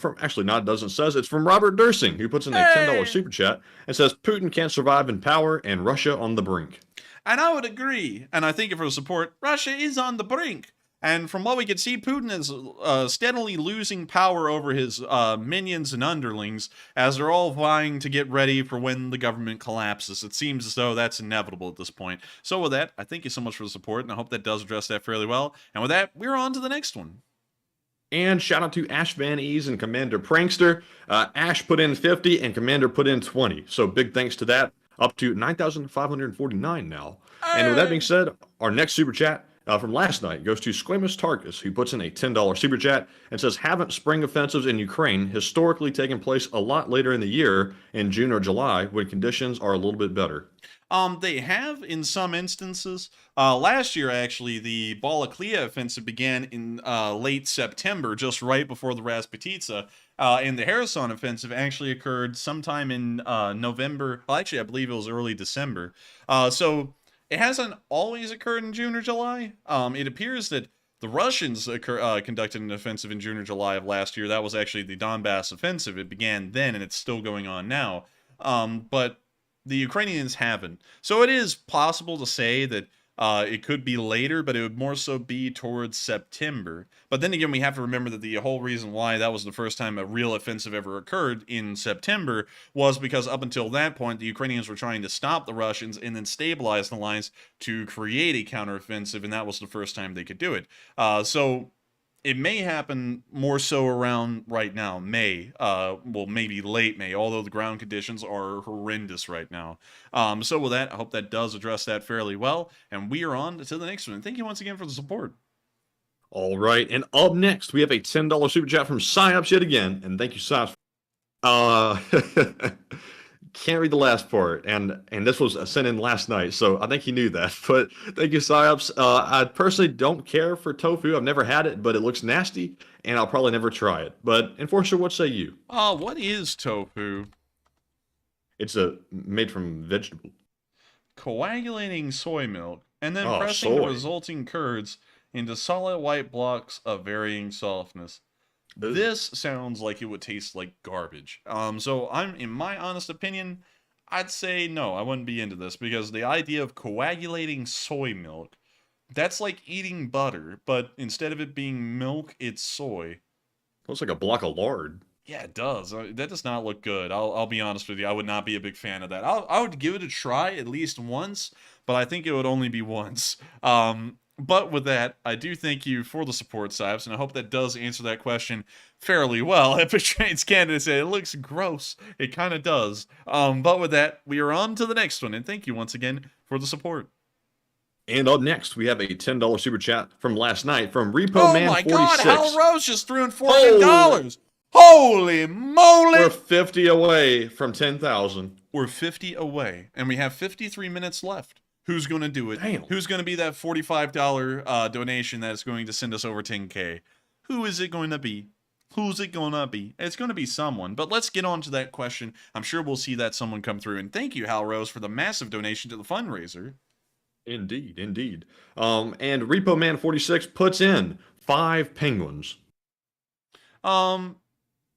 from Robert Dursing, who puts in a $10 super chat and says, Putin can't survive in power and Russia on the brink. And I would agree. And I think if it was support, Russia is on the brink. And from what we can see, Putin is steadily losing power over his minions and underlings as they're all vying to get ready for when the government collapses. It seems as though that's inevitable at this point. So with that, I thank you so much for the support, and I hope that does address that fairly well. And with that, we're on to the next one. And shout out to Ash Van Ease and Commander Prankster. Ash put in 50 and Commander put in 20. So big thanks to that. Up to 9,549 now. And with that being said, our next super chat from last night goes to Squamous Tarkus, who puts in a $10 super chat and says, haven't spring offensives in Ukraine historically taken place a lot later in the year, in June or July, when conditions are a little bit better? They have in some instances. Last year, actually, the Balaklia offensive began in late September, just right before the Rasputitsa. And the Kherson offensive actually occurred sometime in November. Well, actually, I believe it was early December. So it hasn't always occurred in June or July. It appears that the Russians conducted an offensive in June or July of last year. That was actually the Donbass offensive. It began then, and it's still going on now. But the Ukrainians haven't. So it is possible to say that it could be later, but it would more so be towards September. But then again, we have to remember that the whole reason why that was the first time a real offensive ever occurred in September was because up until that point, the Ukrainians were trying to stop the Russians and then stabilize the lines to create a counteroffensive, and that was the first time they could do it. So it may happen more so around right now, May, well, maybe late May, although the ground conditions are horrendous right now. So with that, I hope that does address that fairly well, and we are on to the next one. Thank you once again for the support. All right, and up next, we have a $10 super chat from Psyops yet again, and thank you, Psyops. Can't read the last part, and this was sent in last night, so I think he knew that. But thank you, Psyops. I personally don't care for tofu. I've never had it, but it looks nasty, and I'll probably never try it. But Enforcer, what say you? What is tofu? It's made from vegetable. Coagulating soy milk, and then pressing the resulting curds into solid white blocks of varying softness. This sounds like it would taste like garbage. So in my honest opinion, I'd say no, I wouldn't be into this, because the idea of coagulating soy milk, that's like eating butter, but instead of it being milk, it's soy. Looks like a block of lard. Yeah, it does. That does not look good. I'll be honest with you. I would not be a big fan of that. I would give it a try at least once, but I think it would only be once. But with that, I do thank you for the support, Sibes, and I hope that does answer that question fairly well. Epic Trains Canada said it looks gross. It kind of does. But with that, we are on to the next one, and thank you once again for the support. And up next, we have a $10 super chat from last night from Repo Man 46. Oh my God, Hal Rose just threw in $400. Holy moly! We're 50 away from 10,000. We're 50 away, and we have 53 minutes left. Who's going to do it? Damn. Who's going to be that $45 donation that's going to send us over 10K? Who is it going to be? Who's it going to be? It's going to be someone. But let's get on to that question. I'm sure we'll see that someone come through. And thank you, Hal Rose, for the massive donation to the fundraiser. Indeed, indeed. And Repo Man 46 puts in 5 penguins.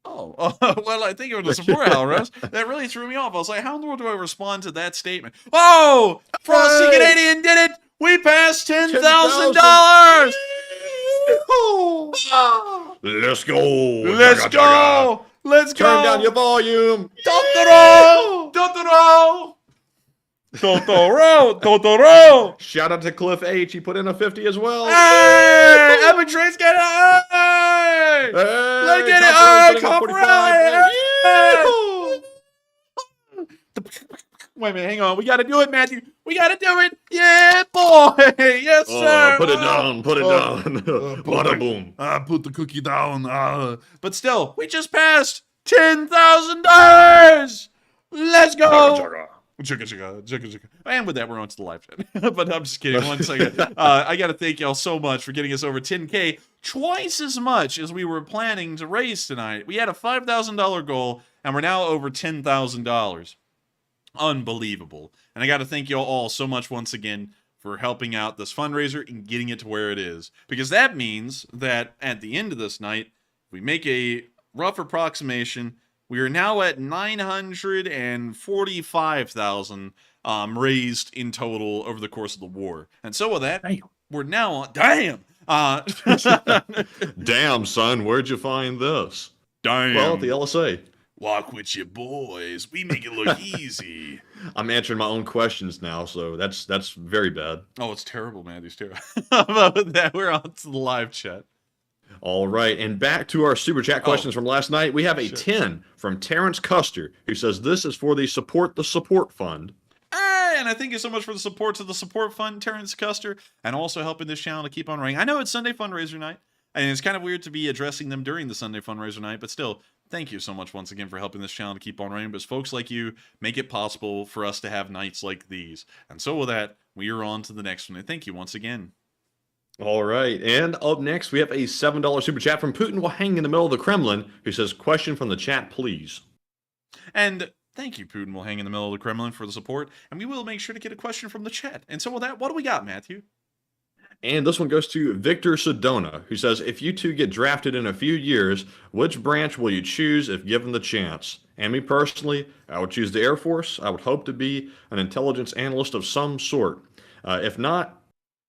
Well, I think it was a support, Hal Rose. That really threw me off. I was like, how in the world do I respond to that statement? Oh! Frosty Canadian did it! We passed $10,000! Let's go! Let's go! Let's go! Turn down your volume! Totoro! Totoro! Totoro! Totoro! Shout out to Cliff H. He put in a 50 as well. Hey! Epic Trains get it! Hey! Let's get it! Hey! Copyright! Wait a minute, hang on. We gotta do it, Matthew. We gotta do it. Yeah, boy. Yes, sir. Put it down. Put it down. Bada boom. Put the cookie down. But still, we just passed $10,000. Let's go. Chugga. And with that, we're on to the live chat. But I'm just kidding. 1 second. I got to thank y'all so much for getting us over 10K. Twice as much as we were planning to raise tonight. We had a $5,000 goal, and we're now over $10,000. Unbelievable. And I got to thank y'all all so much once again for helping out this fundraiser and getting it to where it is. Because that means that at the end of this night, if we make a rough approximation, we are now at 945,000 raised in total over the course of the war. And so with that, we're now on... Damn! Damn, son, where'd you find this? Damn. Well, at the LSA. Walk with your boys. We make it look easy. I'm answering my own questions now, so that's very bad. Oh, it's terrible, man. These terrible. How about that? We're on to the live chat. All right, and back to our super chat questions from last night. We have a 10 from Terrence Custer, who says this is for the Support Fund. And I thank you so much for the support to the support fund, Terrence Custer, and also helping this channel to keep on running. I know it's Sunday fundraiser night, and it's kind of weird to be addressing them during the Sunday fundraiser night, but still, thank you so much once again for helping this channel to keep on running, because folks like you make it possible for us to have nights like these. And so with that, we are on to the next one, and thank you once again. All right, and up next, we have a $7 super chat from Putin while hanging in the middle of the Kremlin, who says, question from the chat, please. And thank you, Putin will hang in the middle of the Kremlin, for the support, and we will make sure to get a question from the chat. And so with that, what do we got, Matthew? And this one goes to Victor Sedona, who says, if you two get drafted in a few years, which branch will you choose if given the chance? And me personally, I would choose the Air Force. I would hope to be an intelligence analyst of some sort. If not,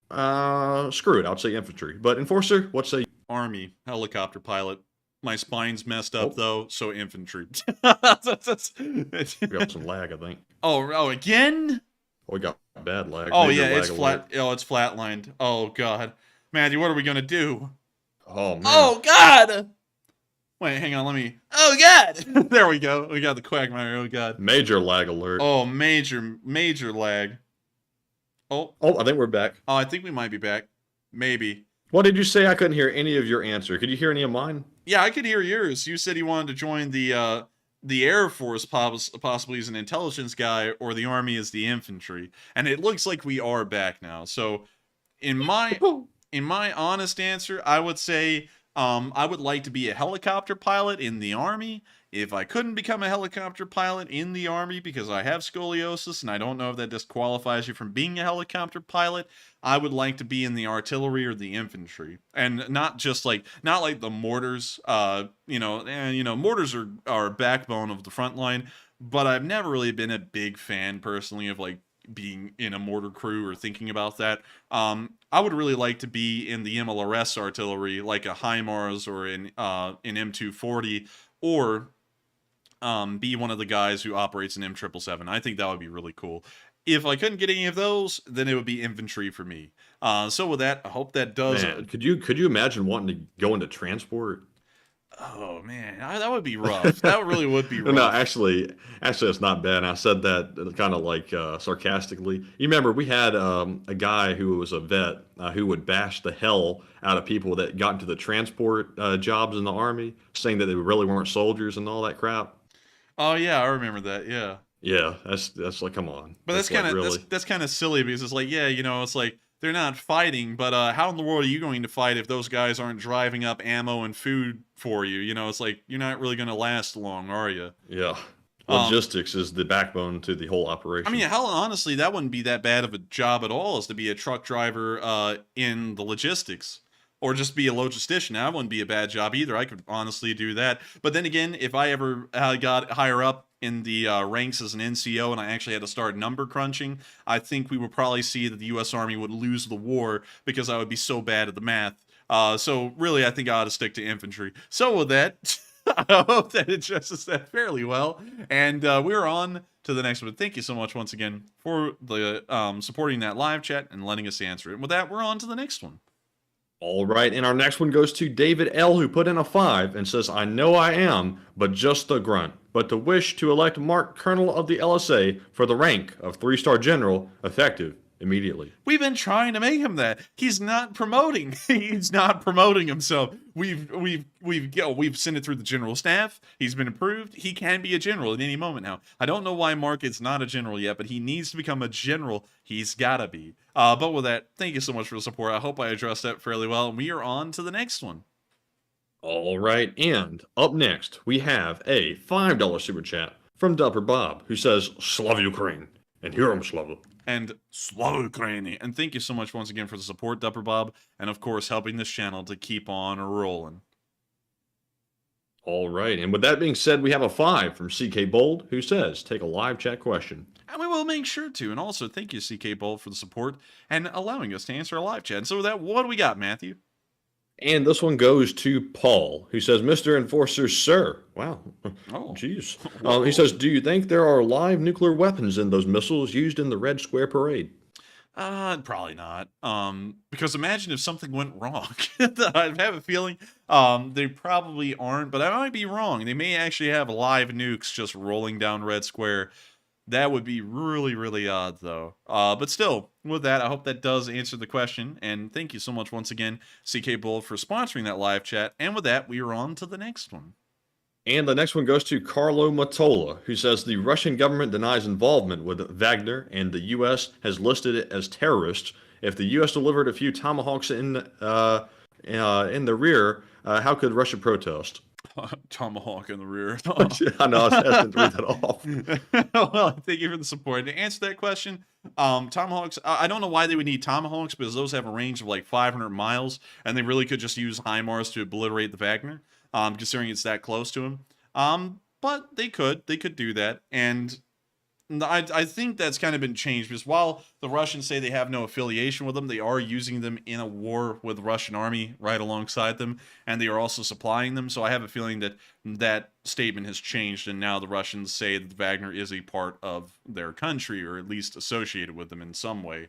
screw it, I would say infantry. But Enforcer, what say you? Army, helicopter pilot. My spine's messed up, though, so infantry. We got some lag, I think. Oh, again? Oh, we got bad lag. Oh, Major yeah, lag it's alert. flat. Oh, it's flatlined. Oh, God. Matthew, what are we going to do? Oh, man. Oh, God! Wait, hang on, let me... Oh, God! There we go. We got the Quagmire. Oh, God. Major lag alert. Oh, major lag. Oh, I think we're back. Oh, I think we might be back. Maybe. What did you say? I couldn't hear any of your answer. Could you hear any of mine? Yeah, I could hear yours. You said you wanted to join the Air Force, possibly as an intelligence guy, or the Army as the infantry. And it looks like we are back now. So, in my honest answer, I would say I would like to be a helicopter pilot in the Army. If I couldn't become a helicopter pilot in the Army because I have scoliosis and I don't know if that disqualifies you from being a helicopter pilot, I would like to be in the artillery or the infantry. And not like the mortars, mortars are backbone of the front line, but I've never really been a big fan personally of like being in a mortar crew or thinking about that. I would really like to be in the MLRS artillery, like a HIMARS or in M240, or be one of the guys who operates an M777. I think that would be really cool. If I couldn't get any of those, then it would be infantry for me. So with that, I hope that does. Man, could you imagine wanting to go into transport? Oh man, that would be rough. That really would be rough. No, actually, it's not bad. And I said that kind of like sarcastically. You remember we had a guy who was a vet who would bash the hell out of people that got into the transport jobs in the Army, saying that they really weren't soldiers and all that crap. Oh yeah, I remember that. Yeah. Yeah, that's like, come on. But that's kind of really... that's kind of silly because it's like, yeah, it's like they're not fighting, but how in the world are you going to fight if those guys aren't driving up ammo and food for you? It's like you're not really going to last long, are you? Yeah. Logistics is the backbone to the whole operation. I mean, hell, honestly, that wouldn't be that bad of a job at all, as to be a truck driver in the logistics. Or just be a logistician. That wouldn't be a bad job either. I could honestly do that. But then again, if I ever got higher up in the ranks as an NCO and I actually had to start number crunching, I think we would probably see that the U.S. Army would lose the war because I would be so bad at the math. So really, I think I ought to stick to infantry. So with that, I hope that addresses that fairly well. And we're on to the next one. Thank you so much once again for the supporting that live chat and letting us answer it. And with that, we're on to the next one. All right, and our next one goes to David L., who put in a 5 and says, I know I am, but just a grunt. But to wish to elect Mark Colonel of the LSA for the rank of 3-star general, effective immediately. We've been trying to make him that. He's not promoting. He's not promoting himself. We've sent it through the general staff. He's been approved. He can be a general at any moment now. I don't know why Mark is not a general yet, but he needs to become a general. He's gotta be. But with that, thank you so much for the support. I hope I addressed that fairly well, and we are on to the next one. All right, and up next, we have a $5 super chat from Dupper Bob, who says, Slava Ukraine, and Heroam Slava. And Slava Ukraini. And thank you so much once again for the support, Dupper Bob, and of course helping this channel to keep on rolling. All right, and with that being said, we have a 5 from CK Bold, who says, take a live chat question. And we will make sure to. And also, thank you, CK Bold, for the support and allowing us to answer a live chat. And so with that, what do we got, Matthew? And this one goes to Paul, who says, Mr. Enforcer, sir. Wow. Oh. Jeez. He says, do you think there are live nuclear weapons in those missiles used in the Red Square Parade? Probably not. Because imagine if something went wrong. I have a feeling they probably aren't, but I might be wrong. They may actually have live nukes just rolling down Red Square. That would be really, really odd, though. But still, with that, I hope that does answer the question. And thank you so much once again, CK Bull, for sponsoring that live chat. And with that, we are on to the next one. And the next one goes to Carlo Matola, who says the Russian government denies involvement with Wagner, and the U.S. has listed it as terrorists. If the U.S. delivered a few tomahawks in the rear, how could Russia protest? Tomahawk in the rear. I know, I was asking to read that off. Well, thank you for the support. To answer that question, tomahawks, I don't know why they would need tomahawks, because those have a range of like 500 miles, and they really could just use HIMARS to obliterate the Wagner, considering it's that close to him. But they could do that, and I think that's kind of been changed, because while the Russians say they have no affiliation with them, they are using them in a war with the Russian army right alongside them, and they are also supplying them. So I have a feeling that that statement has changed, and now the Russians say that Wagner is a part of their country, or at least associated with them in some way.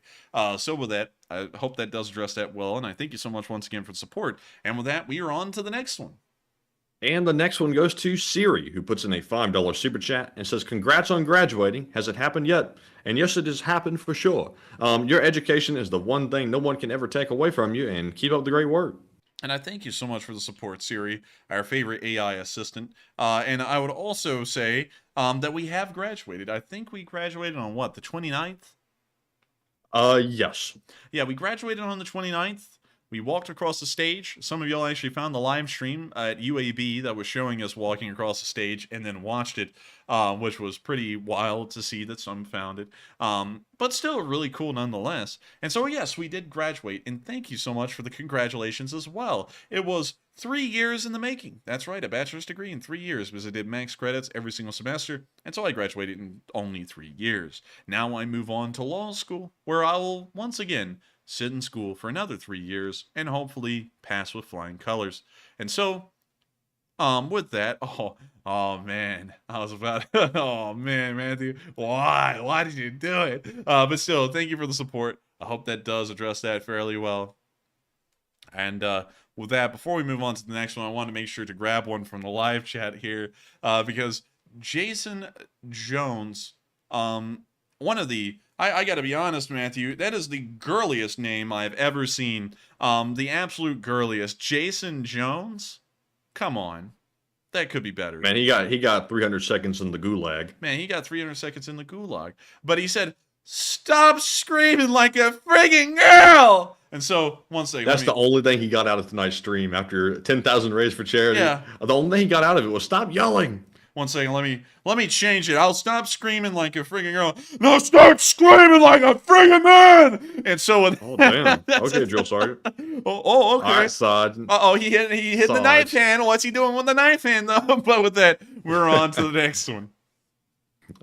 So with that, I hope that does address that well, and I thank you so much once again for the support. And with that, we are on to the next one. And the next one goes to Siri, who puts in a $5 super chat and says, congrats on graduating. Has it happened yet? And yes, it has happened for sure. Your education is the one thing no one can ever take away from you, and keep up the great work. And I thank you so much for the support, Siri, our favorite AI assistant. And I would also say that we have graduated. I think we graduated on what, the 29th? Yes. Yeah, we graduated on the 29th. We walked across the stage. Some of y'all actually found the live stream at UAB that was showing us walking across the stage, and then watched it, which was pretty wild to see that some found it. But still really cool nonetheless. And so, yes, we did graduate, and thank you so much for the congratulations as well. It was 3 years in the making. That's right, a bachelor's degree in 3 years, because I did max credits every single semester, and so I graduated in only 3 years. Now I move on to law school, where I will once again sit in school for another 3 years and hopefully pass with flying colors. And so, with that, oh man, I was about, oh man, Matthew, why did you do it? But still, thank you for the support. I hope that does address that fairly well. And with that, before we move on to the next one, I want to make sure to grab one from the live chat here, because Jason Jones, one of the, I gotta be honest, Matthew, that is the girliest name I've ever seen. The absolute girliest. Jason Jones? Come on. That could be better. Man, he got 300 seconds in the gulag. Man, he got 300 seconds in the gulag. But he said, stop screaming like a friggin' girl! And so, one second. That's the only thing he got out of tonight's stream after 10,000 raised for charity. Yeah. The only thing he got out of it was stop yelling. One second, let me change it. I'll stop screaming like a friggin' girl. No, start screaming like a friggin' man! And so with oh damn. Okay, drill sergeant. Okay. All right, Sergeant. He hit the knife hand. What's he doing with the knife hand though? But with that, we're on to the next one.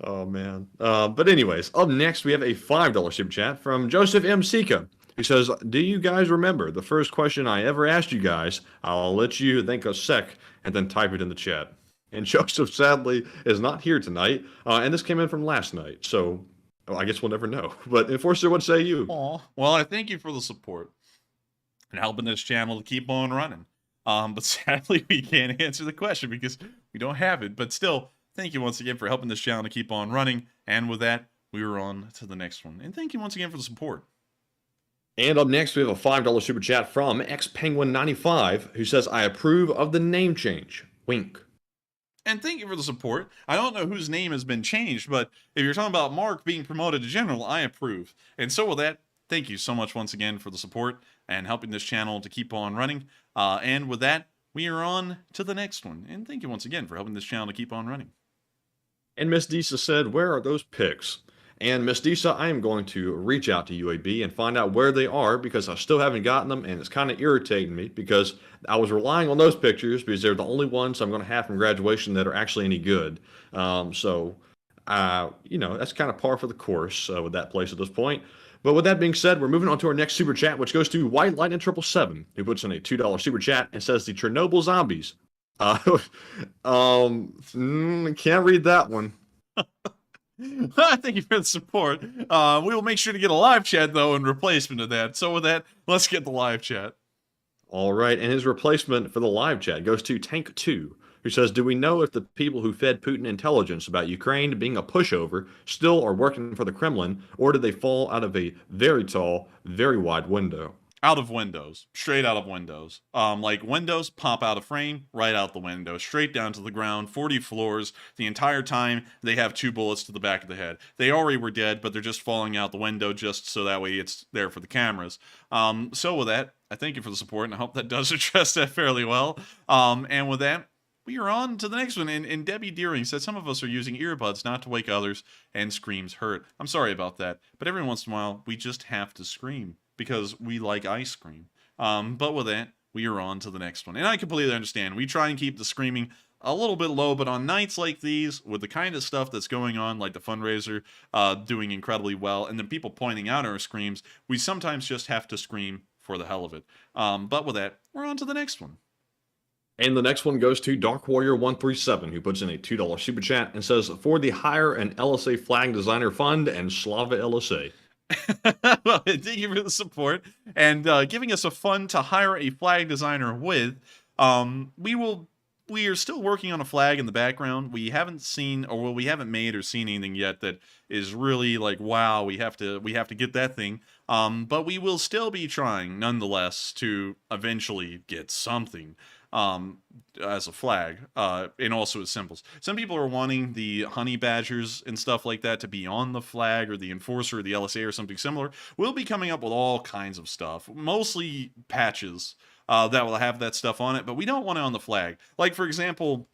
Oh man. But anyways, up next we have a $5 super chat from Joseph M. Sika. He says, do you guys remember the first question I ever asked you guys? I'll let you think a sec and then type it in the chat. And Joseph, sadly, is not here tonight. And this came in from last night. So I guess we'll never know. But Enforcer, what say you? Aw. Well, I thank you for the support and helping this channel to keep on running. But sadly, we can't answer the question because we don't have it. But still, thank you once again for helping this channel to keep on running. And with that, we are on to the next one. And thank you once again for the support. And up next, we have a $5 super chat from XPenguin95, who says, I approve of the name change. Wink. And thank you for the support. I don't know whose name has been changed, but if you're talking about Mark being promoted to General, I approve. And so with that, thank you so much once again for the support and helping this channel to keep on running. And with that, we are on to the next one. And thank you once again for helping this channel to keep on running. And Miss Disa said, where are those pics? And Miss Disa, I am going to reach out to UAB and find out where they are because I still haven't gotten them, and it's kind of irritating me because I was relying on those pictures because they're the only ones I'm going to have from graduation that are actually any good. So that's kind of par for the course with that place at this point. But with that being said, we're moving on to our next super chat, which goes to White Lightning 777, who puts in a $2 super chat and says the Chernobyl zombies. Can't read that one. Thank you for the support. We will make sure to get a live chat, though, in replacement of that. So with that, let's get the live chat. All right, and his replacement for the live chat goes to Tank2, who says, do we know if the people who fed Putin intelligence about Ukraine being a pushover still are working for the Kremlin, or did they fall out of a very tall, very wide window? Out of windows. Straight out of windows. Like windows pop out of frame, right out the window, straight down to the ground, 40 floors. The entire time, they have 2 bullets to the back of the head. They already were dead, but they're just falling out the window just so that way it's there for the cameras. So with that, I thank you for the support, and I hope that does address that fairly well. And with that, we are on to the next one. And Debbie Deering said some of us are using earbuds not to wake others, and screams hurt. I'm sorry about that, but every once in a while, we just have to scream because we like ice cream. But with that, we are on to the next one. And I completely understand. We try and keep the screaming a little bit low, but on nights like these, with the kind of stuff that's going on, like the fundraiser doing incredibly well, and then people pointing out our screams, we sometimes just have to scream for the hell of it. But with that, we're on to the next one. And the next one goes to Dark Warrior 137, who puts in a $2 super chat and says, for the Hire an LSA Flag Designer Fund and Slava LSA. Well, thank you for the support and giving us a fund to hire a flag designer with. We are still working on a flag in the background. We haven't seen, or well, we haven't made or seen anything yet that is really like, wow, we have to get that thing. But we will still be trying, nonetheless, to eventually get something as a flag, and also as symbols. Some people are wanting the honey badgers and stuff like that to be on the flag, or the enforcer, or the LSA, or something similar. We'll be coming up with all kinds of stuff, mostly patches that will have that stuff on it, but we don't want it on the flag. Like, for example,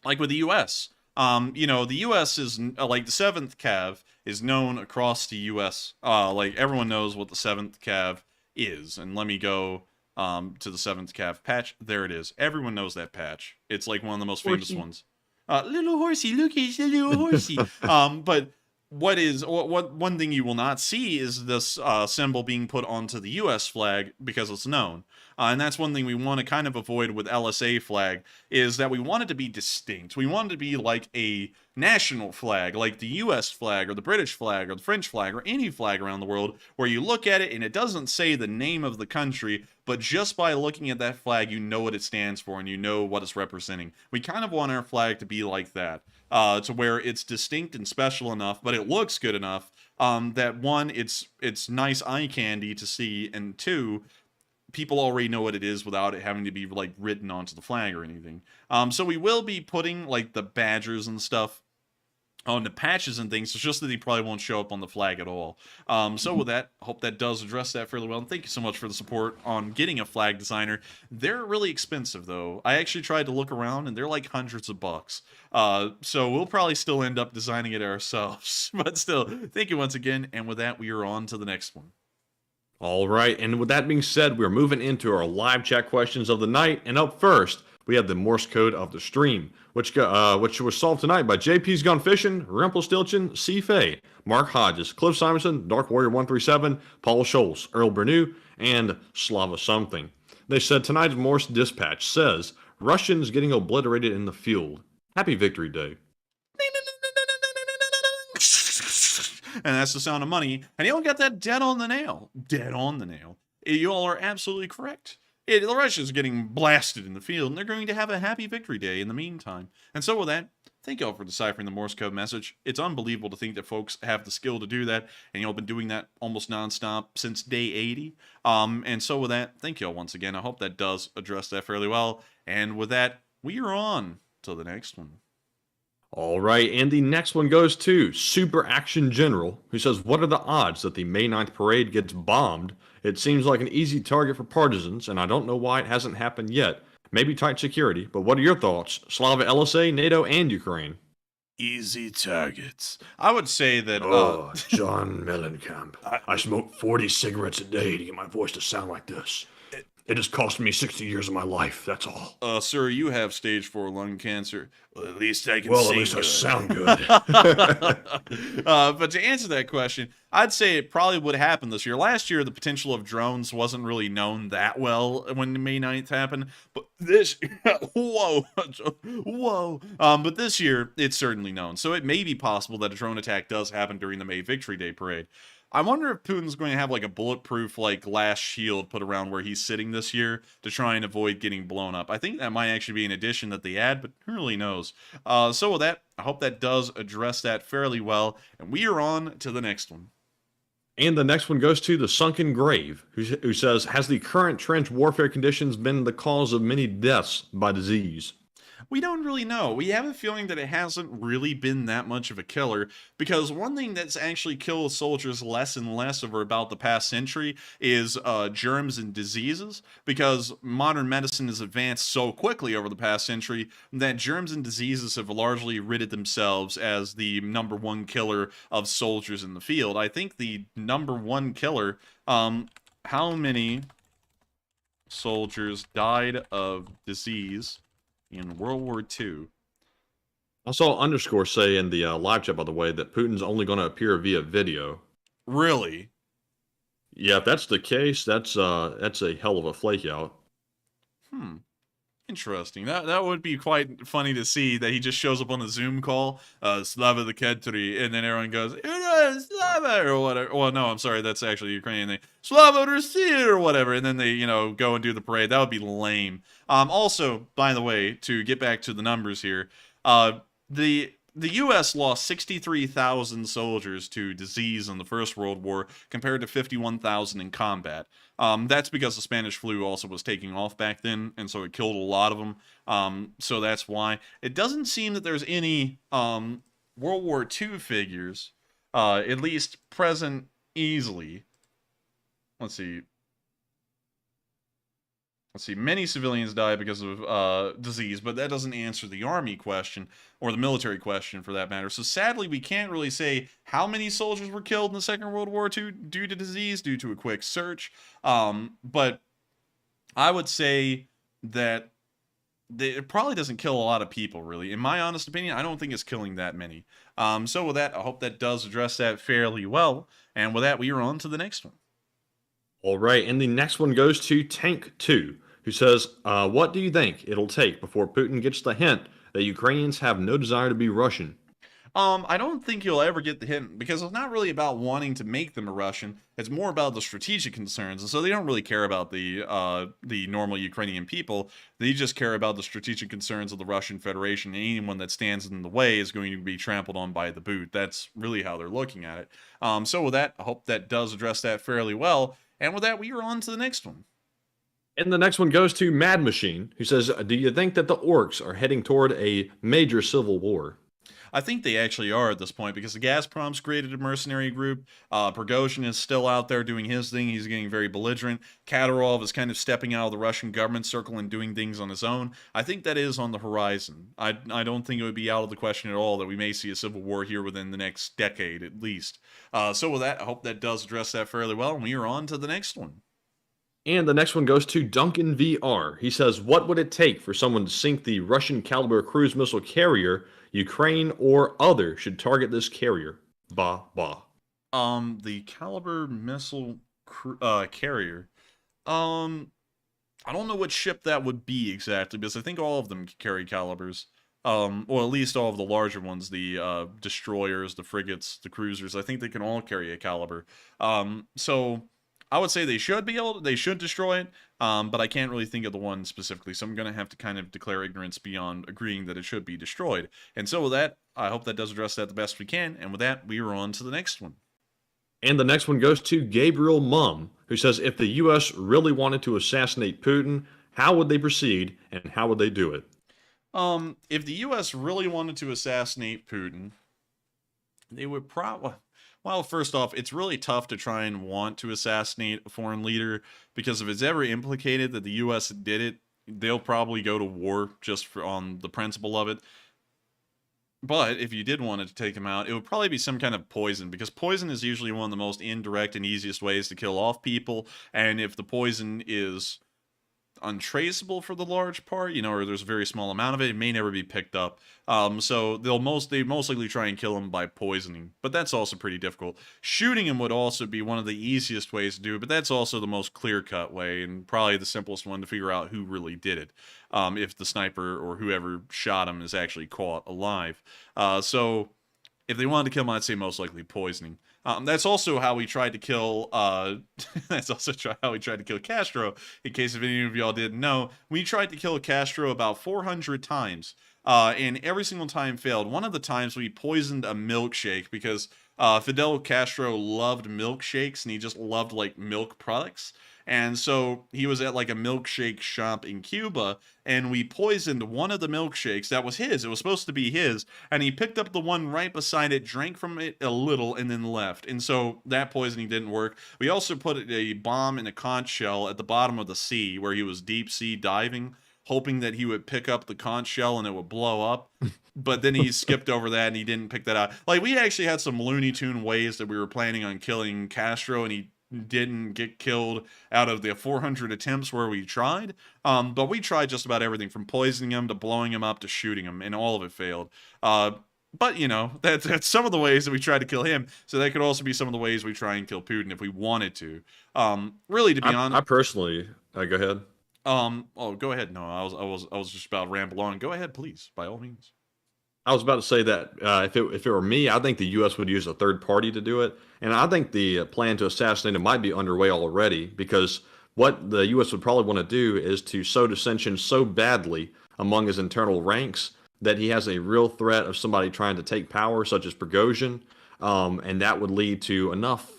like with the U.S., the U.S. is, like, the 7th Cav is known across the U.S. Like, everyone knows what the 7th Cav is, and let me go to the 7th Cav patch. There it is. Everyone knows that patch. It's like one of the most famous ones. Little horsey, look, it's a little horsey. But what one thing you will not see is this symbol being put onto the U.S. flag because it's known. And that's one thing we want to kind of avoid with LSA flag, is that we want it to be distinct. We want it to be like a national flag, like the U.S. flag, or the British flag, or the French flag, or any flag around the world, where you look at it and it doesn't say the name of the country, but just by looking at that flag, you know what it stands for, and you know what it's representing. We kind of want our flag to be like that, to where it's distinct and special enough, but it looks good enough, that one, it's nice eye candy to see, and two, people already know what it is without it having to be like written onto the flag or anything. So we will be putting like the badgers and stuff on the patches and things. It's just that they probably won't show up on the flag at all. So with that, hope that does address that fairly well. And thank you so much for the support on getting a flag designer. They're really expensive though. I actually tried to look around and they're like hundreds of bucks. So we'll probably still end up designing it ourselves. But still, thank you once again. And with that, we are on to the next one. All right, and with that being said, we're moving into our live chat questions of the night. And up first, we have the Morse code of the stream, which was solved tonight by JP's Gone Fishing, Rumpelstiltskin, C. Fay, Mark Hodges, Cliff Simonson, Dark Warrior 137, Paul Scholes, Earl Bernew, and Slava Something. They said tonight's Morse dispatch says, Russians getting obliterated in the field. Happy Victory Day. And that's the sound of money. And y'all got that dead on the nail. Dead on the nail. You all are absolutely correct. The Russians are getting blasted in the field, and they're going to have a happy victory day in the meantime. And so with that, thank y'all for deciphering the Morse code message. It's unbelievable to think that folks have the skill to do that, and y'all been doing that almost nonstop since day 80. And so with that, thank y'all once again. I hope that does address that fairly well. And with that, we are on to the next one. All right, and the next one goes to Super Action General, who says, what are the odds that the May 9th parade gets bombed? It seems like an easy target for partisans, and I don't know why it hasn't happened yet. Maybe tight security, but what are your thoughts? Slava, LSA, NATO, and Ukraine. Easy targets. I would say that... John Mellencamp. I smoke 40 cigarettes a day to get my voice to sound like this. It has cost me 60 years of my life, that's all. Sir, you have stage 4 lung cancer. Well, at least I can Well, sing at least I good. sound good. But to answer that question, I'd say it probably would happen this year. Last year, the potential of drones wasn't really known that well when May 9th happened. But this, whoa, whoa. But this year, it's certainly known. So it may be possible that a drone attack does happen during the May Victory Day parade. I wonder if Putin's going to have like a bulletproof like glass shield put around where he's sitting this year to try and avoid getting blown up. I think that might actually be an addition that they add, but who really knows? So with that, I hope that does address that fairly well, and we are on to the next one. And the next one goes to the Sunken Grave, who says, has the current trench warfare conditions been the cause of many deaths by disease? We don't really know. We have a feeling that it hasn't really been that much of a killer, because one thing that's actually killed soldiers less and less over about the past century is germs and diseases, because modern medicine has advanced so quickly over the past century that germs and diseases have largely ridded themselves as the #1 killer of soldiers in the field. I think the #1 killer, how many soldiers died of disease in World War II? I saw underscore say in the live chat, by the way, that Putin's only going to appear via video. Really? Yeah, if that's the case, that's a hell of a flake out. Interesting. That would be quite funny to see, that he just shows up on a Zoom call, Slava the Ketri, and then everyone goes, Slava, or whatever. Well, no, I'm sorry, that's actually Ukrainian thing. Slava Russia, or whatever, and then they, go and do the parade. That would be lame. Also, by the way, to get back to the numbers here, the U.S. lost 63,000 soldiers to disease in the First World War, compared to 51,000 in combat. That's because the Spanish flu also was taking off back then, and so it killed a lot of them. So that's why. It doesn't seem that there's any World War II figures, at least present easily. Let's see. Many civilians die because of disease, but that doesn't answer the army question, or the military question for that matter. So sadly, we can't really say how many soldiers were killed in the Second World War II due to disease, due to a quick search. But I would say that it probably doesn't kill a lot of people, really. In my honest opinion, I don't think it's killing that many. So with that, I hope that does address that fairly well. And with that, we are on to the next one. All right, and the next one goes to Tank 2, who says, what do you think it'll take before Putin gets the hint that Ukrainians have no desire to be Russian? I don't think you'll ever get the hint, because it's not really about wanting to make them a Russian. It's more about the strategic concerns, and so they don't really care about the normal Ukrainian people. They just care about the strategic concerns of the Russian Federation, and anyone that stands in the way is going to be trampled on by the boot. That's really how they're looking at it. So with that, I hope that does address that fairly well. And with that, we are on to the next one. And the next one goes to Mad Machine, who says, do you think that the orcs are heading toward a major civil war? I think they actually are at this point, because the Gazprom's created a mercenary group. Prigozhin is still out there doing his thing. He's getting very belligerent. Kadyrov is kind of stepping out of the Russian government circle and doing things on his own. I think that is on the horizon. I don't think it would be out of the question at all that we may see a civil war here within the next decade, at least. So with that, I hope that does address that fairly well, and we are on to the next one. And the next one goes to Duncan VR. He says, what would it take for someone to sink the Russian caliber cruise missile carrier? Ukraine or other should target this carrier. Bah, bah. The caliber missile carrier. I don't know what ship that would be exactly, because I think all of them carry calibers. Or at least all of the larger ones, the destroyers, the frigates, the cruisers. I think they can all carry a caliber. So I would say they should destroy it, but I can't really think of the one specifically, so I'm going to have to kind of declare ignorance beyond agreeing that it should be destroyed. And so with that, I hope that does address that the best we can, and with that, we are on to the next one. And the next one goes to Gabriel Mum, who says, if the U.S. really wanted to assassinate Putin, how would they proceed, and how would they do it? If the U.S. really wanted to assassinate Putin, they would probably... Well, first off, it's really tough to try and want to assassinate a foreign leader, because if it's ever implicated that the U.S. did it, they'll probably go to war just on the principle of it. But if you did want to take him out, it would probably be some kind of poison, because poison is usually one of the most indirect and easiest ways to kill off people, and if the poison is untraceable for the large part, or there's a very small amount of it. It may never be picked up. So they most likely try and kill him by poisoning, but that's also pretty difficult. Shooting him would also be one of the easiest ways to do it, but that's also the most clear-cut way and probably the simplest one to figure out who really did it. If the sniper or whoever shot him is actually caught alive. So if they wanted to kill him, I'd say most likely poisoning. That's also how we tried to kill. That's also how we tried to kill Castro. In case if any of y'all didn't know, we tried to kill Castro about 400 times, and every single time failed. One of the times we poisoned a milkshake because Fidel Castro loved milkshakes and he just loved like milk products. And so he was at like a milkshake shop in Cuba, and we poisoned one of the milkshakes that was his. It was supposed to be his, and he picked up the one right beside it, drank from it a little, and then left. And so that poisoning didn't work. We also put a bomb in a conch shell at the bottom of the sea where he was deep sea diving, hoping that he would pick up the conch shell and it would blow up. But then he skipped over that and he didn't pick that out. Like, we actually had some Looney Tune ways that we were planning on killing Castro, and he didn't get killed out of the 400 attempts where we tried. But we tried just about everything from poisoning him to blowing him up to shooting him, and all of it failed. But, that's some of the ways that we tried to kill him. So that could also be some of the ways we try and kill Putin if we wanted to. Really, to be honest, I personally, go ahead. Go ahead. No, I was just about to ramble on. Go ahead, please, by all means. I was about to say that if it were me, I think the U.S. would use a third party to do it. And I think the plan to assassinate him might be underway already, because what the U.S. would probably want to do is to sow dissension so badly among his internal ranks that he has a real threat of somebody trying to take power, such as Prigozhin. And that would lead to enough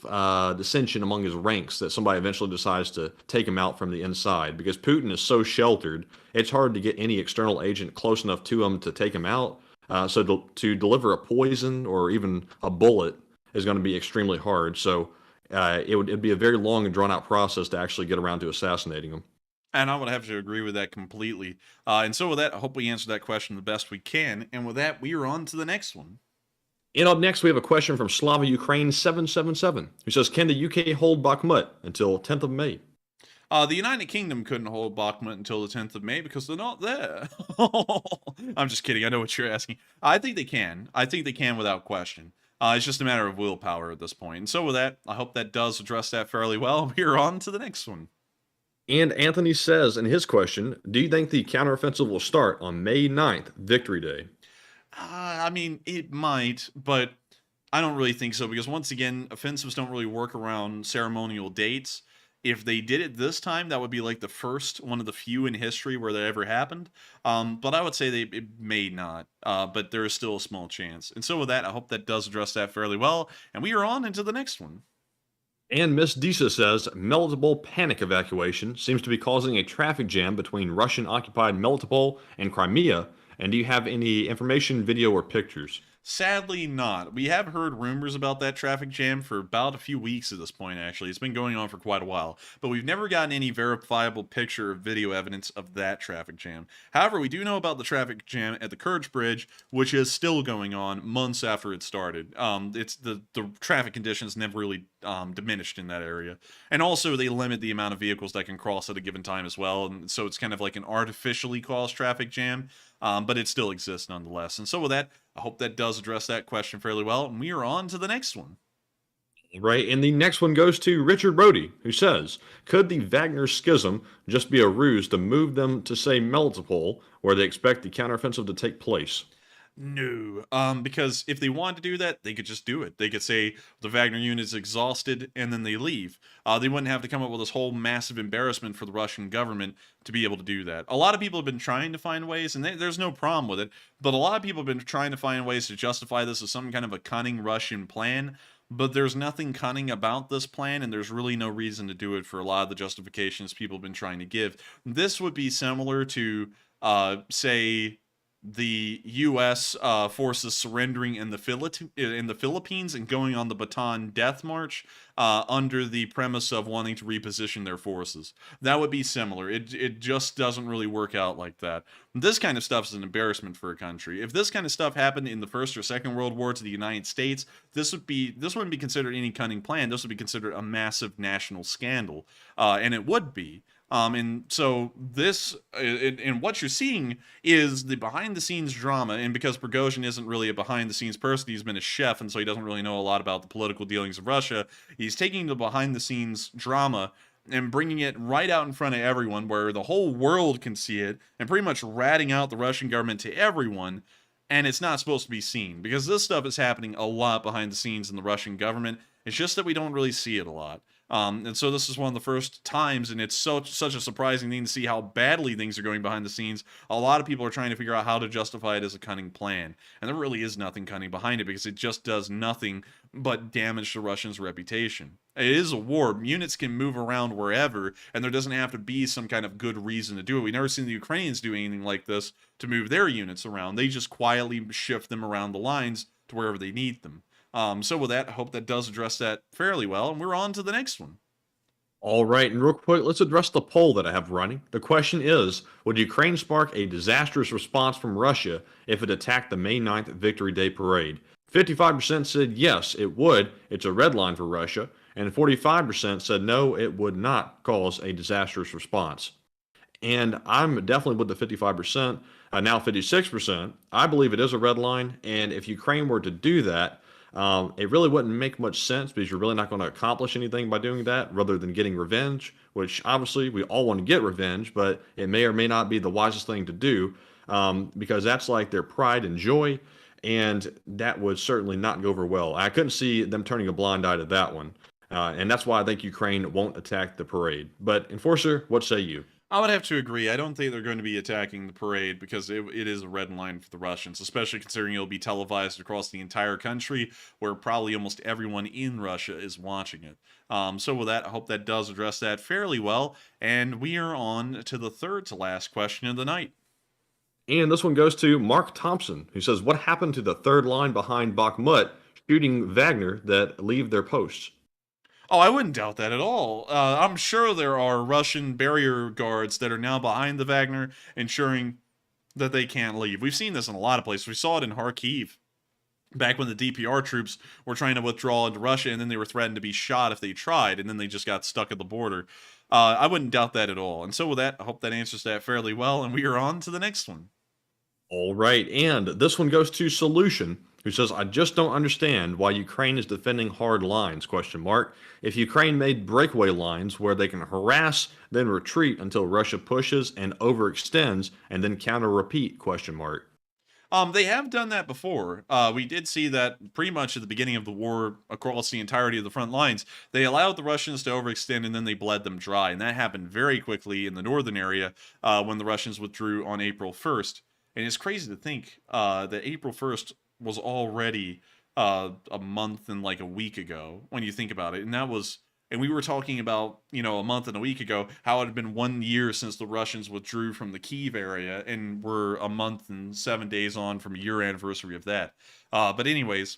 dissension among his ranks that somebody eventually decides to take him out from the inside. Because Putin is so sheltered, it's hard to get any external agent close enough to him to take him out. So to deliver a poison or even a bullet is going to be extremely hard. So it'd be a very long and drawn out process to actually get around to assassinating him. And I would have to agree with that completely. And so with that, I hope we answered that question the best we can. And with that, we are on to the next one. And up next, we have a question from Slava Ukraine 777, who says, "Can the UK hold Bakhmut until 10th of May?" The United Kingdom couldn't hold Bakhmut until the 10th of May because they're not there. I'm just kidding. I know what you're asking. I think they can. I think they can without question. It's just a matter of willpower at this point. And so with that, I hope that does address that fairly well. We're on to the next one. And Anthony says in his question, "Do you think the counteroffensive will start on May 9th, Victory Day?" I mean, it might, but I don't really think so because once again, offensives don't really work around ceremonial dates. If they did it this time, that would be like the first one of the few in history where that ever happened. But I would say it may not, but there is still a small chance. And so with that, I hope that does address that fairly well. And we are on into the next one. And Miss Disa says, "Melitopol panic evacuation seems to be causing a traffic jam between Russian-occupied Melitopol and Crimea. And do you have any information, video, or pictures?" Sadly not. We have heard rumors about that traffic jam for about a few weeks at this point, actually. It's been going on for quite a while. But we've never gotten any verifiable picture or video evidence of that traffic jam. However, we do know about the traffic jam at the Kerch Bridge, which is still going on months after it started. It's the traffic conditions never really diminished in that area. And also, they limit the amount of vehicles that can cross at a given time as well. And so it's kind of like an artificially caused traffic jam. But it still exists nonetheless. And so with that, I hope that does address that question fairly well. And we are on to the next one. Right, and the next one goes to Richard Brody, who says, "Could the Wagner schism just be a ruse to move them to, say, Melitopol, where they expect the counteroffensive to take place?" No, because if they wanted to do that, they could just do it. They could say the Wagner unit's exhausted and then they leave. They wouldn't have to come up with this whole massive embarrassment for the Russian government to be able to do that. A lot of people have been trying to find ways, and there's no problem with it, but a lot of people have been trying to find ways to justify this as some kind of a cunning Russian plan, but there's nothing cunning about this plan, and there's really no reason to do it for a lot of the justifications people have been trying to give. This would be similar to, say, the U.S. Forces surrendering in the Philippines and going on the Bataan Death March under the premise of wanting to reposition their forces. That would be similar. It just doesn't really work out like that. This kind of stuff is an embarrassment for a country. If this kind of stuff happened in the First or Second World War to the United States, this wouldn't be considered any cunning plan. This would be considered a massive national scandal, and it would be. And so this, and what you're seeing is the behind-the-scenes drama. And because Prigozhin isn't really a behind-the-scenes person, he's been a chef, and so he doesn't really know a lot about the political dealings of Russia. He's taking the behind-the-scenes drama and bringing it right out in front of everyone, where the whole world can see it, and pretty much ratting out the Russian government to everyone. And it's not supposed to be seen, because this stuff is happening a lot behind the scenes in the Russian government. It's just that we don't really see it a lot. And so this is one of the first times, and it's such a surprising thing to see how badly things are going behind the scenes. A lot of people are trying to figure out how to justify it as a cunning plan. And there really is nothing cunning behind it, because it just does nothing but damage the Russians' reputation. It is a war. Units can move around wherever, and there doesn't have to be some kind of good reason to do it. We've never seen the Ukrainians do anything like this to move their units around. They just quietly shift them around the lines to wherever they need them. So with that, I hope that does address that fairly well, and we're on to the next one. All right, and real quick, let's address the poll that I have running. The question is, would Ukraine spark a disastrous response from Russia if it attacked the May 9th Victory Day parade? 55% said yes, it would. It's a red line for Russia. And 45% said no, it would not cause a disastrous response. And I'm definitely with the 55%, now 56%. I believe it is a red line, and if Ukraine were to do that, it really wouldn't make much sense, because you're really not going to accomplish anything by doing that rather than getting revenge, which obviously we all want to get revenge, but it may or may not be the wisest thing to do, because that's like their pride and joy, and that would certainly not go over well. I couldn't see them turning a blind eye to that one, and that's why I think Ukraine won't attack the parade. But Enforcer, what say you? I would have to agree. I don't think they're going to be attacking the parade, because it is a red line for the Russians, especially considering it'll be televised across the entire country, where probably almost everyone in Russia is watching it. So with that, I hope that does address that fairly well. And we are on to the third to last question of the night. And this one goes to Mark Thompson, who says, what happened to the third line behind Bakhmut shooting Wagner that leave their posts? Oh, I wouldn't doubt that at all. I'm sure there are Russian barrier guards that are now behind the Wagner, ensuring that they can't leave. We've seen this in a lot of places. We saw it in Kharkiv, back when the DPR troops were trying to withdraw into Russia, and then they were threatened to be shot if they tried, and then they just got stuck at the border. I wouldn't doubt that at all. And so with that, I hope that answers that fairly well, and we are on to the next one. All right, and this one goes to Solution, who says, I just don't understand why Ukraine is defending hard lines, question mark. If Ukraine made breakaway lines where they can harass, then retreat until Russia pushes and overextends, and then counter-repeat, question mark. They have done that before. We did see that pretty much at the beginning of the war across the entirety of the front lines. They allowed the Russians to overextend, and then they bled them dry, and that happened very quickly in the northern area when the Russians withdrew on April 1st. And it's crazy to think that April 1st was already a month and like a week ago when you think about it. And we were talking about, a month and a week ago, how it had been 1 year since the Russians withdrew from the Kyiv area, and we're a month and 7 days on from a year anniversary of that. But anyways,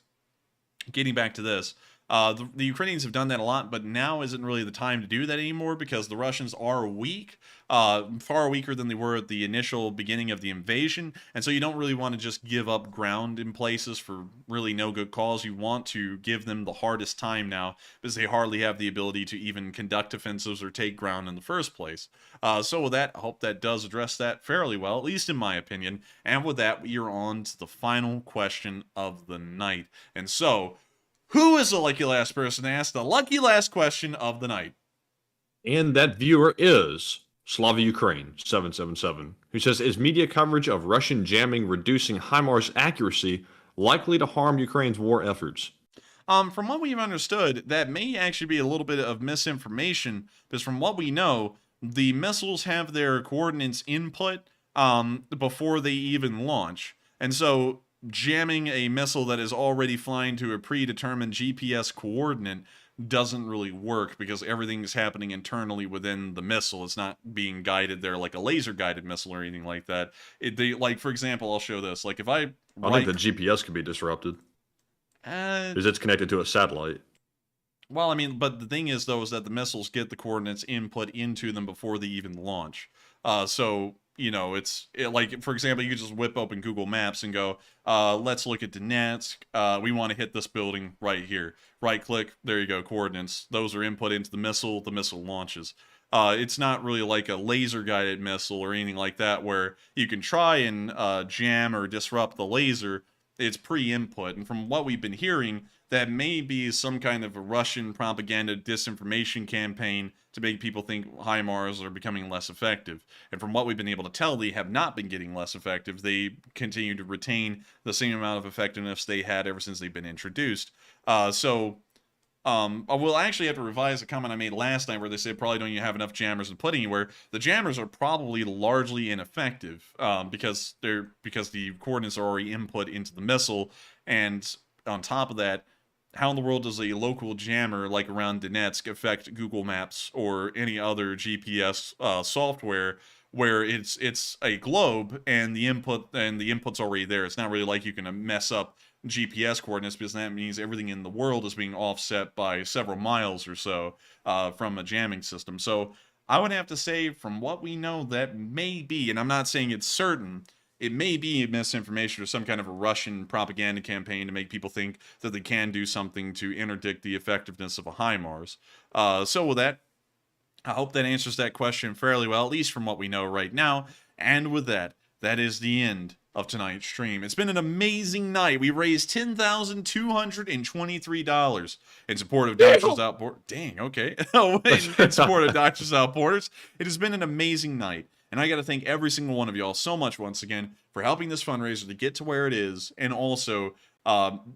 getting back to this, the Ukrainians have done that a lot, but now isn't really the time to do that anymore, because the Russians are weak, far weaker than they were at the initial beginning of the invasion, and so you don't really want to just give up ground in places for really no good cause. You want to give them the hardest time now, because they hardly have the ability to even conduct offensives or take ground in the first place. So with that, I hope that does address that fairly well, at least in my opinion. And with that, we are on to the final question of the night. And so, who is the lucky last person to ask the lucky last question of the night? And that viewer is Slava Ukraine 777, who says, is media coverage of Russian jamming reducing HIMARS accuracy likely to harm Ukraine's war efforts? From what we've understood, that may actually be a little bit of misinformation, because from what we know, the missiles have their coordinates input before they even launch. And so jamming a missile that is already flying to a predetermined GPS coordinate doesn't really work, because everything is happening internally within the missile. It's not being guided there like a laser guided missile or anything like that. Like, for example, I'll show this. Like, if I think the GPS could be disrupted because it's connected to a satellite. Well, I mean, but the thing is, though, is that the missiles get the coordinates input into them before they even launch. So, you know, like, for example, you could just whip open Google Maps and go, let's look at Donetsk. We want to hit this building right here. Right click, there you go, coordinates. Those are input into the missile launches. It's not really like a laser-guided missile or anything like that where you can try and jam or disrupt the laser. It's pre-input, and from what we've been hearing, that may be some kind of a Russian propaganda disinformation campaign to make people think HIMARS are becoming less effective. And from what we've been able to tell, they have not been getting less effective. They continue to retain the same amount of effectiveness they had ever since they've been introduced. I will actually have to revise a comment I made last night where they said probably don't you have enough jammers to put anywhere. The jammers are probably largely ineffective because the coordinates are already input into the missile, and on top of that, how in the world does a local jammer like around Donetsk affect Google Maps or any other GPS software where it's a globe and the input's already there? It's not really like you can mess up GPS coordinates, because that means everything in the world is being offset by several miles or so from a jamming system. So I would have to say, from what we know, that may be, and I'm not saying it's certain, it may be misinformation or some kind of a Russian propaganda campaign to make people think that they can do something to interdict the effectiveness of a HIMARS. So with that, I hope that answers that question fairly well, at least from what we know right now. And with that, that is the end of tonight's stream. It's been an amazing night. We raised $10,223 in support of Doctors Outboard. Dang, okay. In support of Doctors Outboarders. It has been an amazing night. And I got to thank every single one of y'all so much once again for helping this fundraiser to get to where it is, and also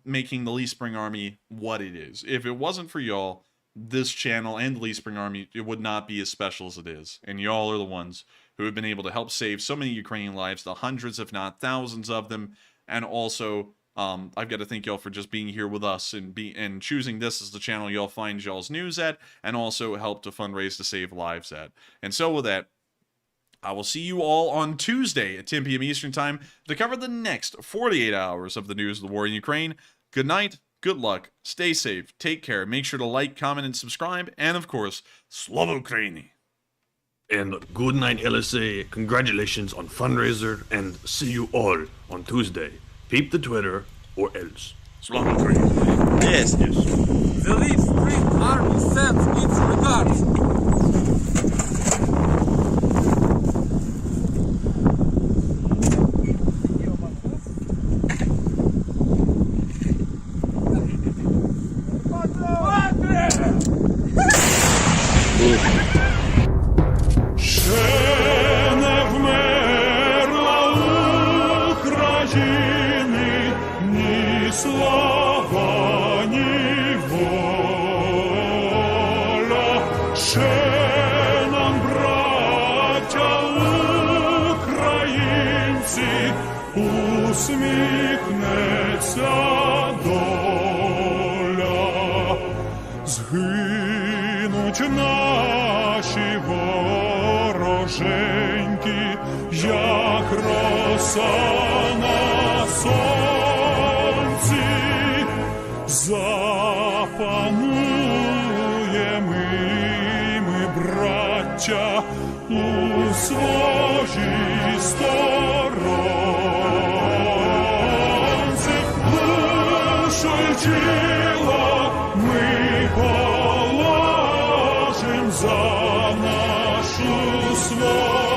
making the Lee Spring Army what it is. If it wasn't for y'all, this channel and the Lee Spring Army, it would not be as special as it is. And y'all are the ones who have been able to help save so many Ukrainian lives, the hundreds, if not thousands of them. And also, I've got to thank y'all for just being here with us and choosing this as the channel y'all find y'all's news at, and also help to fundraise to save lives at. And so with that, I will see you all on Tuesday at 10 p.m. Eastern Time to cover the next 48 hours of the news of the war in Ukraine. Good night, good luck, stay safe, take care, make sure to like, comment, and subscribe, and of course, Slava Ukraini. And good night, LSA. Congratulations on fundraiser, and see you all on Tuesday. Peep the Twitter, or else. Slava Ukraini. Yes. The Lee Spring Army sends its regards. Усміхнеться доля, згинуть наші вороженьки, як роса на сонці, запануємо ми, браття, у своїй сторонці. Душу й тіло ми положим за нашу свободу.